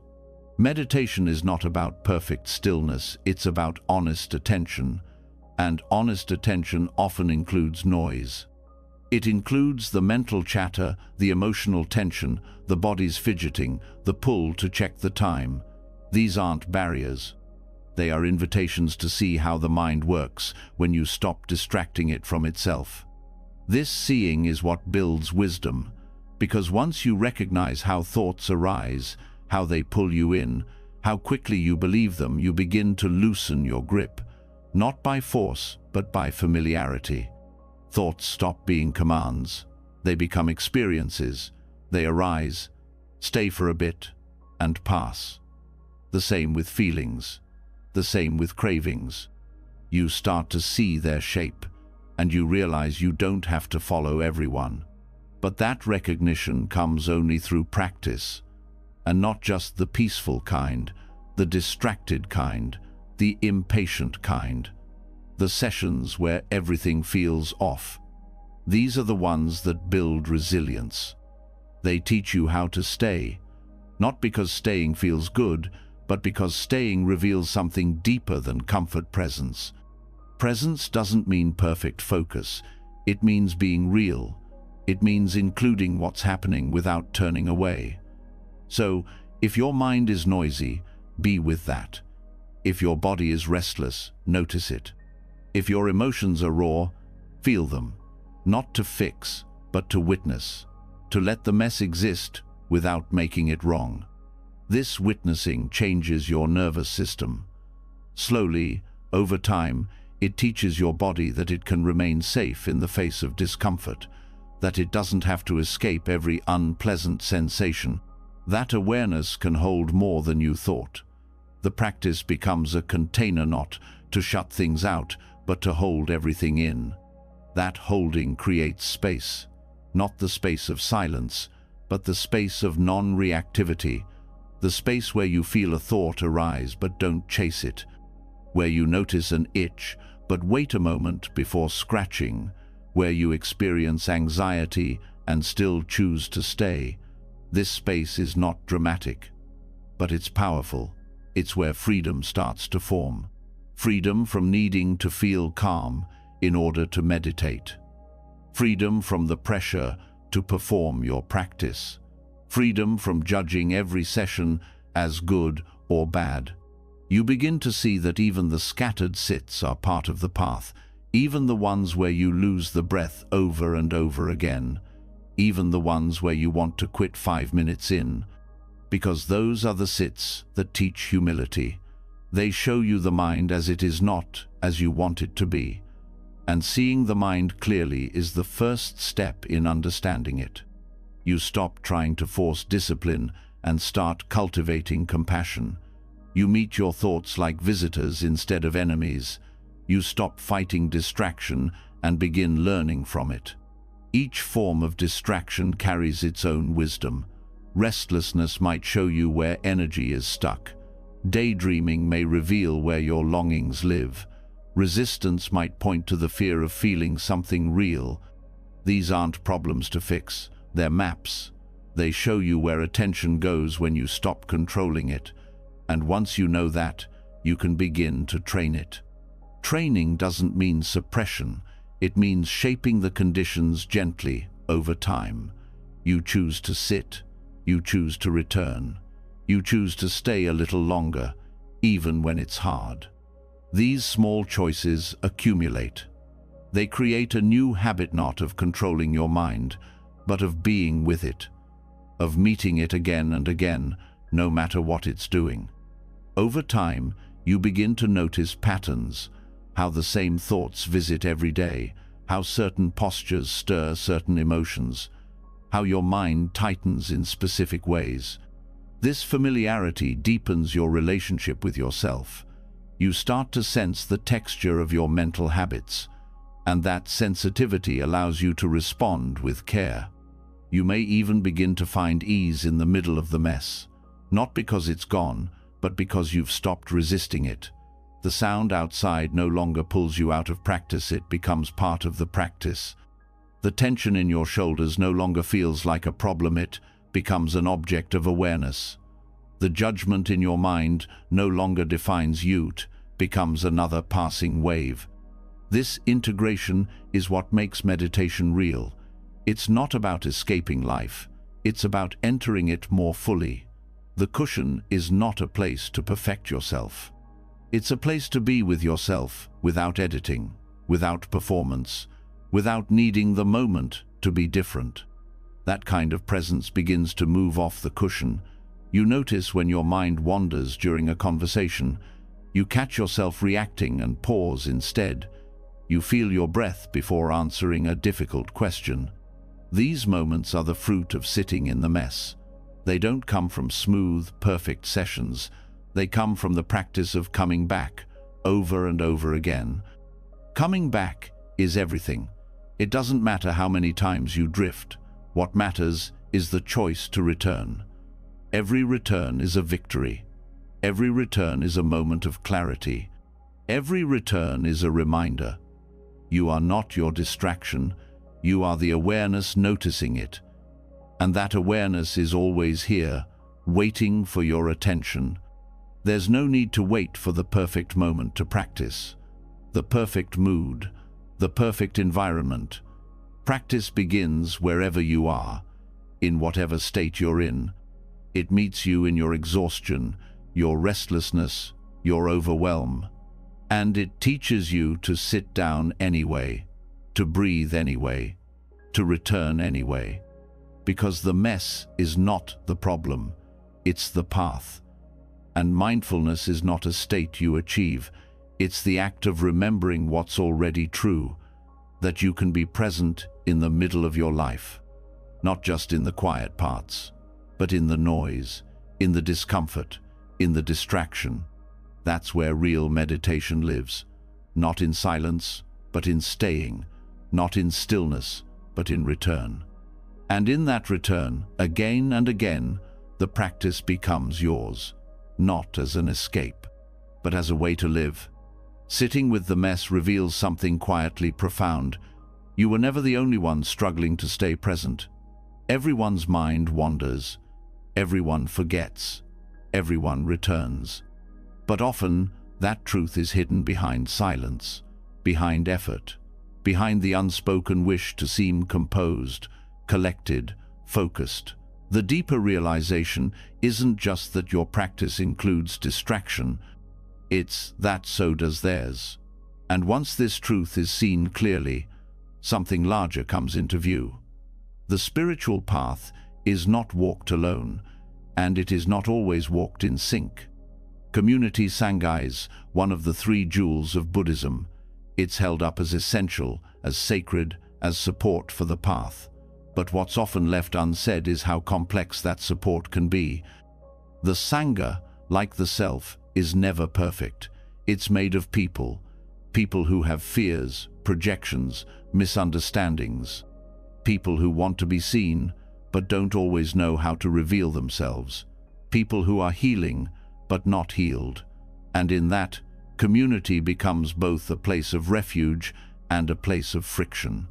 Meditation is not about perfect stillness, it's about honest attention. And honest attention often includes noise. It includes the mental chatter, the emotional tension, the body's fidgeting, the pull to check the time. These aren't barriers. They are invitations to see how the mind works when you stop distracting it from itself. This seeing is what builds wisdom, because once you recognize how thoughts arise, how they pull you in, how quickly you believe them, you begin to loosen your grip, not by force, but by familiarity. Thoughts stop being commands. They become experiences. They arise, stay for a bit, and pass. The same with feelings. The same with cravings. You start to see their shape, and you realize you don't have to follow everyone. But that recognition comes only through practice, and not just the peaceful kind, the distracted kind, the impatient kind. The sessions where everything feels off. These are the ones that build resilience. They teach you how to stay, not because staying feels good, but because staying reveals something deeper than comfort presence. Presence doesn't mean perfect focus. It means being real. It means including what's happening without turning away. So, if your mind is noisy, be with that. If your body is restless, notice it. If your emotions are raw, feel them. Not to fix, but to witness. To let the mess exist without making it wrong. This witnessing changes your nervous system. Slowly, over time, it teaches your body that it can remain safe in the face of discomfort, that it doesn't have to escape every unpleasant sensation. That awareness can hold more than you thought. The practice becomes a container not to shut things out, but to hold everything in. That holding creates space, not the space of silence, but the space of non-reactivity, the space where you feel a thought arise but don't chase it, where you notice an itch but wait a moment before scratching, where you experience anxiety and still choose to stay. This space is not dramatic, but it's powerful. It's where freedom starts to form. Freedom from needing to feel calm in order to meditate. Freedom from the pressure to perform your practice. Freedom from judging every session as good or bad. You begin to see that even the scattered sits are part of the path, even the ones where you lose the breath over and over again, even the ones where you want to quit 5 minutes in, because those are the sits that teach humility. They show you the mind as it is, not as you want it to be. And seeing the mind clearly is the first step in understanding it. You stop trying to force discipline and start cultivating compassion. You meet your thoughts like visitors instead of enemies. You stop fighting distraction and begin learning from it. Each form of distraction carries its own wisdom. Restlessness might show you where energy is stuck. Daydreaming may reveal where your longings live. Resistance might point to the fear of feeling something real. These aren't problems to fix, they're maps. They show you where attention goes when you stop controlling it. And once you know that, you can begin to train it. Training doesn't mean suppression. It means shaping the conditions gently over time. You choose to sit. You choose to return. You choose to stay a little longer, even when it's hard. These small choices accumulate. They create a new habit, not of controlling your mind, but of being with it, of meeting it again and again, no matter what it's doing. Over time, you begin to notice patterns, how the same thoughts visit every day, how certain postures stir certain emotions, how your mind tightens in specific ways. This familiarity deepens your relationship with yourself. You start to sense the texture of your mental habits, and that sensitivity allows you to respond with care. You may even begin to find ease in the middle of the mess, not because it's gone, but because you've stopped resisting it. The sound outside no longer pulls you out of practice, it becomes part of the practice. The tension in your shoulders no longer feels like a problem, it becomes an object of awareness. The judgment in your mind no longer defines you, it becomes another passing wave. This integration is what makes meditation real. It's not about escaping life, it's about entering it more fully. The cushion is not a place to perfect yourself. It's a place to be with yourself, without editing, without performance, without needing the moment to be different. That kind of presence begins to move off the cushion. You notice when your mind wanders during a conversation. You catch yourself reacting and pause instead. You feel your breath before answering a difficult question. These moments are the fruit of sitting in the mess. They don't come from smooth, perfect sessions. They come from the practice of coming back, over and over again. Coming back is everything. It doesn't matter how many times you drift. What matters is the choice to return. Every return is a victory. Every return is a moment of clarity. Every return is a reminder. You are not your distraction. You are the awareness noticing it. And that awareness is always here, waiting for your attention. There's no need to wait for the perfect moment to practice. The perfect mood, the perfect environment. Practice begins wherever you are, in whatever state you're in. It meets you in your exhaustion, your restlessness, your overwhelm. And it teaches you to sit down anyway, to breathe anyway, to return anyway. Because the mess is not the problem, it's the path. And mindfulness is not a state you achieve, it's the act of remembering what's already true, that you can be present in the middle of your life, not just in the quiet parts, but in the noise, in the discomfort, in the distraction. That's where real meditation lives, not in silence, but in staying, not in stillness, but in return. And in that return, again and again, the practice becomes yours, not as an escape, but as a way to live. Sitting with the mess reveals something quietly profound. You were never the only one struggling to stay present. Everyone's mind wanders. Everyone forgets. Everyone returns. But often, that truth is hidden behind silence, behind effort, behind the unspoken wish to seem composed, collected, focused. The deeper realization isn't just that your practice includes distraction, it's that so does theirs. And once this truth is seen clearly, something larger comes into view. The spiritual path is not walked alone, and it is not always walked in sync. Community Sangha is one of the three jewels of Buddhism. It's held up as essential, as sacred, as support for the path. But what's often left unsaid is how complex that support can be. The Sangha, like the self, is never perfect. It's made of people who have fears, projections, misunderstandings. People who want to be seen, but don't always know how to reveal themselves. People who are healing, but not healed. And in that, community becomes both a place of refuge and a place of friction.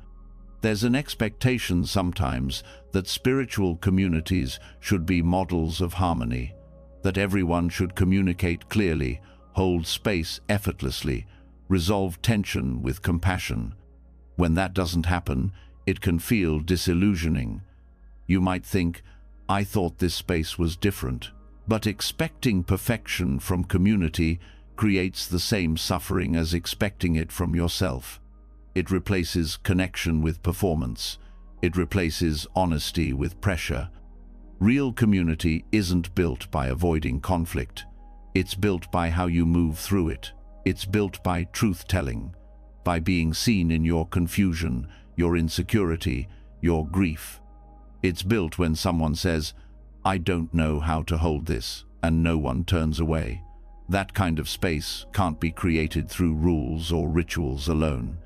There's an expectation sometimes that spiritual communities should be models of harmony, that everyone should communicate clearly, hold space effortlessly, resolve tension with compassion. When that doesn't happen, it can feel disillusioning. You might think, I thought this space was different. But expecting perfection from community creates the same suffering as expecting it from yourself. It replaces connection with performance. It replaces honesty with pressure. Real community isn't built by avoiding conflict. It's built by how you move through it. It's built by truth-telling, by being seen in your confusion, your insecurity, your grief. It's built when someone says, "I don't know how to hold this," and no one turns away. That kind of space can't be created through rules or rituals alone.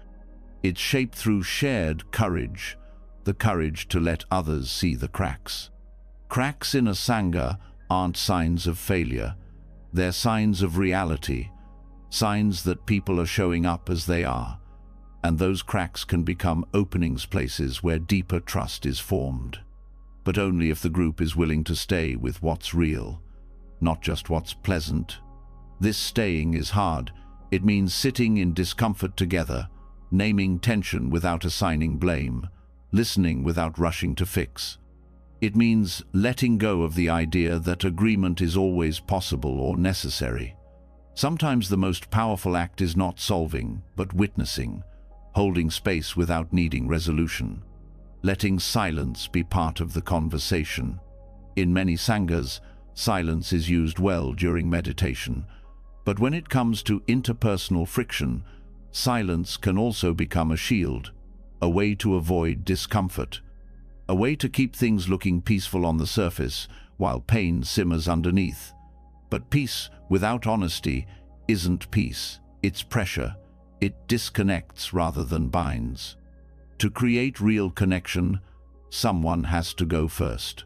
It's shaped through shared courage, the courage to let others see the cracks. Cracks in a sangha aren't signs of failure. They're signs of reality, signs that people are showing up as they are, and those cracks can become openings, places where deeper trust is formed. But only if the group is willing to stay with what's real, not just what's pleasant. This staying is hard. It means sitting in discomfort together, naming tension without assigning blame, listening without rushing to fix. It means letting go of the idea that agreement is always possible or necessary. Sometimes the most powerful act is not solving, but witnessing, holding space without needing resolution, letting silence be part of the conversation. In many sanghas, silence is used well during meditation, but when it comes to interpersonal friction, silence can also become a shield, a way to avoid discomfort, a way to keep things looking peaceful on the surface while pain simmers underneath. But peace without honesty isn't peace, it's pressure. It disconnects rather than binds. To create real connection, someone has to go first.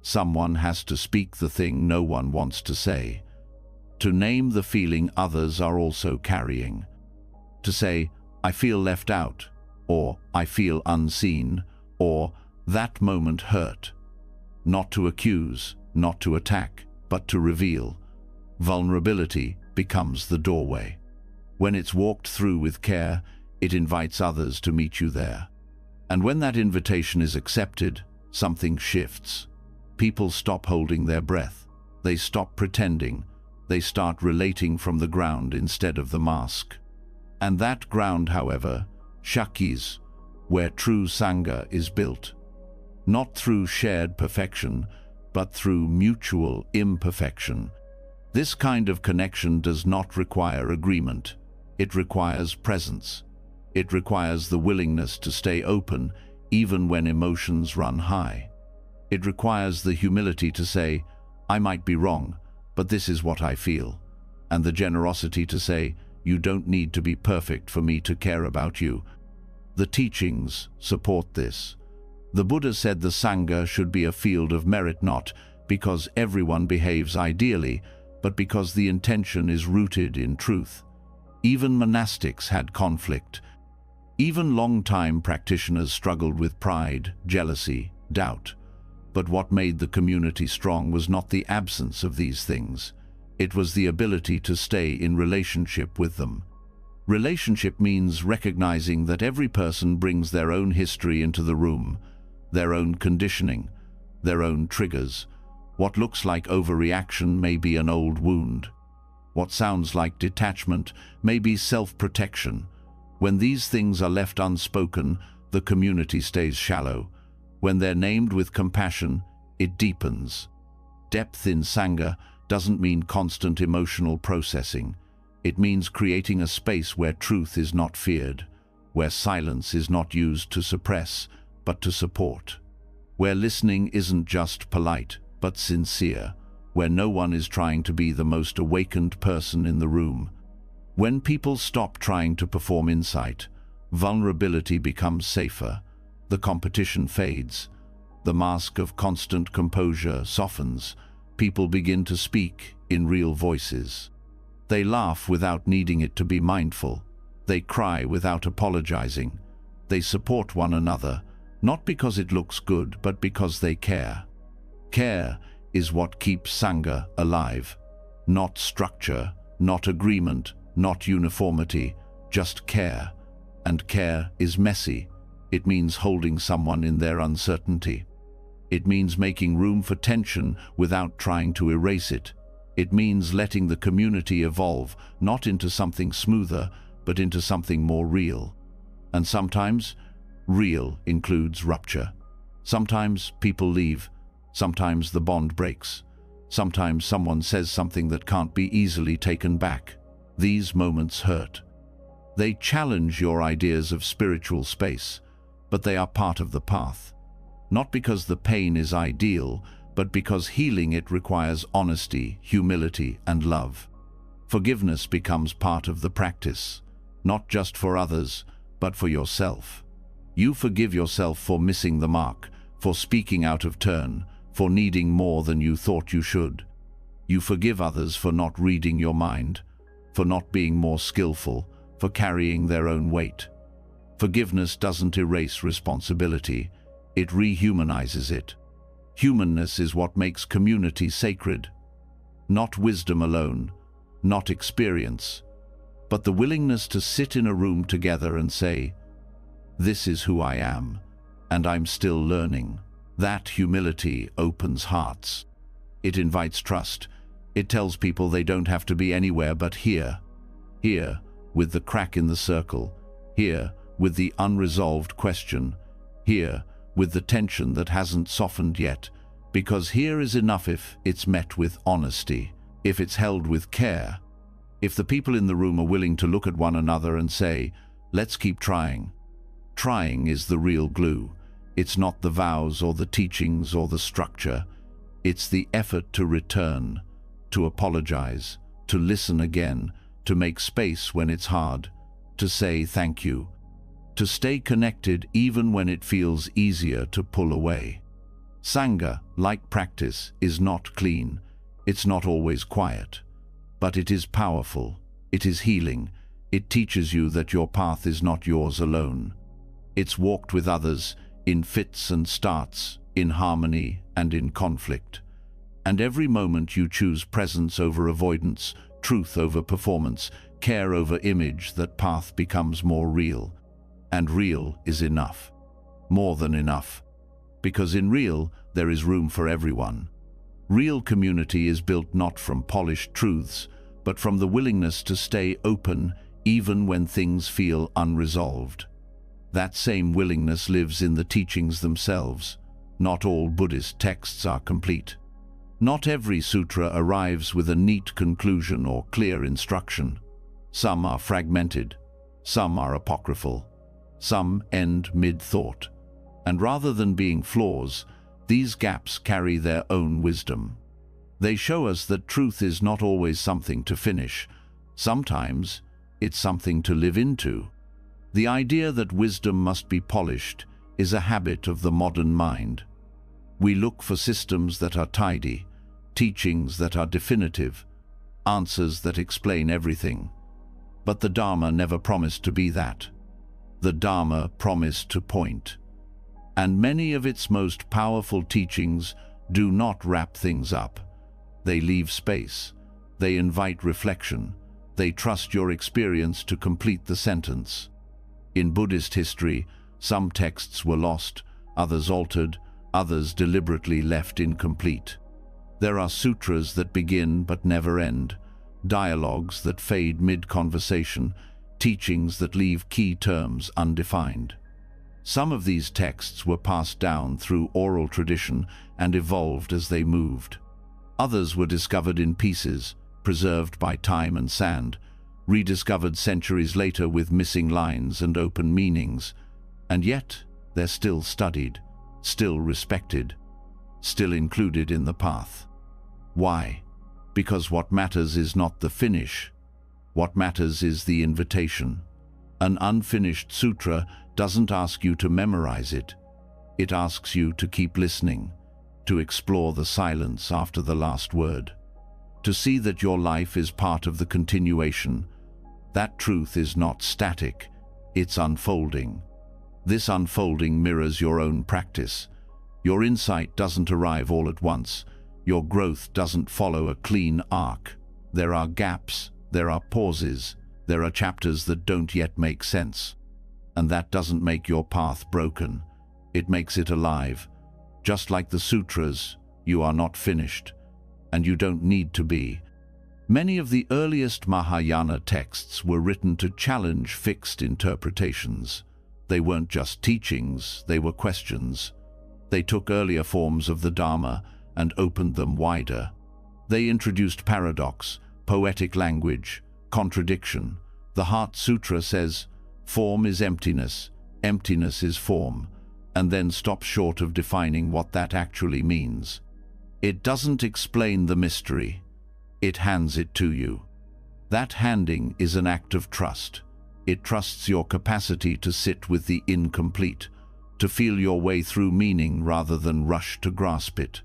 Someone has to speak the thing no one wants to say. To name the feeling others are also carrying. To say, "I feel left out," or "I feel unseen," or "that moment hurt." Not to accuse, not to attack, but to reveal. Vulnerability becomes the doorway. When it's walked through with care, it invites others to meet you there. And when that invitation is accepted, something shifts. People stop holding their breath. They stop pretending. They start relating from the ground instead of the mask. And that ground, however, Shakis, where true sangha is built. Not through shared perfection, but through mutual imperfection. This kind of connection does not require agreement. It requires presence. It requires the willingness to stay open even when emotions run high. It requires the humility to say, "I might be wrong, but this is what I feel." And the generosity to say, "You don't need to be perfect for me to care about you." The teachings support this. The Buddha said the Sangha should be a field of merit, not because everyone behaves ideally, but because the intention is rooted in truth. Even monastics had conflict. Even long-time practitioners struggled with pride, jealousy, doubt. But what made the community strong was not the absence of these things. It was the ability to stay in relationship with them. Relationship means recognizing that every person brings their own history into the room, their own conditioning, their own triggers. What looks like overreaction may be an old wound. What sounds like detachment may be self-protection. When these things are left unspoken, the community stays shallow. When they're named with compassion, it deepens. Depth in Sangha doesn't mean constant emotional processing. It means creating a space where truth is not feared, where silence is not used to suppress, but to support, where listening isn't just polite, but sincere, where no one is trying to be the most awakened person in the room. When people stop trying to perform insight, vulnerability becomes safer. The competition fades. The mask of constant composure softens. People begin to speak in real voices. They laugh without needing it to be mindful. They cry without apologizing. They support one another, not because it looks good, but because they care. Care is what keeps Sangha alive. Not structure, not agreement, not uniformity, just care. And care is messy. It means holding someone in their uncertainty. It means making room for tension without trying to erase it. It means letting the community evolve, not into something smoother, but into something more real. And sometimes, real includes rupture. Sometimes people leave. Sometimes the bond breaks. Sometimes someone says something that can't be easily taken back. These moments hurt. They challenge your ideas of spiritual space, but they are part of the path. Not because the pain is ideal, but because healing it requires honesty, humility, and love. Forgiveness becomes part of the practice, not just for others, but for yourself. You forgive yourself for missing the mark, for speaking out of turn, for needing more than you thought you should. You forgive others for not reading your mind, for not being more skillful, for carrying their own weight. Forgiveness doesn't erase responsibility, it rehumanizes it. Humanness is what makes community sacred. Not wisdom alone, not experience, but the willingness to sit in a room together and say, "This is who I am, and I'm still learning." That humility opens hearts. It invites trust. It tells people they don't have to be anywhere but here. Here, with the crack in the circle. Here, with the unresolved question. Here, with the tension that hasn't softened yet. Because here is enough if it's met with honesty, if it's held with care. If the people in the room are willing to look at one another and say, "Let's keep trying." Trying is the real glue. It's not the vows or the teachings or the structure. It's the effort to return, to apologize, to listen again, to make space when it's hard, to say thank you, to stay connected even when it feels easier to pull away. Sangha, like practice, is not clean. It's not always quiet. But it is powerful. It is healing. It teaches you that your path is not yours alone. It's walked with others, in fits and starts, in harmony and in conflict. And every moment you choose presence over avoidance, truth over performance, care over image, that path becomes more real. And real is enough. More than enough. Because in real, there is room for everyone. Real community is built not from polished truths, but from the willingness to stay open even when things feel unresolved. That same willingness lives in the teachings themselves. Not all Buddhist texts are complete. Not every sutra arrives with a neat conclusion or clear instruction. Some are fragmented, some are apocryphal, some end mid-thought. And rather than being flaws, these gaps carry their own wisdom. They show us that truth is not always something to finish. Sometimes it's something to live into. The idea that wisdom must be polished is a habit of the modern mind. We look for systems that are tidy, teachings that are definitive, answers that explain everything. But the Dharma never promised to be that. The Dharma promised to point. And many of its most powerful teachings do not wrap things up. They leave space. They invite reflection. They trust your experience to complete the sentence. In Buddhist history, some texts were lost, others altered, others deliberately left incomplete. There are sutras that begin but never end, dialogues that fade mid-conversation, teachings that leave key terms undefined. Some of these texts were passed down through oral tradition and evolved as they moved. Others were discovered in pieces, preserved by time and sand, rediscovered centuries later with missing lines and open meanings. And yet, they're still studied, still respected, still included in the path. Why? Because what matters is not the finish. What matters is the invitation. An unfinished sutra doesn't ask you to memorize it. It asks you to keep listening, to explore the silence after the last word, to see that your life is part of the continuation. That truth is not static, it's unfolding. This unfolding mirrors your own practice. Your insight doesn't arrive all at once. Your growth doesn't follow a clean arc. There are gaps, there are pauses, there are chapters that don't yet make sense. And that doesn't make your path broken. It makes it alive. Just like the sutras, you are not finished, and you don't need to be. Many of the earliest Mahayana texts were written to challenge fixed interpretations. They weren't just teachings, they were questions. They took earlier forms of the Dharma and opened them wider. They introduced paradox, poetic language, contradiction. The Heart Sutra says, form is emptiness, emptiness is form, and then stops short of defining what that actually means. It doesn't explain the mystery. It hands it to you. That handing is an act of trust. It trusts your capacity to sit with the incomplete, to feel your way through meaning rather than rush to grasp it.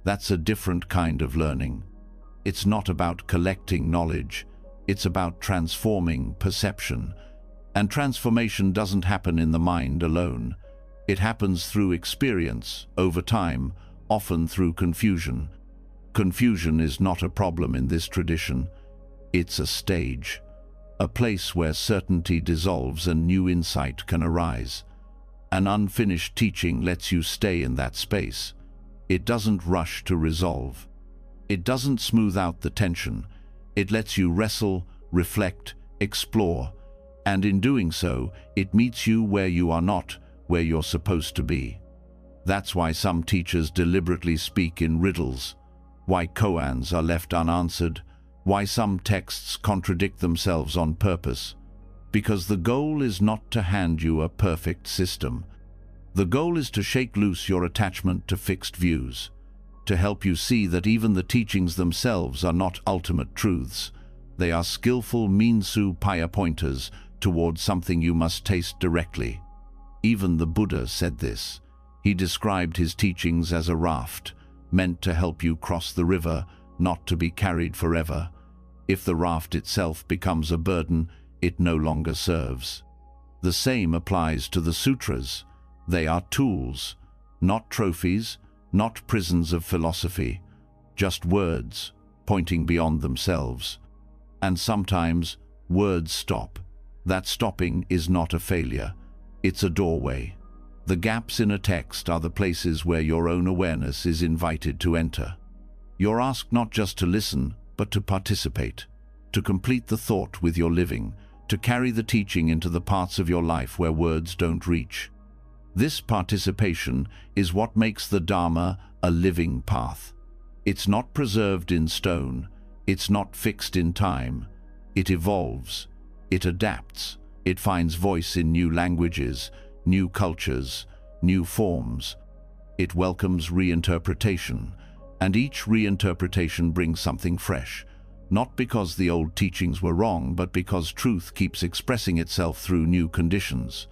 That's a different kind of learning. It's not about collecting knowledge. It's about transforming perception. And transformation doesn't happen in the mind alone. It happens through experience, over time, often through confusion. Confusion is not a problem in this tradition. It's a stage, a place where certainty dissolves and new insight can arise. An unfinished teaching lets you stay in that space. It doesn't rush to resolve. It doesn't smooth out the tension. It lets you wrestle, reflect, explore, and in doing so, it meets you where you are not, where you're supposed to be. That's why some teachers deliberately speak in riddles, why koans are left unanswered, why some texts contradict themselves on purpose. Because the goal is not to hand you a perfect system. The goal is to shake loose your attachment to fixed views, to help you see that even the teachings themselves are not ultimate truths. They are skillful Minsu Paya pointers towards something you must taste directly. Even the Buddha said this. He described his teachings as a raft, meant to help you cross the river, not to be carried forever. If the raft itself becomes a burden, it no longer serves. The same applies to the sutras. They are tools, not trophies, not prisons of philosophy, just words pointing beyond themselves. And sometimes words stop. That stopping is not a failure. It's a doorway. The gaps in a text are the places where your own awareness is invited to enter. You're asked not just to listen, but to participate, to complete the thought with your living, to carry the teaching into the parts of your life where words don't reach. This participation is what makes the Dharma a living path. It's not preserved in stone. It's not fixed in time. It evolves. It adapts. It finds voice in new languages, new cultures, new forms. It welcomes reinterpretation, and each reinterpretation brings something fresh, not because the old teachings were wrong, but because truth keeps expressing itself through new conditions.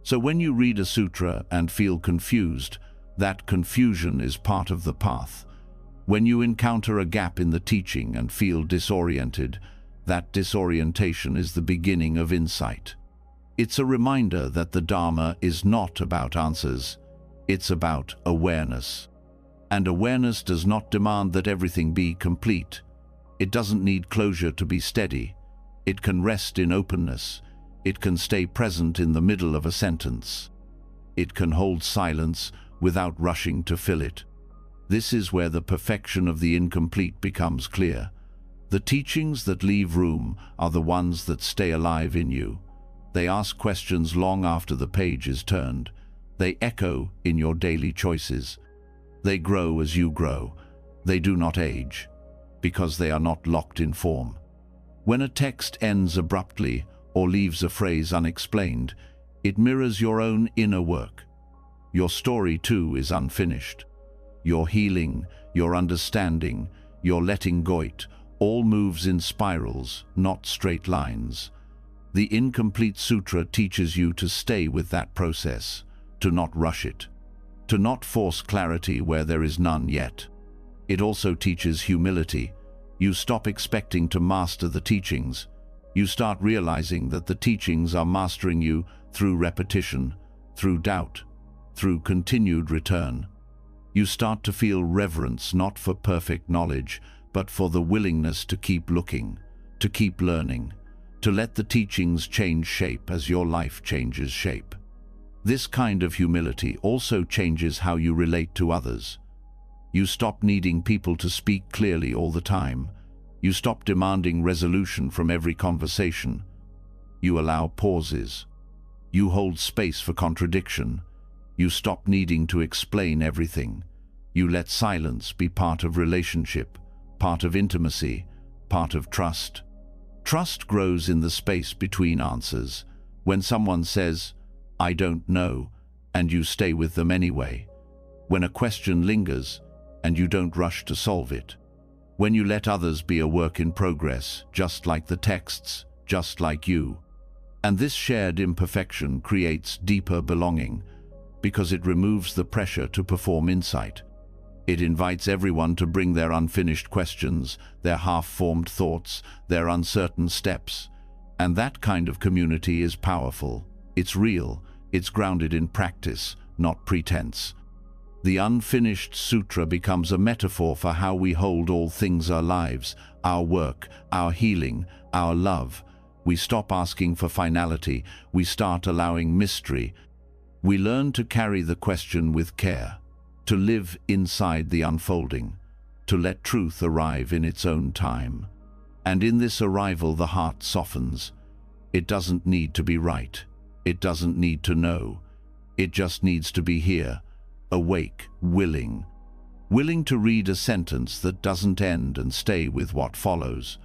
So when you read a sutra and feel confused, that confusion is part of the path. When you encounter a gap in the teaching and feel disoriented, that disorientation is the beginning of insight. It's a reminder that the Dharma is not about answers. It's about awareness. And awareness does not demand that everything be complete. It doesn't need closure to be steady. It can rest in openness. It can stay present in the middle of a sentence. It can hold silence without rushing to fill it. This is where the perfection of the incomplete becomes clear. The teachings that leave room are the ones that stay alive in you. They ask questions long after the page is turned. They echo in your daily choices. They grow as you grow. They do not age, because they are not locked in form. When a text ends abruptly or leaves a phrase unexplained, it mirrors your own inner work. Your story, too, is unfinished. Your healing, your understanding, your letting go, all moves in spirals, not straight lines. The Incomplete Sutra teaches you to stay with that process, to not rush it, to not force clarity where there is none yet. It also teaches humility. You stop expecting to master the teachings. You start realizing that the teachings are mastering you through repetition, through doubt, through continued return. You start to feel reverence not for perfect knowledge, but for the willingness to keep looking, to keep learning, to let the teachings change shape as your life changes shape. This kind of humility also changes how you relate to others. You stop needing people to speak clearly all the time. You stop demanding resolution from every conversation. You allow pauses. You hold space for contradiction. You stop needing to explain everything. You let silence be part of relationship, part of intimacy, part of trust. Trust grows in the space between answers. When someone says, "I don't know," and you stay with them anyway. When a question lingers, and you don't rush to solve it. When you let others be a work in progress, just like the texts, just like you. And this shared imperfection creates deeper belonging, because it removes the pressure to perform insight. It invites everyone to bring their unfinished questions, their half-formed thoughts, their uncertain steps. And that kind of community is powerful. It's real. It's grounded in practice, not pretense. The unfinished sutra becomes a metaphor for how we hold all things our lives, our work, our healing, our love. We stop asking for finality. We start allowing mystery. We learn to carry the question with care, to live inside the unfolding, to let truth arrive in its own time. And in this arrival, the heart softens. It doesn't need to be right. It doesn't need to know. It just needs to be here, awake, willing. Willing to read a sentence that doesn't end and stay with what follows.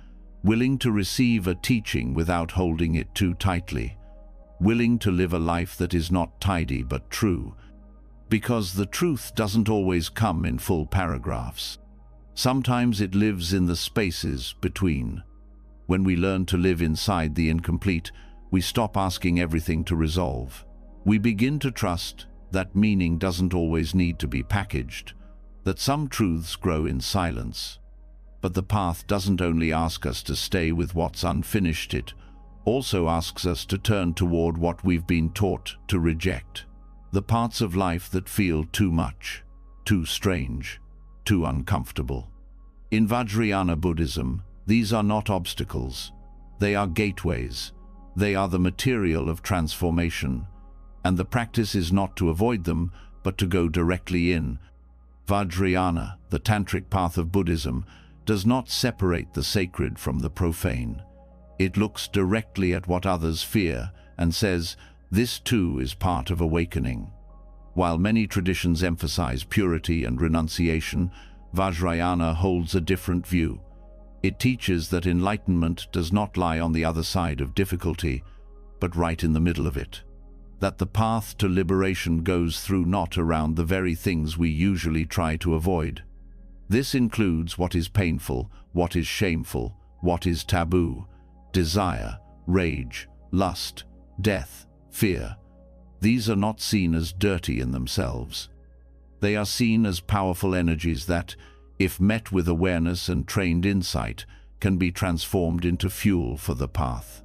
Willing to receive a teaching without holding it too tightly. Willing to live a life that is not tidy but true. Because the truth doesn't always come in full paragraphs. Sometimes it lives in the spaces between. When we learn to live inside the incomplete, we stop asking everything to resolve. We begin to trust that meaning doesn't always need to be packaged, that some truths grow in silence. But the path doesn't only ask us to stay with what's unfinished, it also asks us to turn toward what we've been taught to reject. The parts of life that feel too much, too strange, too uncomfortable. In Vajrayana Buddhism, these are not obstacles. They are gateways. They are the material of transformation. And the practice is not to avoid them, but to go directly in. Vajrayana, the tantric path of Buddhism, does not separate the sacred from the profane. It looks directly at what others fear and says, this too is part of awakening. While many traditions emphasize purity and renunciation, Vajrayana holds a different view. It teaches that enlightenment does not lie on the other side of difficulty, but right in the middle of it. That the path to liberation goes through, not around, the very things we usually try to avoid. This includes what is painful, what is shameful, what is taboo, desire, rage, lust, death, fear. These are not seen as dirty in themselves. They are seen as powerful energies that, if met with awareness and trained insight, can be transformed into fuel for the path.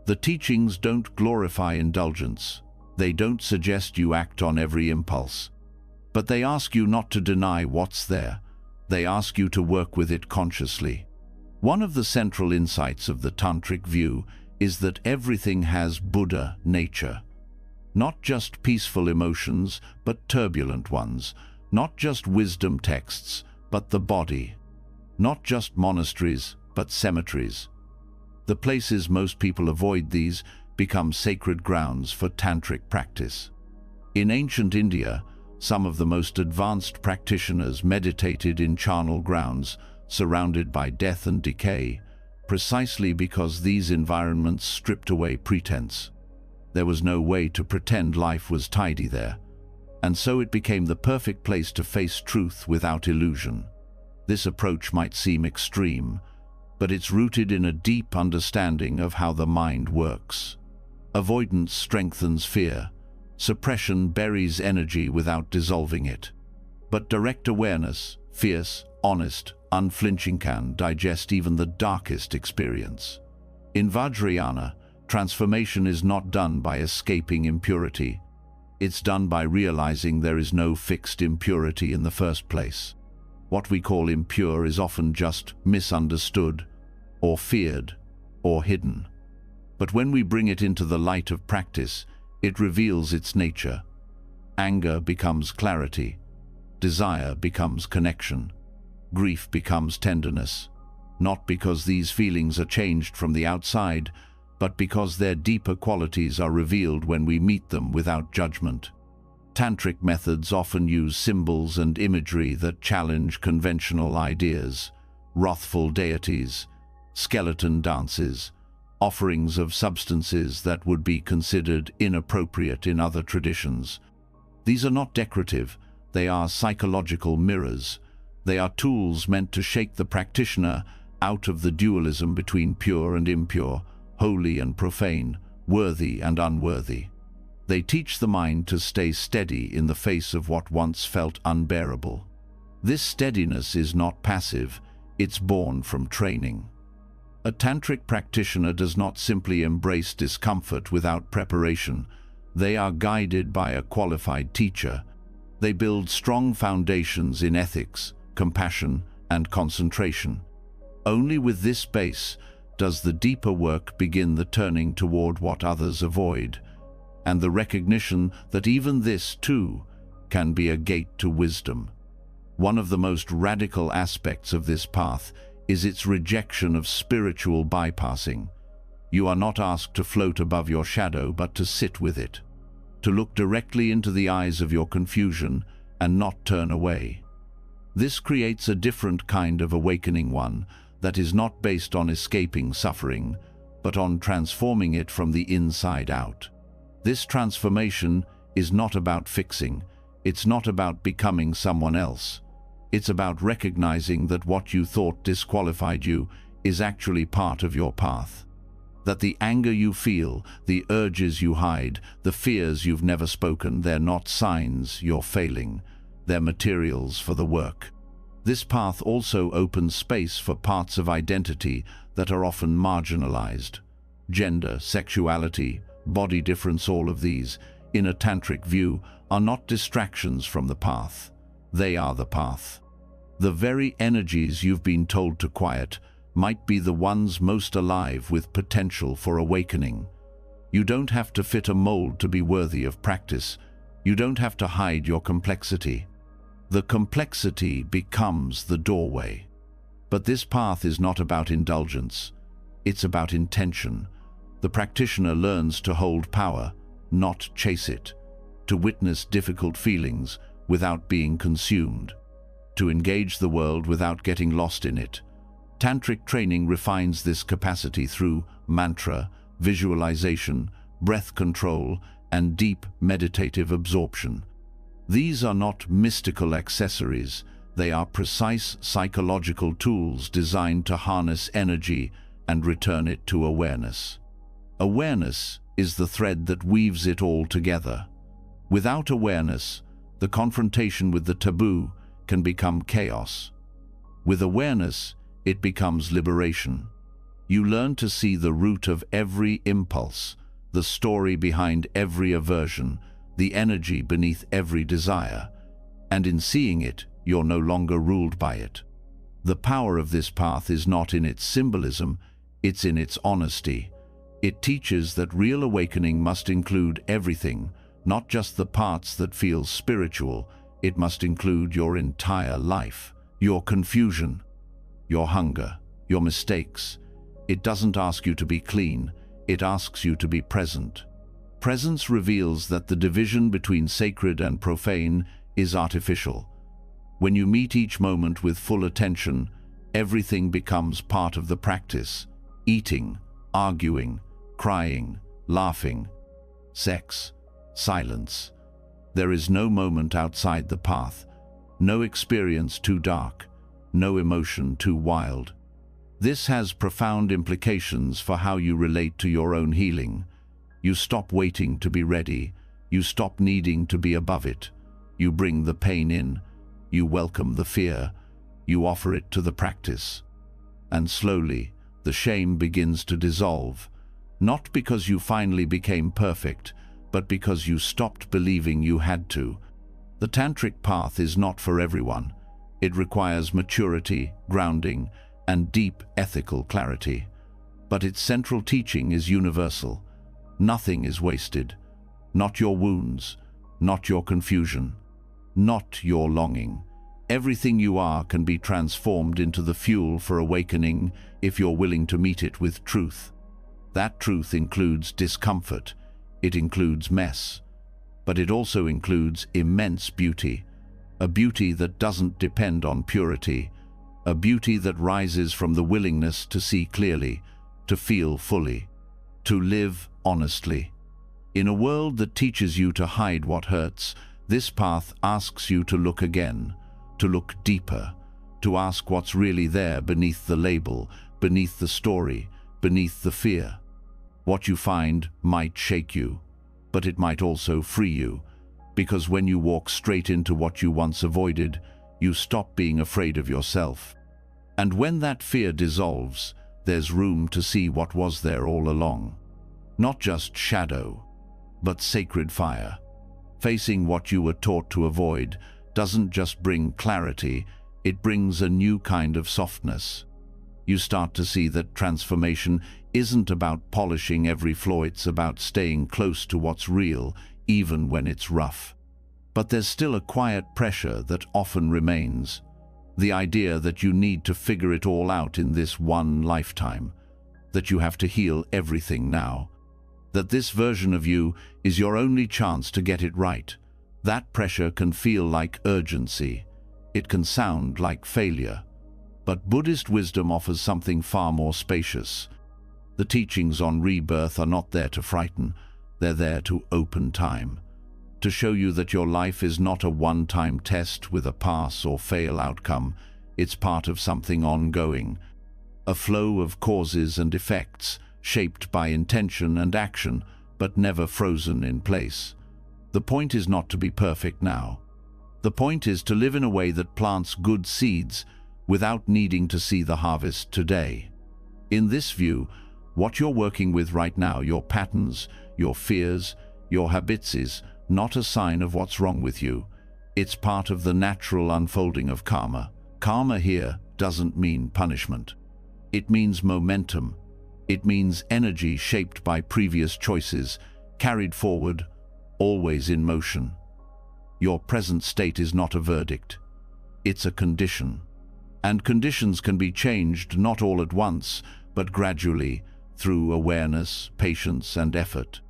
The teachings don't glorify indulgence. They don't suggest you act on every impulse. But they ask you not to deny what's there. They ask you to work with it consciously. One of the central insights of the tantric view is that everything has Buddha nature. Not just peaceful emotions, but turbulent ones. Not just wisdom texts, but the body. Not just monasteries, but cemeteries. The places most people avoid these become sacred grounds for tantric practice. In ancient India, some of the most advanced practitioners meditated in charnel grounds, surrounded by death and decay, precisely because these environments stripped away pretense. There was no way to pretend life was tidy there, and so it became the perfect place to face truth without illusion. This approach might seem extreme, but it's rooted in a deep understanding of how the mind works. Avoidance strengthens fear. Suppression buries energy without dissolving it. But direct awareness, fierce, honest, unflinching, can digest even the darkest experience. In Vajrayana, transformation is not done by escaping impurity. It's done by realizing there is no fixed impurity in the first place. What we call impure is often just misunderstood, or feared, or hidden. But when we bring it into the light of practice, it reveals its nature. Anger becomes clarity. Desire becomes connection. Grief becomes tenderness. Not because these feelings are changed from the outside, but because their deeper qualities are revealed when we meet them without judgment. Tantric methods often use symbols and imagery that challenge conventional ideas. Wrathful deities, skeleton dances, offerings of substances that would be considered inappropriate in other traditions. These are not decorative, they are psychological mirrors. They are tools meant to shake the practitioner out of the dualism between pure and impure, holy and profane, worthy and unworthy. They teach the mind to stay steady in the face of what once felt unbearable. This steadiness is not passive, it's born from training. A tantric practitioner does not simply embrace discomfort without preparation. They are guided by a qualified teacher. They build strong foundations in ethics, compassion, and concentration. Only with this base does the deeper work begin the turning toward what others avoid, and the recognition that even this, too, can be a gate to wisdom. One of the most radical aspects of this path is its rejection of spiritual bypassing. You are not asked to float above your shadow, but to sit with it, to look directly into the eyes of your confusion and not turn away. This creates a different kind of awakening, one that is not based on escaping suffering, but on transforming it from the inside out. This transformation is not about fixing, it's not about becoming someone else. It's about recognizing that what you thought disqualified you is actually part of your path. That the anger you feel, the urges you hide, the fears you've never spoken, they're not signs you're failing. They're materials for the work. This path also opens space for parts of identity that are often marginalized. Gender, sexuality, body difference, all of these, in a tantric view, are not distractions from the path. They are the path. The very energies you've been told to quiet might be the ones most alive with potential for awakening. You don't have to fit a mold to be worthy of practice. You don't have to hide your complexity. The complexity becomes the doorway. But this path is not about indulgence. It's about intention. The practitioner learns to hold power, not chase it, to witness difficult feelings without being consumed, to engage the world without getting lost in it. Tantric training refines this capacity through mantra, visualization, breath control, and deep meditative absorption. These are not mystical accessories, they are precise psychological tools designed to harness energy and return it to awareness. Awareness is the thread that weaves it all together. Without awareness, the confrontation with the taboo can become chaos. With awareness, it becomes liberation. You learn to see the root of every impulse, the story behind every aversion, the energy beneath every desire, and in seeing it, you're no longer ruled by it. The power of this path is not in its symbolism, it's in its honesty. It teaches that real awakening must include everything, not just the parts that feel spiritual. It must include your entire life, your confusion, your hunger, your mistakes. It doesn't ask you to be clean, it asks you to be present. Presence reveals that the division between sacred and profane is artificial. When you meet each moment with full attention, everything becomes part of the practice. Eating, arguing, crying, laughing, sex, silence. There is no moment outside the path, no experience too dark, no emotion too wild. This has profound implications for how you relate to your own healing. You stop waiting to be ready, you stop needing to be above it. You bring the pain in, you welcome the fear, you offer it to the practice. And slowly, the shame begins to dissolve, not because you finally became perfect, but because you stopped believing you had to. The tantric path is not for everyone. It requires maturity, grounding, and deep ethical clarity. But its central teaching is universal. Nothing is wasted. Not your wounds, not your confusion, not your longing. Everything you are can be transformed into the fuel for awakening if you're willing to meet it with truth. That truth includes discomfort, it includes mess, but it also includes immense beauty, a beauty that doesn't depend on purity, a beauty that rises from the willingness to see clearly, to feel fully, to live honestly. In a world that teaches you to hide what hurts, this path asks you to look again, to look deeper, to ask what's really there beneath the label, beneath the story, beneath the fear. What you find might shake you, but it might also free you, because when you walk straight into what you once avoided, you stop being afraid of yourself. And when that fear dissolves, there's room to see what was there all along. Not just shadow, but sacred fire. Facing what you were taught to avoid doesn't just bring clarity, it brings a new kind of softness. You start to see that transformation isn't about polishing every flaw, it's about staying close to what's real, even when it's rough. But there's still a quiet pressure that often remains. The idea that you need to figure it all out in this one lifetime, that you have to heal everything now, that this version of you is your only chance to get it right. That pressure can feel like urgency. It can sound like failure. But Buddhist wisdom offers something far more spacious. The teachings on rebirth are not there to frighten, they're there to open time, to show you that your life is not a one-time test with a pass or fail outcome. It's part of something ongoing, a flow of causes and effects, shaped by intention and action, but never frozen in place. The point is not to be perfect now. The point is to live in a way that plants good seeds without needing to see the harvest today. In this view, what you're working with right now, your patterns, your fears, your habits, is not a sign of what's wrong with you. It's part of the natural unfolding of karma. Karma here doesn't mean punishment. It means momentum. It means energy shaped by previous choices, carried forward, always in motion. Your present state is not a verdict. It's a condition. And conditions can be changed not all at once, but gradually, through awareness, patience, and effort.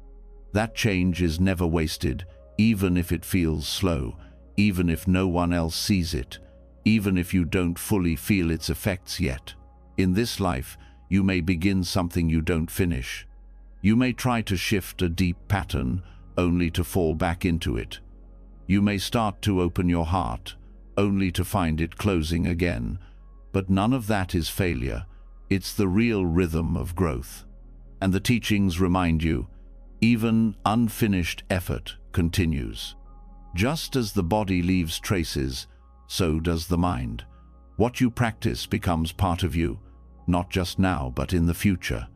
That change is never wasted, even if it feels slow, even if no one else sees it, even if you don't fully feel its effects yet. In this life, you may begin something you don't finish. You may try to shift a deep pattern, only to fall back into it. You may start to open your heart, only to find it closing again. But none of that is failure. It's the real rhythm of growth. And the teachings remind you, even unfinished effort continues. Just as the body leaves traces, so does the mind. What you practice becomes part of you, not just now, but in the future.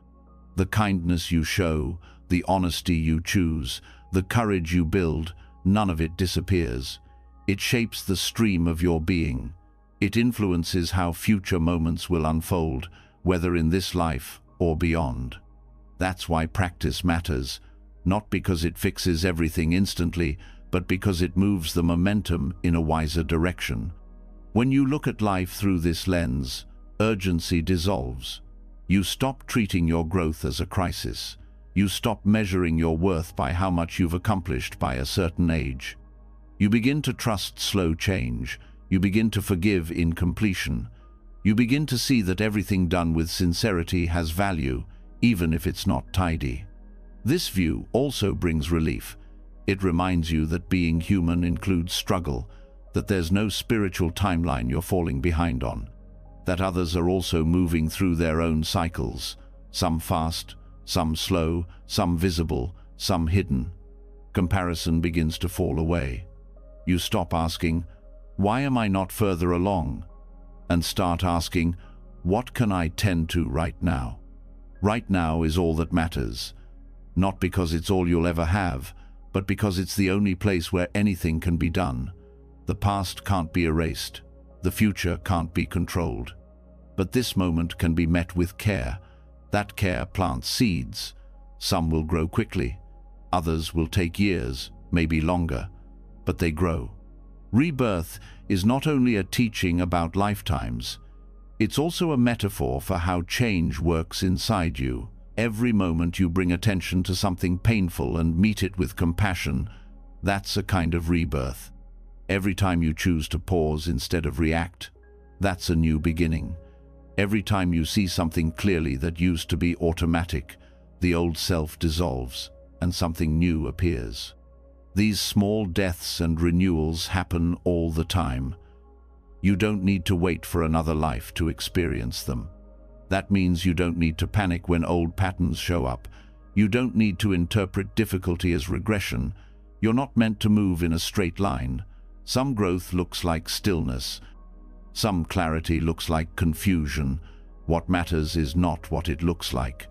The kindness you show, the honesty you choose, the courage you build, none of it disappears. It shapes the stream of your being. It influences how future moments will unfold, whether in this life or beyond. That's why practice matters, not because it fixes everything instantly, but because it moves the momentum in a wiser direction. When you look at life through this lens, urgency dissolves. You stop treating your growth as a crisis. You stop measuring your worth by how much you've accomplished by a certain age. You begin to trust slow change. You begin to forgive incompletion. You begin to see that everything done with sincerity has value, even if it's not tidy. This view also brings relief. It reminds you that being human includes struggle, that there's no spiritual timeline you're falling behind on, that others are also moving through their own cycles, some fast, some slow, some visible, some hidden. Comparison begins to fall away. You stop asking, "Why am I not further along?" and start asking, "What can I tend to right now?" Right now is all that matters, not because it's all you'll ever have, but because it's the only place where anything can be done. The past can't be erased. The future can't be controlled. But this moment can be met with care. That care plants seeds. Some will grow quickly. Others will take years, maybe longer, but they grow. Rebirth is not only a teaching about lifetimes, it's also a metaphor for how change works inside you. Every moment you bring attention to something painful and meet it with compassion, that's a kind of rebirth. Every time you choose to pause instead of react, That's a new beginning. Every time you see something clearly that used to be automatic, the old self dissolves and something new appears. These small deaths and renewals happen all the time. You don't need to wait for another life to experience them. That means you don't need to panic when old patterns show up. You don't need to interpret difficulty as regression. You're not meant to move in a straight line. Some growth looks like stillness. Some clarity looks like confusion. What matters is not what it looks like.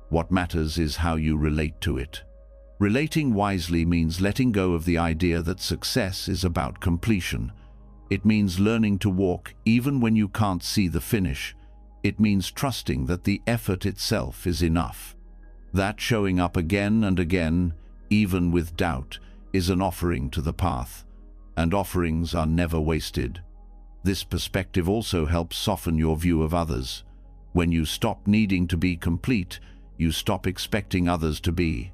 What matters is how you relate to it. Relating wisely means letting go of the idea that success is about completion. It means learning to walk even when you can't see the finish. It means trusting that the effort itself is enough. That showing up again and again, even with doubt, is an offering to the path. And offerings are never wasted. This perspective also helps soften your view of others. When you stop needing to be complete, you stop expecting others to be.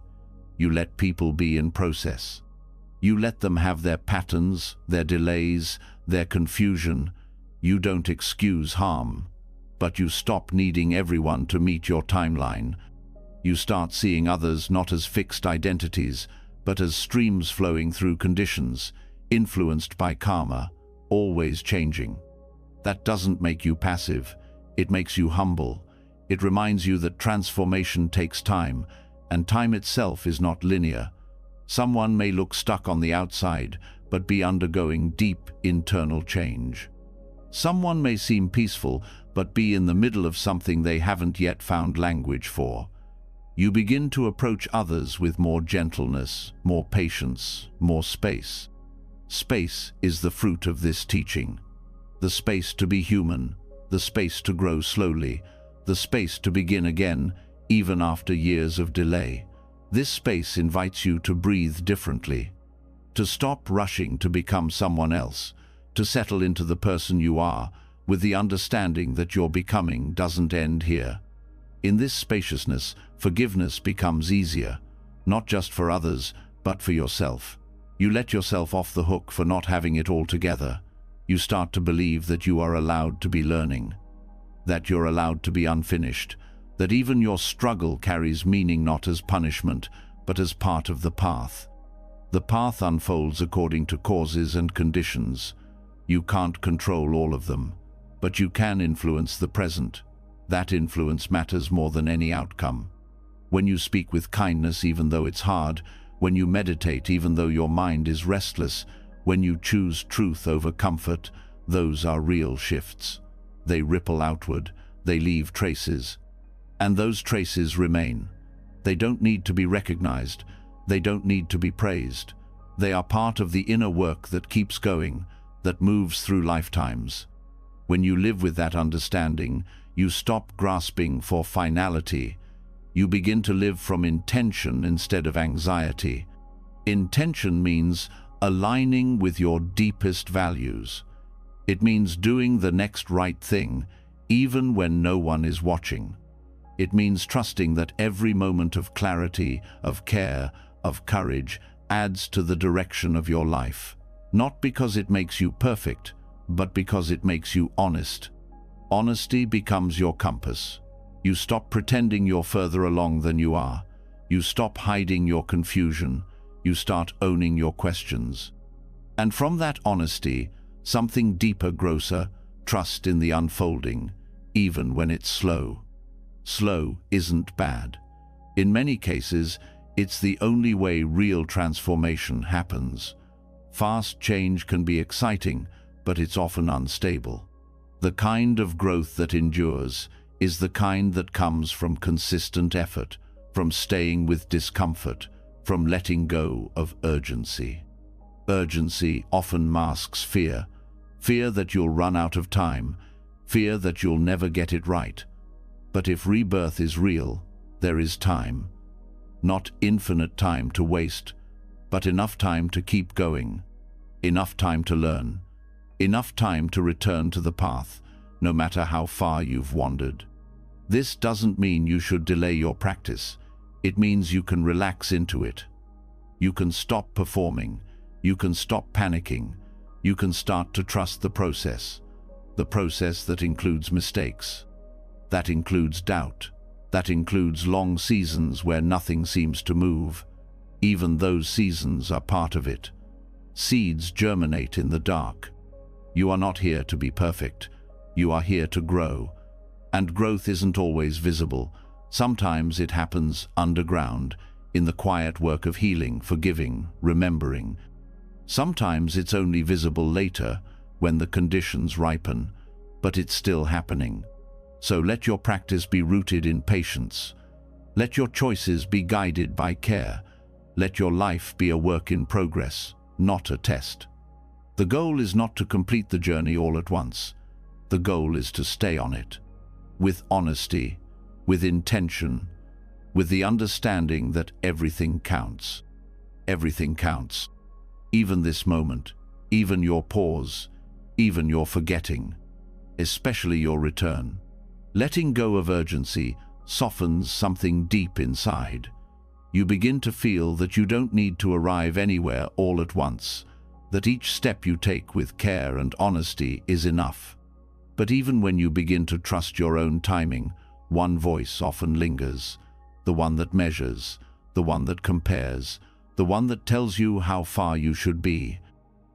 You let people be in process. You let them have their patterns, their delays, their confusion. You don't excuse harm, but you stop needing everyone to meet your timeline. You start seeing others not as fixed identities, but as streams flowing through conditions, influenced by karma, always changing. That doesn't make you passive. It makes you humble. It reminds you that transformation takes time, and time itself is not linear. Someone may look stuck on the outside, but be undergoing deep internal change. Someone may seem peaceful, but be in the middle of something they haven't yet found language for. You begin to approach others with more gentleness, more patience, more space. Space is the fruit of this teaching. The space to be human, the space to grow slowly, the space to begin again, even after years of delay. This space invites you to breathe differently, to stop rushing to become someone else, to settle into the person you are, with the understanding that your becoming doesn't end here. In this spaciousness, forgiveness becomes easier, not just for others, but for yourself. You let yourself off the hook for not having it all together. You start to believe that you are allowed to be learning, that you're allowed to be unfinished, that even your struggle carries meaning not as punishment, but as part of the path. The path unfolds according to causes and conditions. You can't control all of them, but you can influence the present. That influence matters more than any outcome. When you speak with kindness even though it's hard, when you meditate even though your mind is restless, when you choose truth over comfort, those are real shifts. They ripple outward, they leave traces. And those traces remain. They don't need to be recognized. They don't need to be praised. They are part of the inner work that keeps going, that moves through lifetimes. When you live with that understanding, you stop grasping for finality. You begin to live from intention instead of anxiety. Intention means aligning with your deepest values. It means doing the next right thing, even when no one is watching. It means trusting that every moment of clarity, of care, of courage adds to the direction of your life. Not because it makes you perfect, but because it makes you honest. Honesty becomes your compass. You stop pretending you're further along than you are. You stop hiding your confusion. You start owning your questions. And from that honesty, something deeper grows, trust in the unfolding, even when it's slow. Slow isn't bad. In many cases, it's the only way real transformation happens. Fast change can be exciting, but it's often unstable. The kind of growth that endures is the kind that comes from consistent effort, from staying with discomfort, from letting go of urgency. Urgency often masks fear. Fear that you'll run out of time, fear that you'll never get it right. But if rebirth is real, there is time. Not infinite time to waste, but enough time to keep going, enough time to learn, enough time to return to the path, no matter how far you've wandered. This doesn't mean you should delay your practice. It means you can relax into it. You can stop performing. You can stop panicking. You can start to trust the process. the process that includes mistakes, that includes doubt, that includes long seasons where nothing seems to move. Even those seasons are part of it. Seeds germinate in the dark. You are not here to be perfect. You are here to grow. And growth isn't always visible. Sometimes it happens underground, in the quiet work of healing, forgiving, remembering. Sometimes it's only visible later, when the conditions ripen, but it's still happening. So let your practice be rooted in patience. Let your choices be guided by care. Let your life be a work in progress, not a test. The goal is not to complete the journey all at once. The goal is to stay on it, with honesty, with intention, with the understanding that everything counts. Everything counts. Even this moment, even your pause, even your forgetting, especially your return. Letting go of urgency softens something deep inside. You begin to feel that you don't need to arrive anywhere all at once, that each step you take with care and honesty is enough. But even when you begin to trust your own timing, one voice often lingers, the one that measures, the one that compares, the one that tells you how far you should be.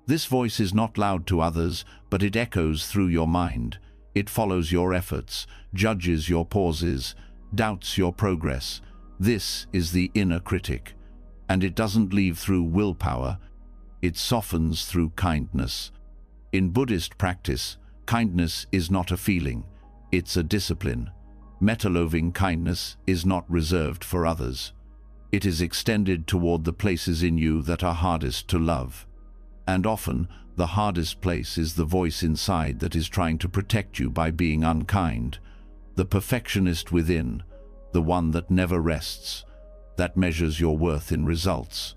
This voice is not loud to others, but it echoes through your mind. It follows your efforts, judges your pauses, doubts your progress. This is the inner critic, and it doesn't leave through willpower. It softens through kindness. In Buddhist practice, kindness is not a feeling, it's a discipline. Metta-loving kindness is not reserved for others. It is extended toward the places in you that are hardest to love. And often, the hardest place is the voice inside that is trying to protect you by being unkind. The perfectionist within, the one that never rests, that measures your worth in results.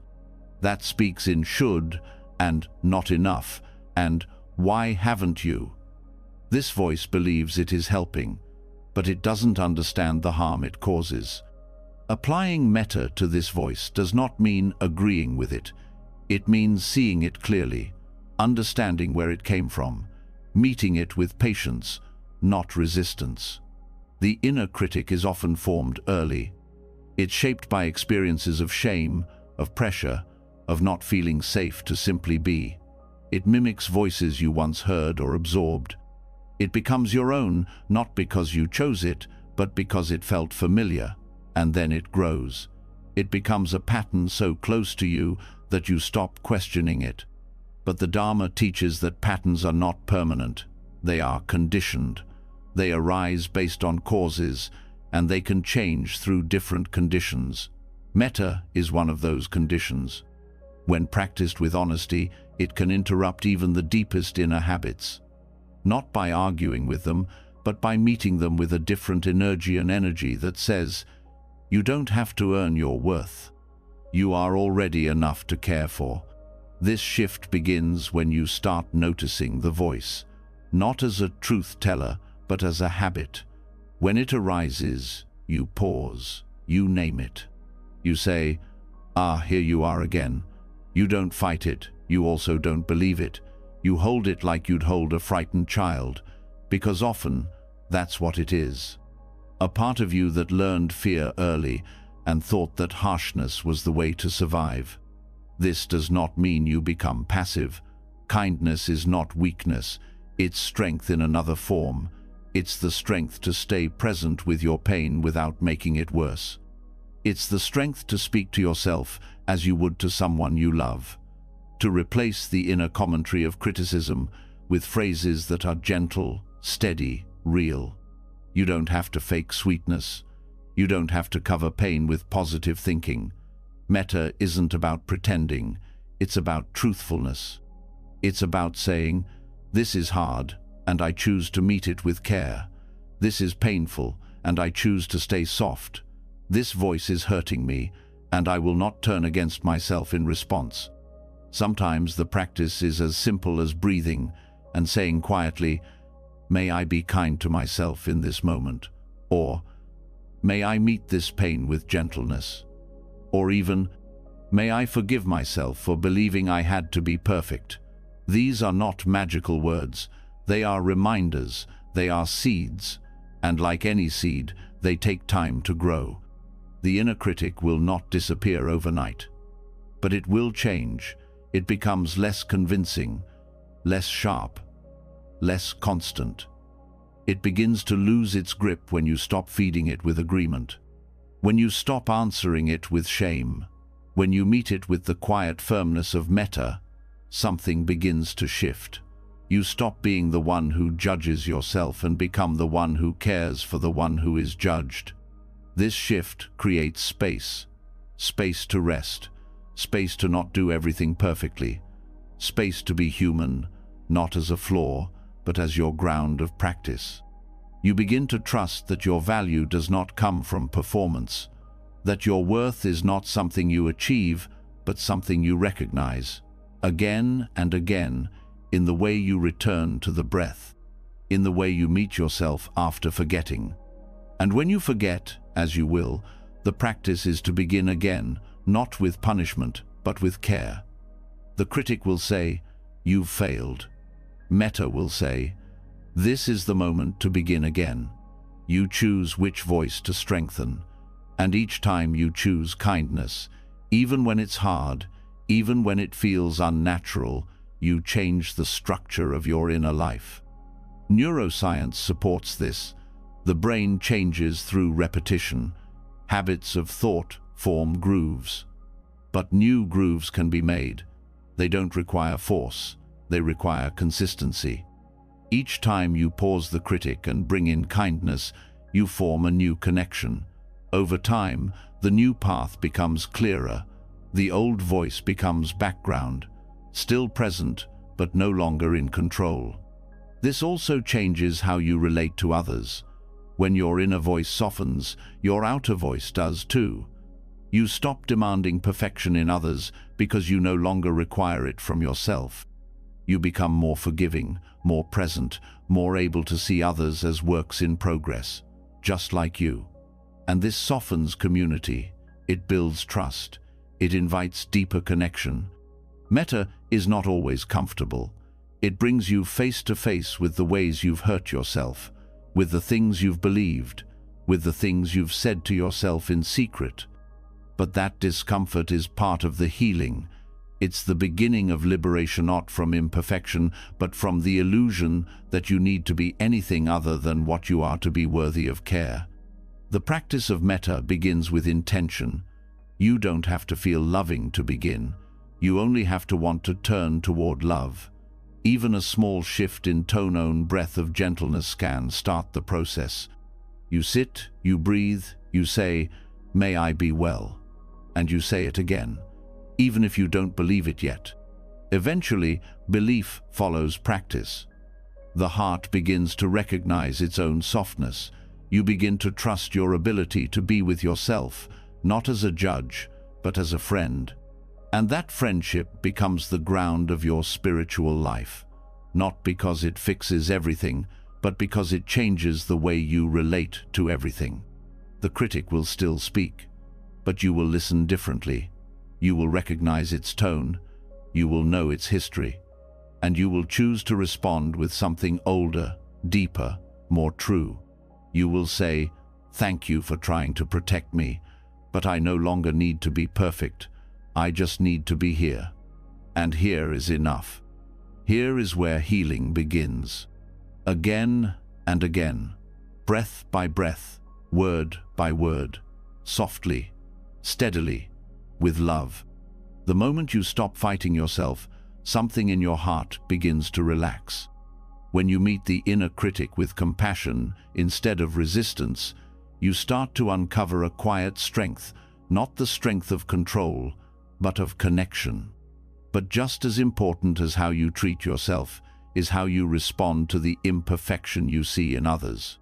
That speaks in should and not enough and why haven't you? This voice believes it is helping, but it doesn't understand the harm it causes. Applying metta to this voice does not mean agreeing with it. It means seeing it clearly, understanding where it came from, meeting it with patience, not resistance. The inner critic is often formed early. It's shaped by experiences of shame, of pressure, of not feeling safe to simply be. It mimics voices you once heard or absorbed. It becomes your own, not because you chose it, but because it felt familiar, and then it grows. It becomes a pattern so close to you that you stop questioning it. But the Dharma teaches that patterns are not permanent. They are conditioned. They arise based on causes, and they can change through different conditions. Metta is one of those conditions. When practiced with honesty, it can interrupt even the deepest inner habits. Not by arguing with them, but by meeting them with a different energy that says, you don't have to earn your worth. You are already enough to care for. This shift begins when you start noticing the voice, not as a truth teller, but as a habit. When it arises, you pause, you name it. You say, here you are again. You don't fight it, you also don't believe it. You hold it like you'd hold a frightened child, because often that's what it is. A part of you that learned fear early and thought that harshness was the way to survive. This does not mean you become passive. Kindness is not weakness, it's strength in another form. It's the strength to stay present with your pain without making it worse. It's the strength to speak to yourself as you would to someone you love. To replace the inner commentary of criticism with phrases that are gentle, steady, real. You don't have to fake sweetness. You don't have to cover pain with positive thinking. Metta isn't about pretending. It's about truthfulness. It's about saying, this is hard, and I choose to meet it with care. This is painful, and I choose to stay soft. This voice is hurting me, and I will not turn against myself in response. Sometimes the practice is as simple as breathing and saying quietly, may I be kind to myself in this moment, or may I meet this pain with gentleness, or even, may I forgive myself for believing I had to be perfect. These are not magical words. They are reminders, they are seeds, and like any seed, they take time to grow. The inner critic will not disappear overnight, but it will change. It becomes less convincing, less sharp, less constant. It begins to lose its grip when you stop feeding it with agreement, when you stop answering it with shame, when you meet it with the quiet firmness of metta. Something begins to shift. You stop being the one who judges yourself and become the one who cares for the one who is judged. This shift creates space. Space to rest. Space to not do everything perfectly. Space to be human, not as a flaw, but as your ground of practice. You begin to trust that your value does not come from performance, that your worth is not something you achieve, but something you recognize. Again and again, in the way you return to the breath, in the way you meet yourself after forgetting. And when you forget, as you will, the practice is to begin again, not with punishment, but with care. The critic will say, "You've failed." Metta will say, "This is the moment to begin again." You choose which voice to strengthen, and each time you choose kindness, even when it's hard, even when it feels unnatural, you change the structure of your inner life. Neuroscience supports this. The brain changes through repetition. Habits of thought form grooves. But new grooves can be made. They don't require force. They require consistency. Each time you pause the critic and bring in kindness, you form a new connection. Over time, the new path becomes clearer. The old voice becomes background, still present, but no longer in control. This also changes how you relate to others. When your inner voice softens, your outer voice does too. You stop demanding perfection in others because you no longer require it from yourself. You become more forgiving, more present, more able to see others as works in progress, just like you. And this softens community. It builds trust. It invites deeper connection. Metta is not always comfortable. It brings you face to face with the ways you've hurt yourself, with the things you've believed, with the things you've said to yourself in secret. But that discomfort is part of the healing. It's the beginning of liberation, not from imperfection, but from the illusion that you need to be anything other than what you are to be worthy of care. The practice of metta begins with intention. You don't have to feel loving to begin. You only have to want to turn toward love. Even a small shift in tone and breath of gentleness can start the process. You sit, you breathe, you say, "May I be well," and you say it again, even if you don't believe it yet. Eventually, belief follows practice. The heart begins to recognize its own softness. You begin to trust your ability to be with yourself, not as a judge, but as a friend. And that friendship becomes the ground of your spiritual life, not because it fixes everything, but because it changes the way you relate to everything. The critic will still speak, but you will listen differently. You will recognize its tone, you will know its history, and you will choose to respond with something older, deeper, more true. You will say, "Thank you for trying to protect me, but I no longer need to be perfect. I just need to be here. And here is enough." Here is where healing begins. Again and again, breath by breath, word by word, softly, steadily, with love. The moment you stop fighting yourself, something in your heart begins to relax. When you meet the inner critic with compassion instead of resistance, you start to uncover a quiet strength, not the strength of control, but of connection. But just as important as how you treat yourself is how you respond to the imperfection you see in others.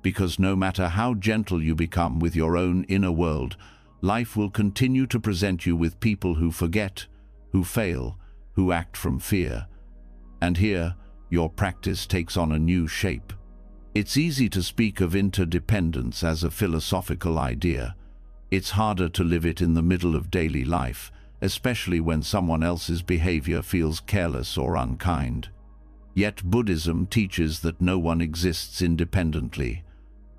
Because no matter how gentle you become with your own inner world, life will continue to present you with people who forget, who fail, who act from fear. And here, your practice takes on a new shape. It's easy to speak of interdependence as a philosophical idea. It's harder to live it in the middle of daily life, especially when someone else's behavior feels careless or unkind. Yet Buddhism teaches that no one exists independently.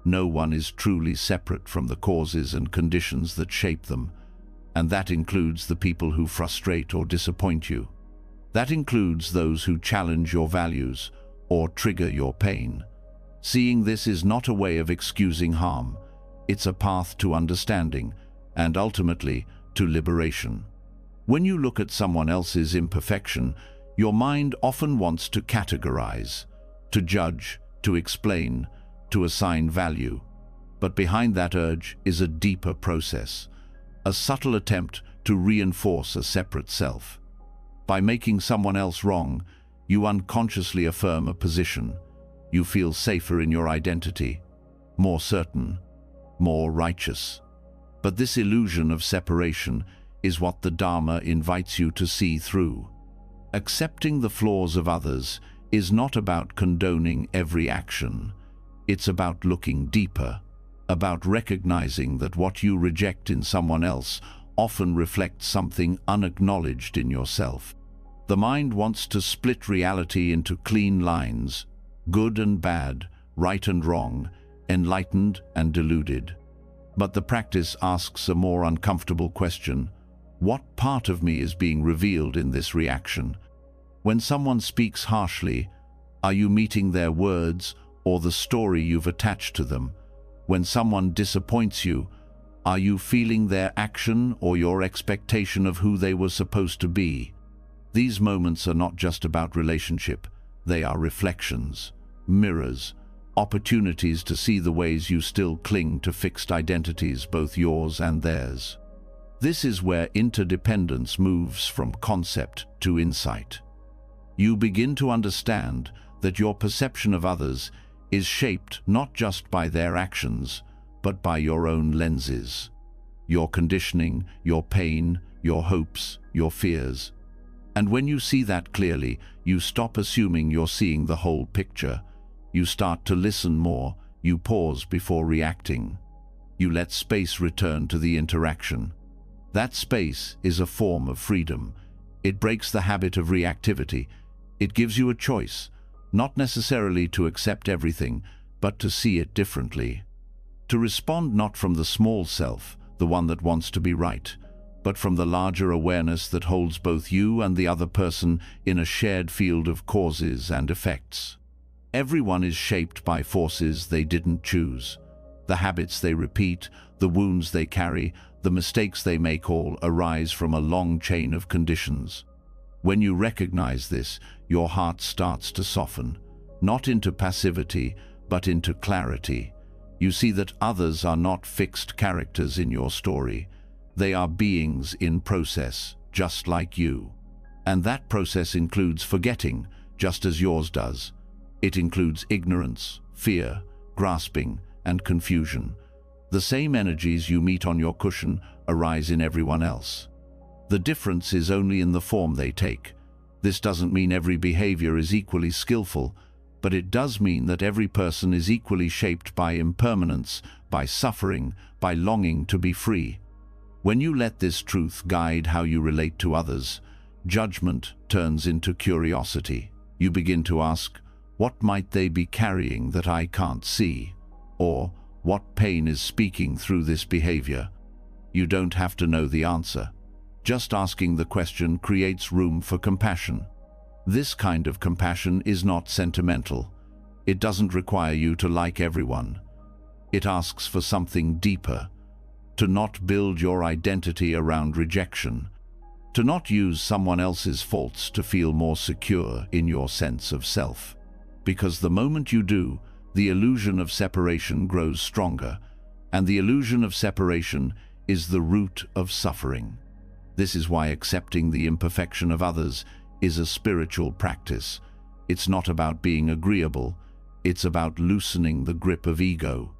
No one is truly separate from the causes and conditions that shape them, and that includes the people who frustrate or disappoint you. That includes those who challenge your values or trigger your pain. Seeing this is not a way of excusing harm. It's a path to understanding and ultimately to liberation. When you look at someone else's imperfection, your mind often wants to categorize, to judge, to explain, to assign value. But behind that urge is a deeper process, a subtle attempt to reinforce a separate self. By making someone else wrong, you unconsciously affirm a position. You feel safer in your identity, more certain, more righteous. But this illusion of separation is what the Dharma invites you to see through. Accepting the flaws of others is not about condoning every action. It's about looking deeper, about recognizing that what you reject in someone else often reflects something unacknowledged in yourself. The mind wants to split reality into clean lines, good and bad, right and wrong, enlightened and deluded. But the practice asks a more uncomfortable question. What part of me is being revealed in this reaction? When someone speaks harshly, are you meeting their words or the story you've attached to them? When someone disappoints you, are you feeling their action or your expectation of who they were supposed to be? These moments are not just about relationship. They are reflections, mirrors, opportunities to see the ways you still cling to fixed identities, both yours and theirs. This is where interdependence moves from concept to insight. You begin to understand that your perception of others is shaped not just by their actions, but by your own lenses. Your conditioning, your pain, your hopes, your fears. And when you see that clearly, you stop assuming you're seeing the whole picture. You start to listen more, you pause before reacting. You let space return to the interaction. That space is a form of freedom. It breaks the habit of reactivity. It gives you a choice, not necessarily to accept everything, but to see it differently. To respond not from the small self, the one that wants to be right, but from the larger awareness that holds both you and the other person in a shared field of causes and effects. Everyone is shaped by forces they didn't choose. The habits they repeat, the wounds they carry, the mistakes they make all arise from a long chain of conditions. When you recognize this, your heart starts to soften, not into passivity, but into clarity. You see that others are not fixed characters in your story. They are beings in process, just like you. And that process includes forgetting, just as yours does. It includes ignorance, fear, grasping, and confusion. The same energies you meet on your cushion arise in everyone else. The difference is only in the form they take. This doesn't mean every behavior is equally skillful, but it does mean that every person is equally shaped by impermanence, by suffering, by longing to be free. When you let this truth guide how you relate to others, judgment turns into curiosity. You begin to ask, what might they be carrying that I can't see? Or, what pain is speaking through this behavior? You don't have to know the answer. Just asking the question creates room for compassion. This kind of compassion is not sentimental. It doesn't require you to like everyone. It asks for something deeper, to not build your identity around rejection, to not use someone else's faults to feel more secure in your sense of self. Because the moment you do, the illusion of separation grows stronger, and the illusion of separation is the root of suffering. This is why accepting the imperfection of others is a spiritual practice. It's not about being agreeable. It's about loosening the grip of ego.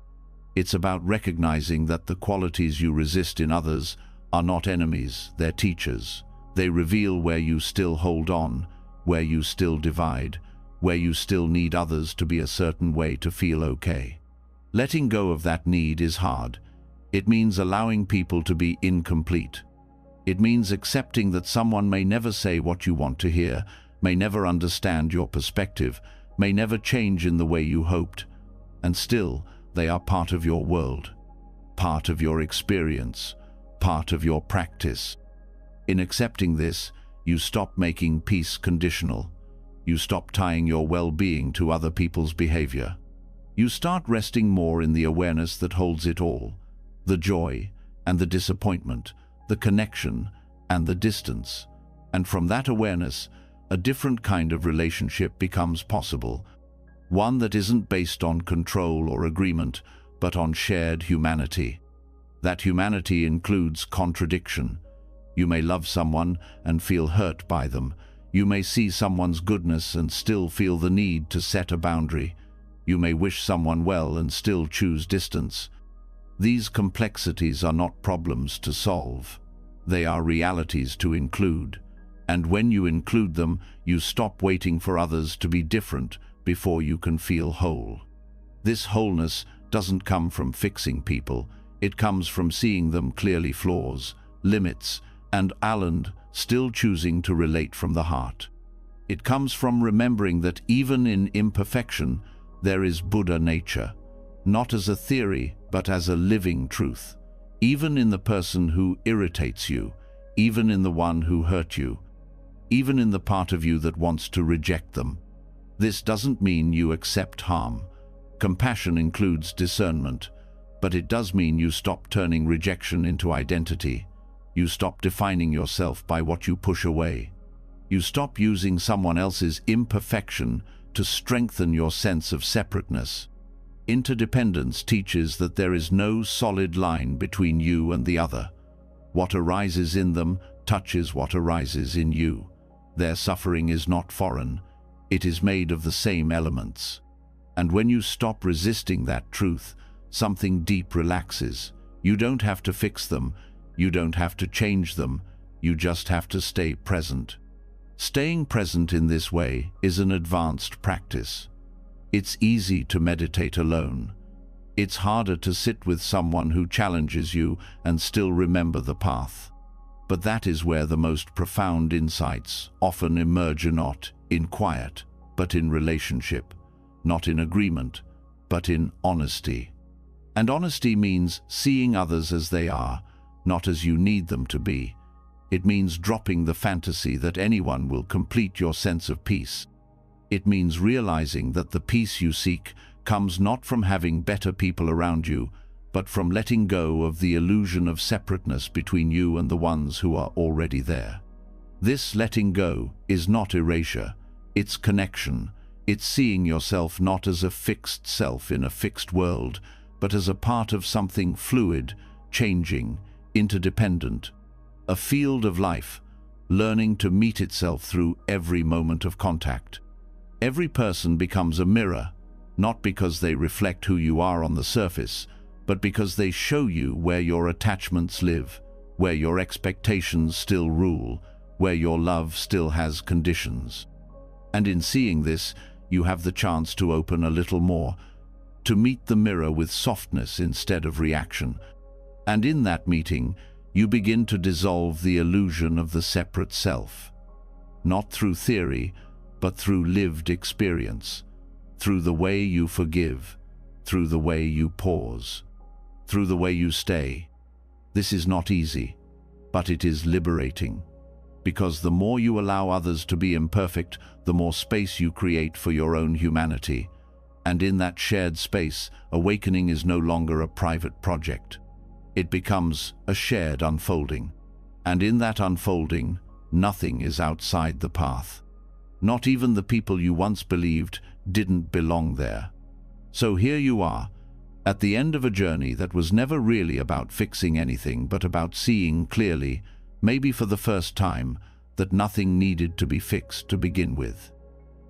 It's about recognizing that the qualities you resist in others are not enemies, they're teachers. They reveal where you still hold on, where you still divide, where you still need others to be a certain way to feel okay. Letting go of that need is hard. It means allowing people to be incomplete. It means accepting that someone may never say what you want to hear, may never understand your perspective, may never change in the way you hoped, and still they are part of your world, part of your experience, part of your practice. In accepting this, you stop making peace conditional. You stop tying your well-being to other people's behavior. You start resting more in the awareness that holds it all, the joy and the disappointment, the connection and the distance. And from that awareness, a different kind of relationship becomes possible, one that isn't based on control or agreement, but on shared humanity. That humanity includes contradiction. You may love someone and feel hurt by them. You may see someone's goodness and still feel the need to set a boundary. You may wish someone well and still choose distance. These complexities are not problems to solve. They are realities to include. And when you include them, you stop waiting for others to be different before you can feel whole. This wholeness doesn't come from fixing people. It comes from seeing them clearly, flaws, limits, and still choosing to relate from the heart. It comes from remembering that even in imperfection, there is Buddha nature, not as a theory, but as a living truth. Even in the person who irritates you, even in the one who hurt you, even in the part of you that wants to reject them. This doesn't mean you accept harm. Compassion includes discernment, but it does mean you stop turning rejection into identity. You stop defining yourself by what you push away. You stop using someone else's imperfection to strengthen your sense of separateness. Interdependence teaches that there is no solid line between you and the other. What arises in them touches what arises in you. Their suffering is not foreign. It is made of the same elements. And when you stop resisting that truth, something deep relaxes. You don't have to fix them. You don't have to change them. You just have to stay present. Staying present in this way is an advanced practice. It's easy to meditate alone. It's harder to sit with someone who challenges you and still remember the path. But that is where the most profound insights often emerge, not in quiet, but in relationship, not in agreement, but in honesty. And honesty means seeing others as they are, not as you need them to be. It means dropping the fantasy that anyone will complete your sense of peace. It means realizing that the peace you seek comes not from having better people around you, but from letting go of the illusion of separateness between you and the ones who are already there. This letting go is not erasure, it's connection. It's seeing yourself not as a fixed self in a fixed world, but as a part of something fluid, changing, interdependent. A field of life, learning to meet itself through every moment of contact. Every person becomes a mirror, not because they reflect who you are on the surface, but because they show you where your attachments live, where your expectations still rule, where your love still has conditions. And in seeing this, you have the chance to open a little more, to meet the mirror with softness instead of reaction. And in that meeting, you begin to dissolve the illusion of the separate self, not through theory, but through lived experience, through the way you forgive, through the way you pause, through the way you stay. This is not easy, but it is liberating, because the more you allow others to be imperfect, the more space you create for your own humanity. And in that shared space, awakening is no longer a private project. It becomes a shared unfolding. And in that unfolding, nothing is outside the path. Not even the people you once believed didn't belong there. So here you are, at the end of a journey that was never really about fixing anything, but about seeing clearly, maybe for the first time, that nothing needed to be fixed to begin with.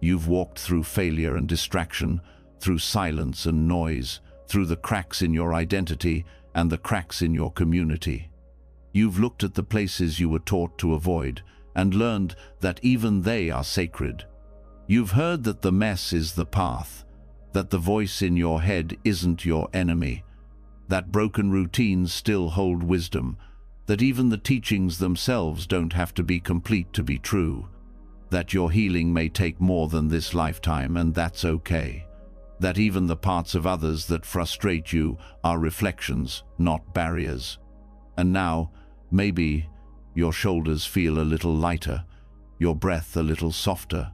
You've walked through failure and distraction, through silence and noise, through the cracks in your identity and the cracks in your community. You've looked at the places you were taught to avoid and learned that even they are sacred. You've heard that the mess is the path, that the voice in your head isn't your enemy, that broken routines still hold wisdom, that even the teachings themselves don't have to be complete to be true. that your healing may take more than this lifetime, and that's okay. That even the parts of others that frustrate you are reflections, not barriers. And now, maybe your shoulders feel a little lighter, your breath a little softer,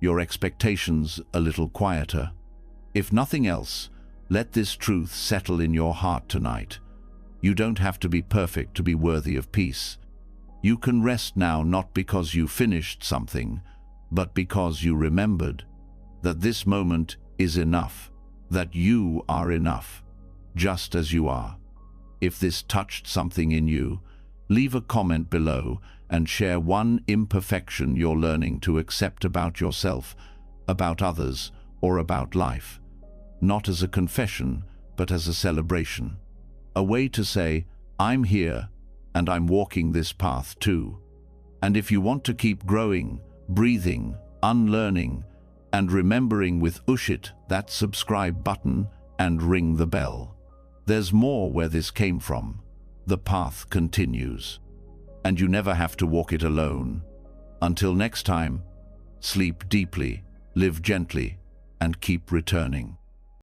your expectations a little quieter. If nothing else, let this truth settle in your heart tonight. You don't have to be perfect to be worthy of peace. You can rest now, not because you finished something, but because you remembered that this moment is enough, that you are enough, just as you are. If this touched something in you, leave a comment below and share one imperfection you're learning to accept about yourself, about others, or about life. Not as a confession, but as a celebration. A way to say, I'm here, and I'm walking this path too. And if you want to keep growing, breathing, unlearning, and remembering with Ushit, that subscribe button and ring the bell. There's more where this came from. The path continues. And you never have to walk it alone. Until next time, sleep deeply, live gently, and keep returning.